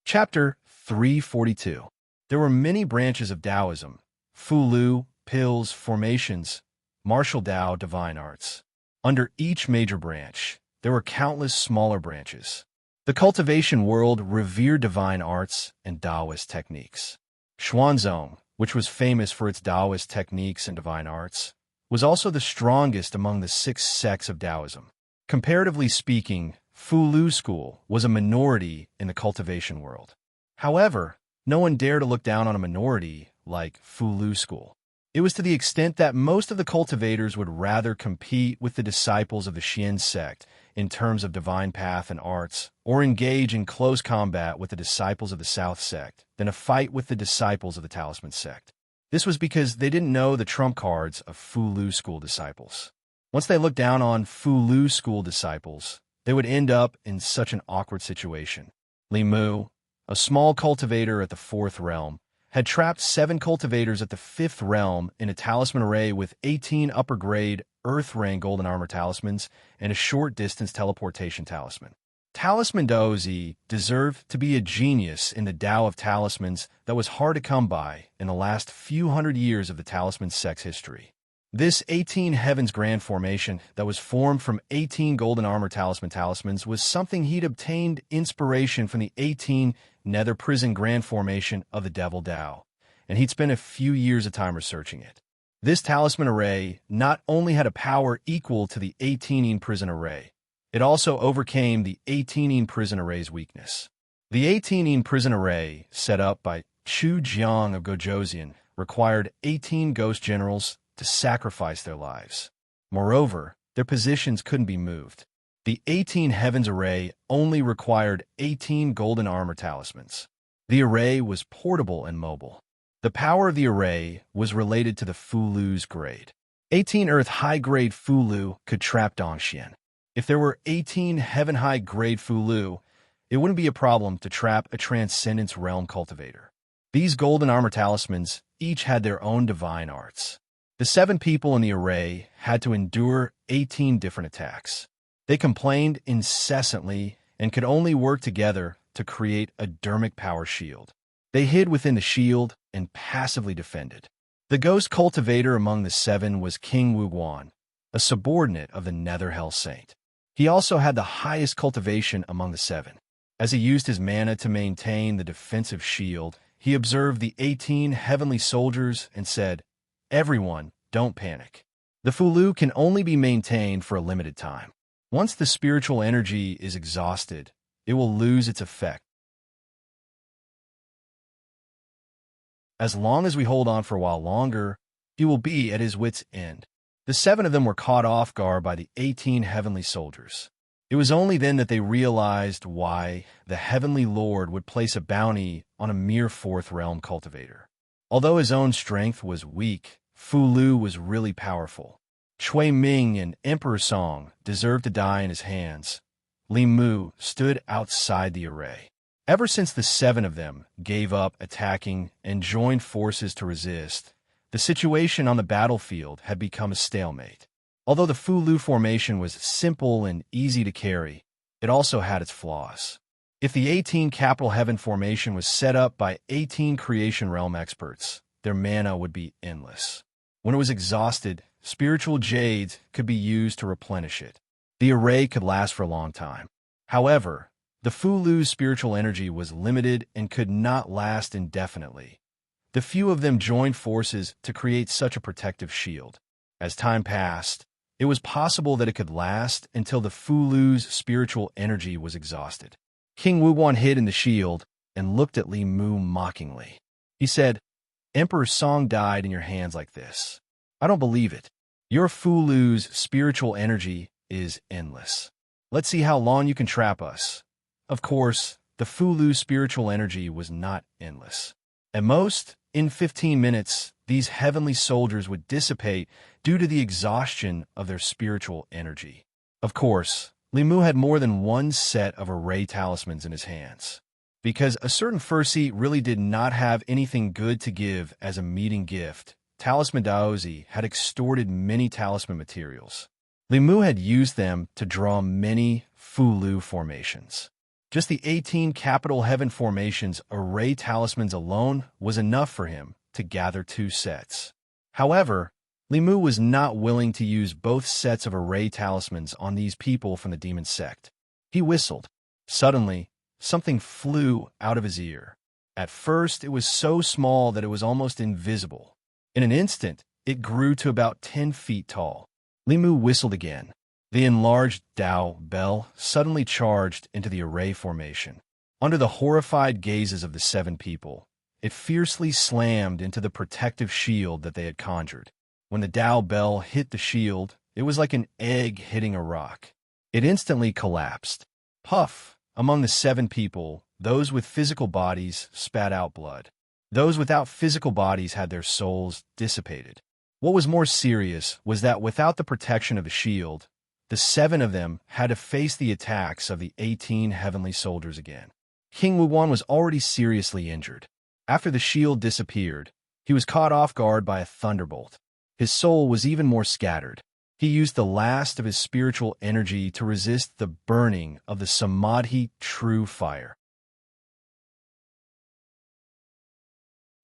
Chapter 342. There were many branches of Taoism: Fulu, pills, formations, martial Tao, divine arts. Under each major branch, there were countless smaller branches. The cultivation world revered divine arts and Taoist techniques. Xuanzong, which was famous for its Taoist techniques and divine arts, was also the strongest among the 6 sects of Taoism. Comparatively speaking, Fulu school was a minority in the cultivation world. However, no one dared to look down on a minority like Fulu school. It was to the extent that most of the cultivators would rather compete with the disciples of the Xian sect in terms of divine path and arts, or engage in close combat with the disciples of the South sect, than a fight with the disciples of the Talisman sect. This was because they didn't know the trump cards of Fulu school disciples. Once they looked down on Fulu school disciples, they would end up in such an awkward situation. Li Mu, a small cultivator at the 4th realm, had trapped 7 cultivators at the 5th realm in a talisman array with 18 upper-grade Earth-Ring Golden Armor talismans and a short-distance teleportation talisman. Talisman Daozi deserved to be a genius in the Tao of talismans that was hard to come by in the last few hundred years of the talisman sect's history. This 18 Heavens Grand Formation that was formed from 18 Golden Armor talismans was something he'd obtained inspiration from the 18 Nether Prison Grand Formation of the Devil Tao, and he'd spent a few years of time researching it. This talisman array not only had a power equal to the 18 prison array, it also overcame the 18 prison array's weakness. The 18 prison array, set up by Chu Jiang of Gojoseon, required 18 ghost generals to sacrifice their lives. Moreover, their positions couldn't be moved. The 18 Heavens array only required 18 golden armor talismans. The array was portable and mobile. The power of the array was related to the Fulu's grade. 18 Earth high-grade Fulu could trap Dongxian. If there were 18 Heaven high-grade Fulu, it wouldn't be a problem to trap a Transcendence Realm cultivator. These golden armor talismans each had their own divine arts. The 7 people in the array had to endure 18 different attacks. They complained incessantly and could only work together to create a dermic power shield. They hid within the shield and passively defended. The ghost cultivator among the 7 was King Wuguan, a subordinate of the Nether Hell Saint. He also had the highest cultivation among the 7. As he used his mana to maintain the defensive shield, he observed the 18 heavenly soldiers and said, "Everyone, don't panic. The Fulu can only be maintained for a limited time. Once the spiritual energy is exhausted, it will lose its effect. As long as we hold on for a while longer, he will be at his wit's end." The 7 of them were caught off guard by the 18 heavenly soldiers. It was only then that they realized why the Heavenly Lord would place a bounty on a mere 4th realm cultivator. Although his own strength was weak, Fulu was really powerful. Chui Ming and Emperor Song deserved to die in his hands. Li Mu stood outside the array. Ever since the 7 of them gave up attacking and joined forces to resist, the situation on the battlefield had become a stalemate. Although the Fulu formation was simple and easy to carry, it also had its flaws. If the 18 Capital Heaven formation was set up by 18 Creation Realm experts, their mana would be endless. When it was exhausted, spiritual jades could be used to replenish it. The array could last for a long time. However, the Fulu's spiritual energy was limited and could not last indefinitely. The few of them joined forces to create such a protective shield. As time passed, it was possible that it could last until the Fulu's spiritual energy was exhausted. King Wuguan hid in the shield and looked at Li Mu mockingly. He said, "Emperor Song died in your hands like this. I don't believe it. Your Fulu's spiritual energy is endless. Let's see how long you can trap us." Of course, the Fulu's spiritual energy was not endless. At most, in 15 minutes, these heavenly soldiers would dissipate due to the exhaustion of their spiritual energy. Of course, Li Mu had more than one set of array talismans in his hands. Because a certain Fursi really did not have anything good to give as a meeting gift, Talisman Daozi had extorted many talisman materials. Li Mu had used them to draw many Fulu formations. Just the 18 Capital Heaven formations array talismans alone was enough for him to gather 2 sets. However, Li Mu was not willing to use both sets of array talismans on these people from the demon sect. He whistled. Suddenly, something flew out of his ear. At first, it was so small that it was almost invisible. In an instant, it grew to about 10 feet tall. Li Mu whistled again. The enlarged Dao bell suddenly charged into the array formation. Under the horrified gazes of the 7 people, it fiercely slammed into the protective shield that they had conjured. When the Dao bell hit the shield, it was like an egg hitting a rock. It instantly collapsed. Puff! Among the 7 people, those with physical bodies spat out blood. Those without physical bodies had their souls dissipated. What was more serious was that without the protection of the shield, the 7 of them had to face the attacks of the 18 heavenly soldiers again. King Wuguan was already seriously injured. After the shield disappeared, he was caught off guard by a thunderbolt. His soul was even more scattered. He used the last of his spiritual energy to resist the burning of the Samadhi true fire.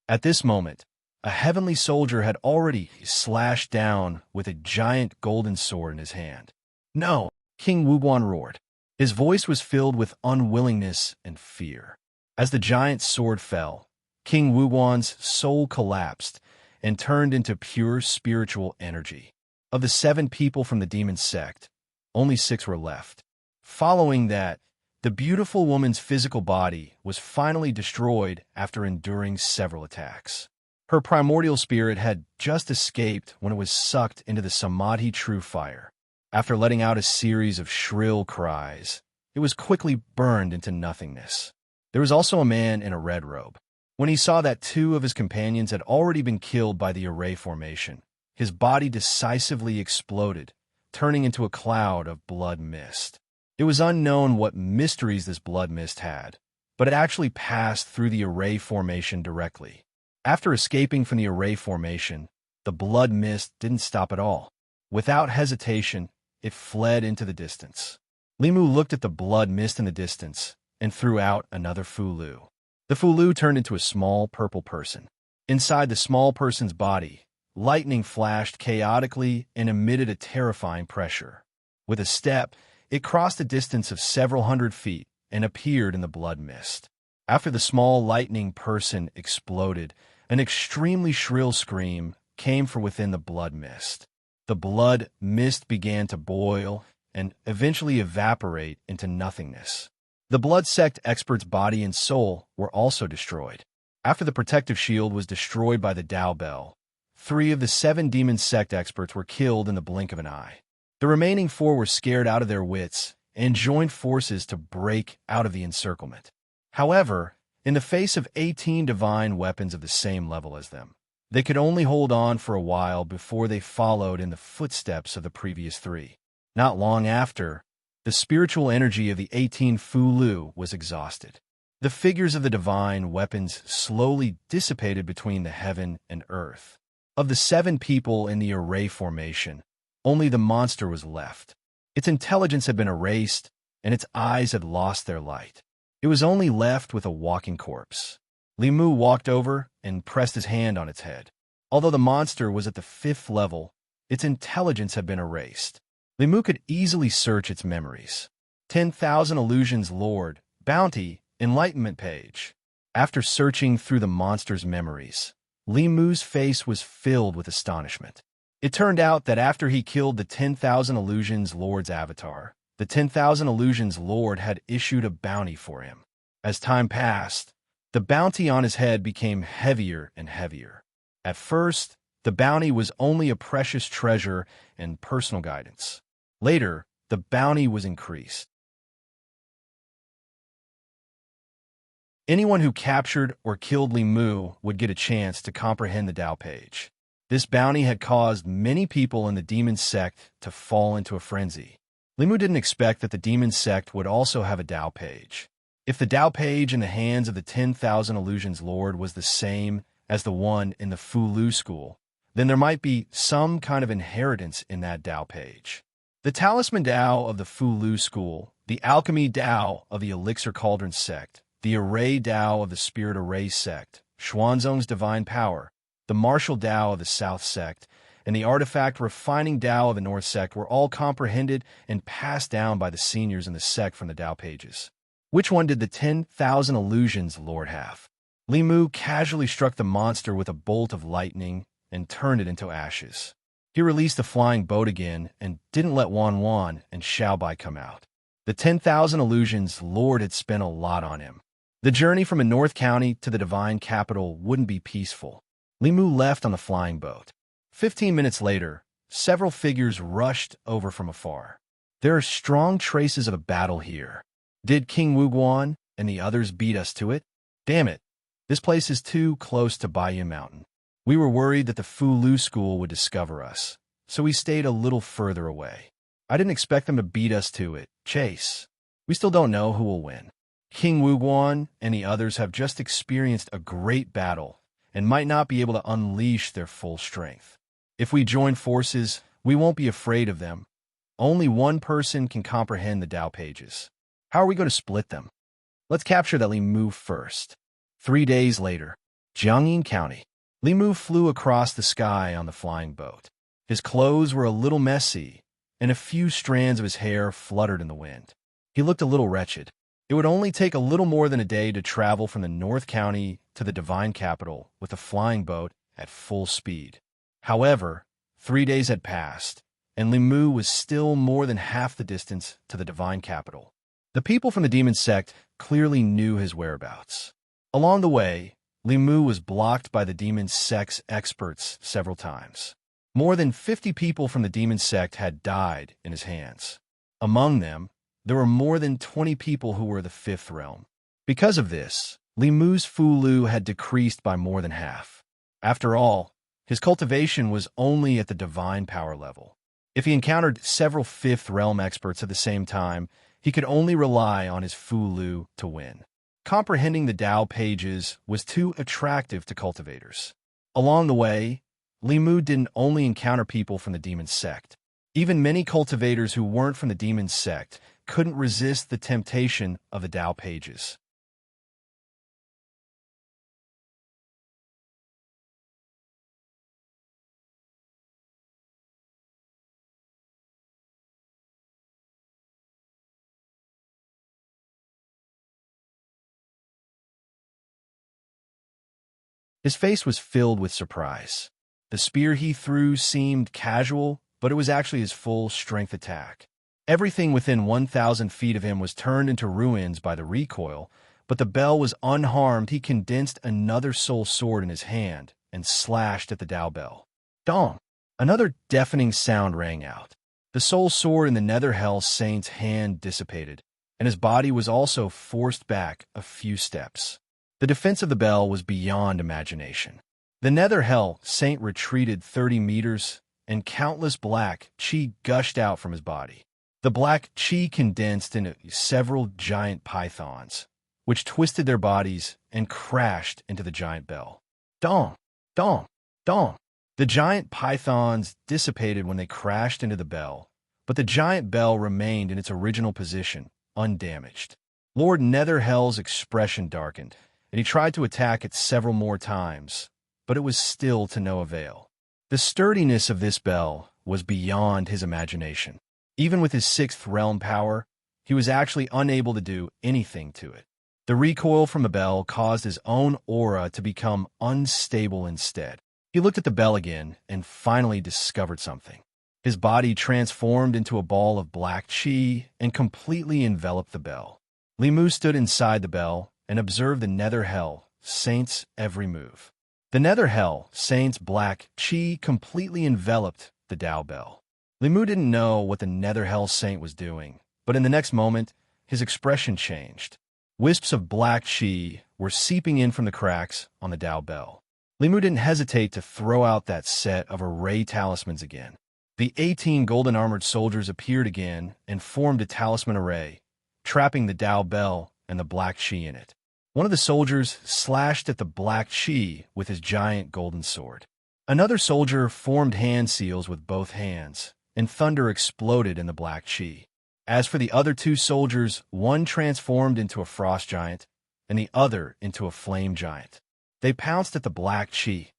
At this moment, a heavenly soldier had already slashed down with a giant golden sword in his hand. "No!" King Wuguan roared. His voice was filled with unwillingness and fear. As the giant sword fell, King Wuguan's soul collapsed, and turned into pure spiritual energy. Of the 7 people from the demon sect, only 6 were left. Following that, the beautiful woman's physical body was finally destroyed after enduring several attacks. Her primordial spirit had just escaped when it was sucked into the Samadhi true fire. After letting out a series of shrill cries, it was quickly burned into nothingness. There was also a man in a red robe. When he saw that 2 of his companions had already been killed by the array formation, his body decisively exploded, turning into a cloud of blood mist. It was unknown what mysteries this blood mist had, but it actually passed through the array formation directly. After escaping from the array formation, the blood mist didn't stop at all. Without hesitation, it fled into the distance. Limu looked at the blood mist in the distance and threw out another Fulu. The Fulu turned into a small purple person. Inside the small person's body, lightning flashed chaotically and emitted a terrifying pressure. With a step, it crossed a distance of several hundred feet and appeared in the blood mist. After the small lightning person exploded, an extremely shrill scream came from within the blood mist. The blood mist began to boil and eventually evaporate into nothingness. The blood sect expert's body and soul were also destroyed. After the protective shield was destroyed by the Tao Bell, 3 of the 7 demon sect experts were killed in the blink of an eye. The remaining 4 were scared out of their wits and joined forces to break out of the encirclement. However, in the face of 18 divine weapons of the same level as them, they could only hold on for a while before they followed in the footsteps of the previous 3. Not long after, the spiritual energy of the 18 Fulu was exhausted. The figures of the divine weapons slowly dissipated between the heaven and earth. Of the 7 people in the array formation, only the monster was left. Its intelligence had been erased, and its eyes had lost their light. It was only left with a walking corpse. Limu walked over and pressed his hand on its head. Although the monster was at the 5th level, its intelligence had been erased. Limu could easily search its memories. 10,000 Illusions Lord, Bounty, Enlightenment page. After searching through the monster's memories, Limu's face was filled with astonishment. It turned out that after he killed the 10,000 Illusions Lord's avatar, the 10,000 Illusions Lord had issued a bounty for him. As time passed, the bounty on his head became heavier and heavier. At first, the bounty was only a precious treasure and personal guidance. Later, the bounty was increased. Anyone who captured or killed Limu would get a chance to comprehend the Tao page. This bounty had caused many people in the demon sect to fall into a frenzy. Limu didn't expect that the demon sect would also have a Tao page. If the Tao page in the hands of the 10,000 Illusions Lord was the same as the one in the Fulu school, then there might be some kind of inheritance in that Tao page. The Talisman Tao of the Fulu school, the Alchemy Tao of the Elixir Cauldron sect, the Array Tao of the Spirit Array sect, Xuanzong's Divine Power, the Martial Tao of the South sect, and the Artifact Refining Tao of the North sect were all comprehended and passed down by the seniors in the sect from the Tao pages. Which one did the 10,000 Illusions Lord have? Limu casually struck the monster with a bolt of lightning and turned it into ashes. He released the flying boat again and didn't let Wan Wan and Xiaobai come out. The 10,000 Illusions Lord had spent a lot on him. The journey from a North County to the divine capital wouldn't be peaceful. Limu left on the flying boat. 15 minutes later, several figures rushed over from afar. There are strong traces of a battle here. Did King Wuguan and the others beat us to it? Damn it, this place is too close to Baiyu Mountain. We were worried that the Fulu school would discover us, so we stayed a little further away. I didn't expect them to beat us to it. Chase. We still don't know who will win. King Wuguan and the others have just experienced a great battle and might not be able to unleash their full strength. If we join forces, we won't be afraid of them. Only one person can comprehend the Tao pages. How are we going to split them? Let's capture that Limu first. 3 days later, Jiangyin County. Limu flew across the sky on the flying boat. His clothes were a little messy, and a few strands of his hair fluttered in the wind. He looked a little wretched. It would only take a little more than a day to travel from the North County to the divine capital with a flying boat at full speed. However, 3 days had passed, and Limu was still more than half the distance to the divine capital. The people from the demon sect clearly knew his whereabouts. Along the way, Limu was blocked by the demon sect's experts several times. More than 50 people from the demon sect had died in his hands. Among them, there were more than 20 people who were the fifth realm. Because of this, Limu's Fulu had decreased by more than half. After all, his cultivation was only at the divine power level. If he encountered several fifth realm experts at the same time, he could only rely on his Fulu to win. Comprehending the Tao pages was too attractive to cultivators. Along the way, Limu didn't only encounter people from the demon sect. Even many cultivators who weren't from the demon sect couldn't resist the temptation of the Tao pages. His face was filled with surprise. The spear he threw seemed casual, but it was actually his full-strength attack. Everything within 1,000 feet of him was turned into ruins by the recoil, but the bell was unharmed. He condensed another soul sword in his hand and slashed at the Tao bell. Dong! Another deafening sound rang out. The soul sword in the Nether Hell Saint's hand dissipated, and his body was also forced back a few steps. The defense of the bell was beyond imagination. The Nether Hell Saint retreated 30 meters, and countless black chi gushed out from his body. The black chi condensed into several giant pythons, which twisted their bodies and crashed into the giant bell. Dong! Dong! Dong! The giant pythons dissipated when they crashed into the bell, but the giant bell remained in its original position, undamaged. Lord Netherhell's expression darkened, and he tried to attack it several more times, but it was still to no avail. The sturdiness of this bell was beyond his imagination. Even with his sixth realm power, he was actually unable to do anything to it. The recoil from the bell caused his own aura to become unstable instead. He looked at the bell again and finally discovered something. His body transformed into a ball of black chi and completely enveloped the bell. Limu stood inside the bell and observed the Nether Hell Saint's every move. The Nether Hell Saint's black chi completely enveloped the Tao bell. Limu didn't know what the Nether Hell Saint was doing, but in the next moment, his expression changed. Wisps of black chi were seeping in from the cracks on the Tao bell. Limu didn't hesitate to throw out that set of array talismans again. The 18 golden-armored soldiers appeared again and formed a talisman array, trapping the Tao bell and the black chi in it. One of the soldiers slashed at the black chi with his giant golden sword. Another soldier formed hand seals with both hands, and thunder exploded in the black chi. As for the other two soldiers, one transformed into a frost giant, and the other into a flame giant. They pounced at the black chi.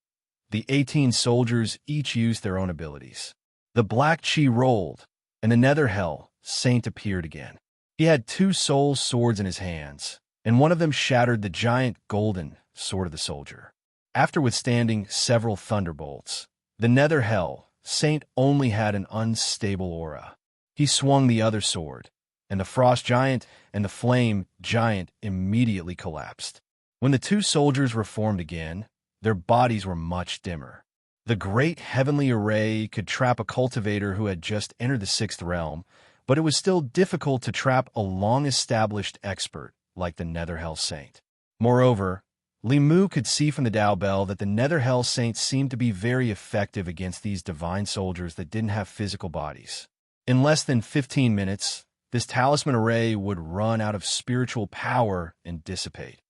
The 18 soldiers each used their own abilities. The black chi rolled, and the Nether Hell Saint appeared again. He had two soul swords in his hands, and one of them shattered the giant golden sword of the soldier. After withstanding several thunderbolts, the Nether Hell Saint only had an unstable aura. He swung the other sword, and the frost giant and the flame giant immediately collapsed. When the two soldiers reformed again, their bodies were much dimmer. The great heavenly array could trap a cultivator who had just entered the sixth realm, but it was still difficult to trap a long-established expert like the Nether Hell Saint. Moreover, Limu could see from the Tao bell that the Nether Hell Saint seemed to be very effective against these divine soldiers that didn't have physical bodies. In less than 15 minutes, this talisman array would run out of spiritual power and dissipate.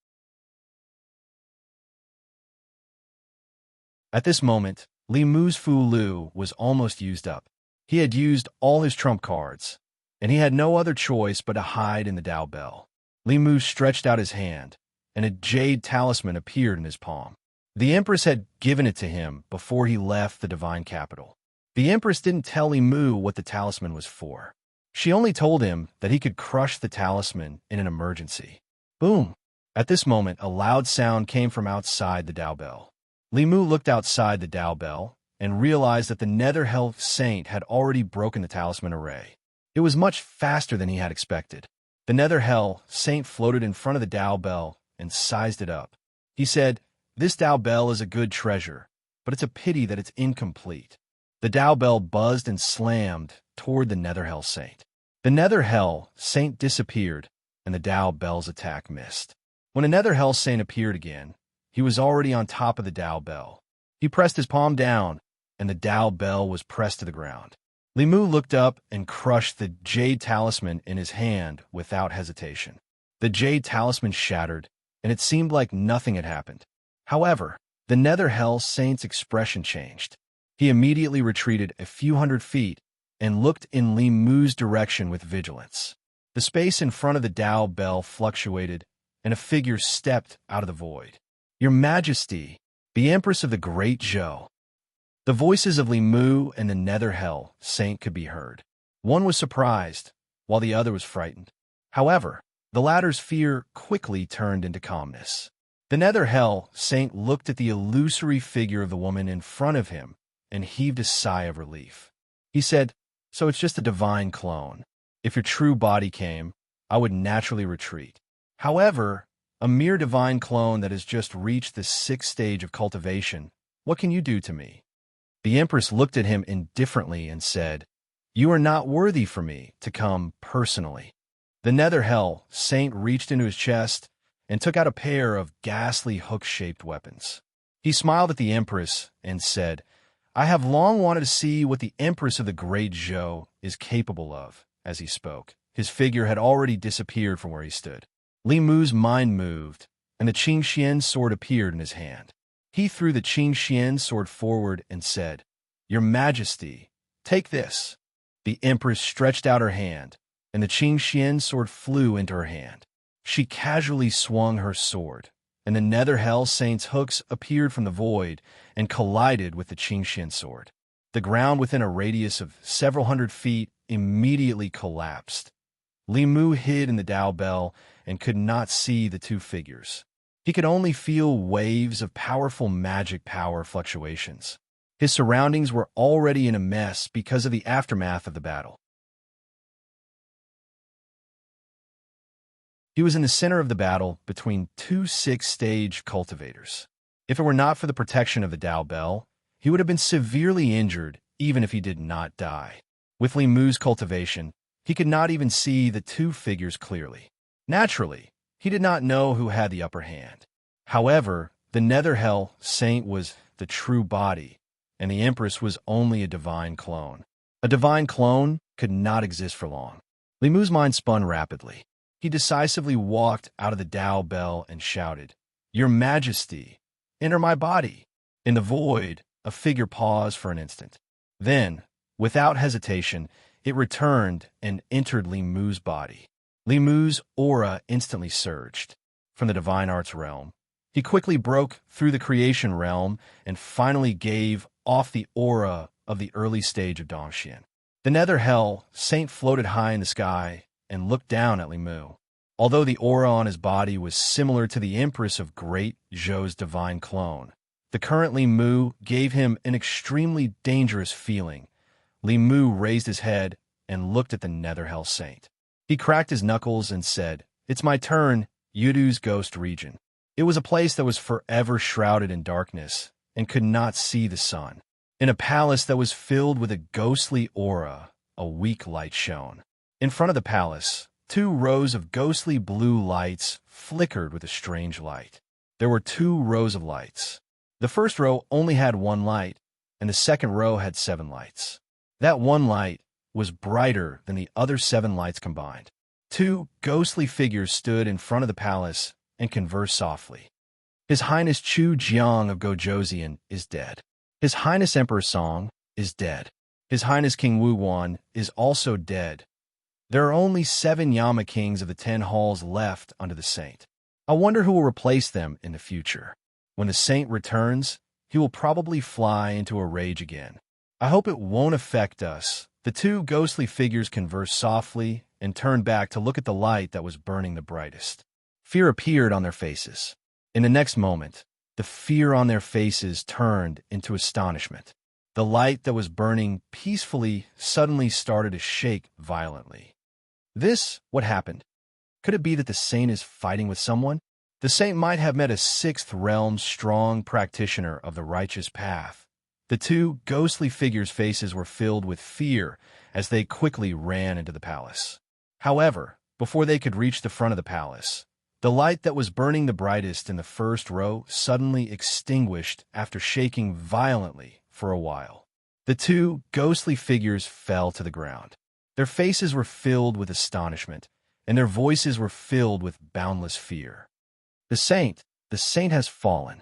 At this moment, Limu's Fulu was almost used up. He had used all his trump cards, and he had no other choice but to hide in the Tao bell. Limu stretched out his hand, and a jade talisman appeared in his palm. The Empress had given it to him before he left the divine capital. The Empress didn't tell Limu what the talisman was for. She only told him that he could crush the talisman in an emergency. Boom! At this moment, a loud sound came from outside the Tao bell. Li Mu looked outside the Dao Bell and realized that the Nether Hell Saint had already broken the talisman array. It was much faster than he had expected. The Nether Hell Saint floated in front of the Dao Bell and sized it up. He said, "This Dao Bell is a good treasure, but it's a pity that it's incomplete." The Dao Bell buzzed and slammed toward the Nether Hell Saint. The Nether Hell Saint disappeared, and the Dao Bell's attack missed. When a Nether Hell Saint appeared again, he was already on top of the Dao Bell. He pressed his palm down, and the Dao Bell was pressed to the ground. Li Mu looked up and crushed the jade talisman in his hand without hesitation. The jade talisman shattered, and it seemed like nothing had happened. However, the Nether Hell Saint's expression changed. He immediately retreated a few hundred feet and looked in Li Mu's direction with vigilance. The space in front of the Dao Bell fluctuated, and a figure stepped out of the void. "Your Majesty, the Empress of the Great Zhou." The voices of Li Mu and the Nether Hell Saint could be heard. One was surprised, while the other was frightened. However, the latter's fear quickly turned into calmness. The Nether Hell Saint looked at the illusory figure of the woman in front of him and heaved a sigh of relief. He said, "So it's just a divine clone. If your true body came, I would naturally retreat. However, a mere divine clone that has just reached the 6th stage of cultivation, what can you do to me?" The Empress looked at him indifferently and said, "You are not worthy for me to come personally." The Nether Hell Saint reached into his chest and took out a pair of ghastly hook-shaped weapons. He smiled at the Empress and said, "I have long wanted to see what the Empress of the Great Zhou is capable of." As he spoke, his figure had already disappeared from where he stood. Li Mu's mind moved, and the Qing Xian sword appeared in his hand. He threw the Qing Xian sword forward and said, "Your Majesty, take this." The Empress stretched out her hand, and the Qing Xian sword flew into her hand. She casually swung her sword, and the Nether Hell Saint's hooks appeared from the void and collided with the Qing Xian sword. The ground within a radius of several hundred feet immediately collapsed. Li Mu hid in the Dao Bell and could not see the two figures. He could only feel waves of powerful magic power fluctuations. His surroundings were already in a mess because of the aftermath of the battle. He was in the center of the battle between two 6th-stage cultivators. If it were not for the protection of the Dao Bell, he would have been severely injured even if he did not die. With Li Mu's cultivation, he could not even see the two figures clearly. Naturally, he did not know who had the upper hand. However, the Nether Hell Saint was the true body, and the Empress was only a divine clone. A divine clone could not exist for long. Li Mu's mind spun rapidly. He decisively walked out of the Dao Bell and shouted, "Your Majesty, enter my body." In the void, a figure paused for an instant. Then, without hesitation, it returned and entered Li Mu's body. Li Mu's aura instantly surged. From the divine arts realm, he quickly broke through the creation realm and finally gave off the aura of the early stage of Dongxian. The Nether Hell Saint floated high in the sky and looked down at Li Mu. Although the aura on his body was similar to the Empress of Great Zhou's divine clone, the current Li Mu gave him an extremely dangerous feeling. Li Mu raised his head and looked at the Nether Hell Saint. He cracked his knuckles and said, "It's my turn, Yudu's ghost region." It was a place that was forever shrouded in darkness and could not see the sun. In a palace that was filled with a ghostly aura, a weak light shone. In front of the palace, 2 rows of ghostly blue lights flickered with a strange light. There were 2 rows of lights. The first row only had 1 light, and the second row had 7 lights. That 1 light was brighter than the other 7 lights combined. 2 ghostly figures stood in front of the palace and conversed softly. His Highness Chu Jiang of Gojoseon is dead. His Highness Emperor Song is dead. His Highness King Wu Wan is also dead. There are only 7 Yama Kings of the 10 halls left under the Saint. I wonder who will replace them in the future. When the Saint returns, he will probably fly into a rage again. I hope it won't affect us. The 2 ghostly figures conversed softly and turned back to look at the light that was burning the brightest. Fear appeared on their faces. In the next moment, The fear on their faces turned into astonishment. The light that was burning peacefully suddenly started to shake violently. What happened? Could it be that the saint is fighting with someone? The saint might have met a sixth realm strong practitioner of the righteous path. The two ghostly figures' faces were filled with fear as they quickly ran into the palace. However, before they could reach the front of the palace, the light that was burning the brightest in the first row suddenly extinguished after shaking violently for a while. The two ghostly figures fell to the ground. Their faces were filled with astonishment, and their voices were filled with boundless fear. The saint has fallen.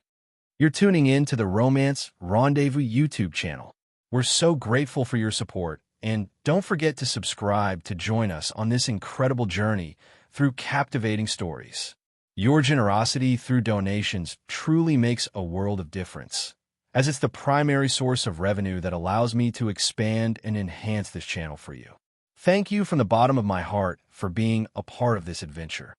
You're tuning in to the Romance Rendezvous YouTube channel. We're so grateful for your support, and don't forget to subscribe to join us on this incredible journey through captivating stories. Your generosity through donations truly makes a world of difference, as it's the primary source of revenue that allows me to expand and enhance this channel for you. Thank you from the bottom of my heart for being a part of this adventure.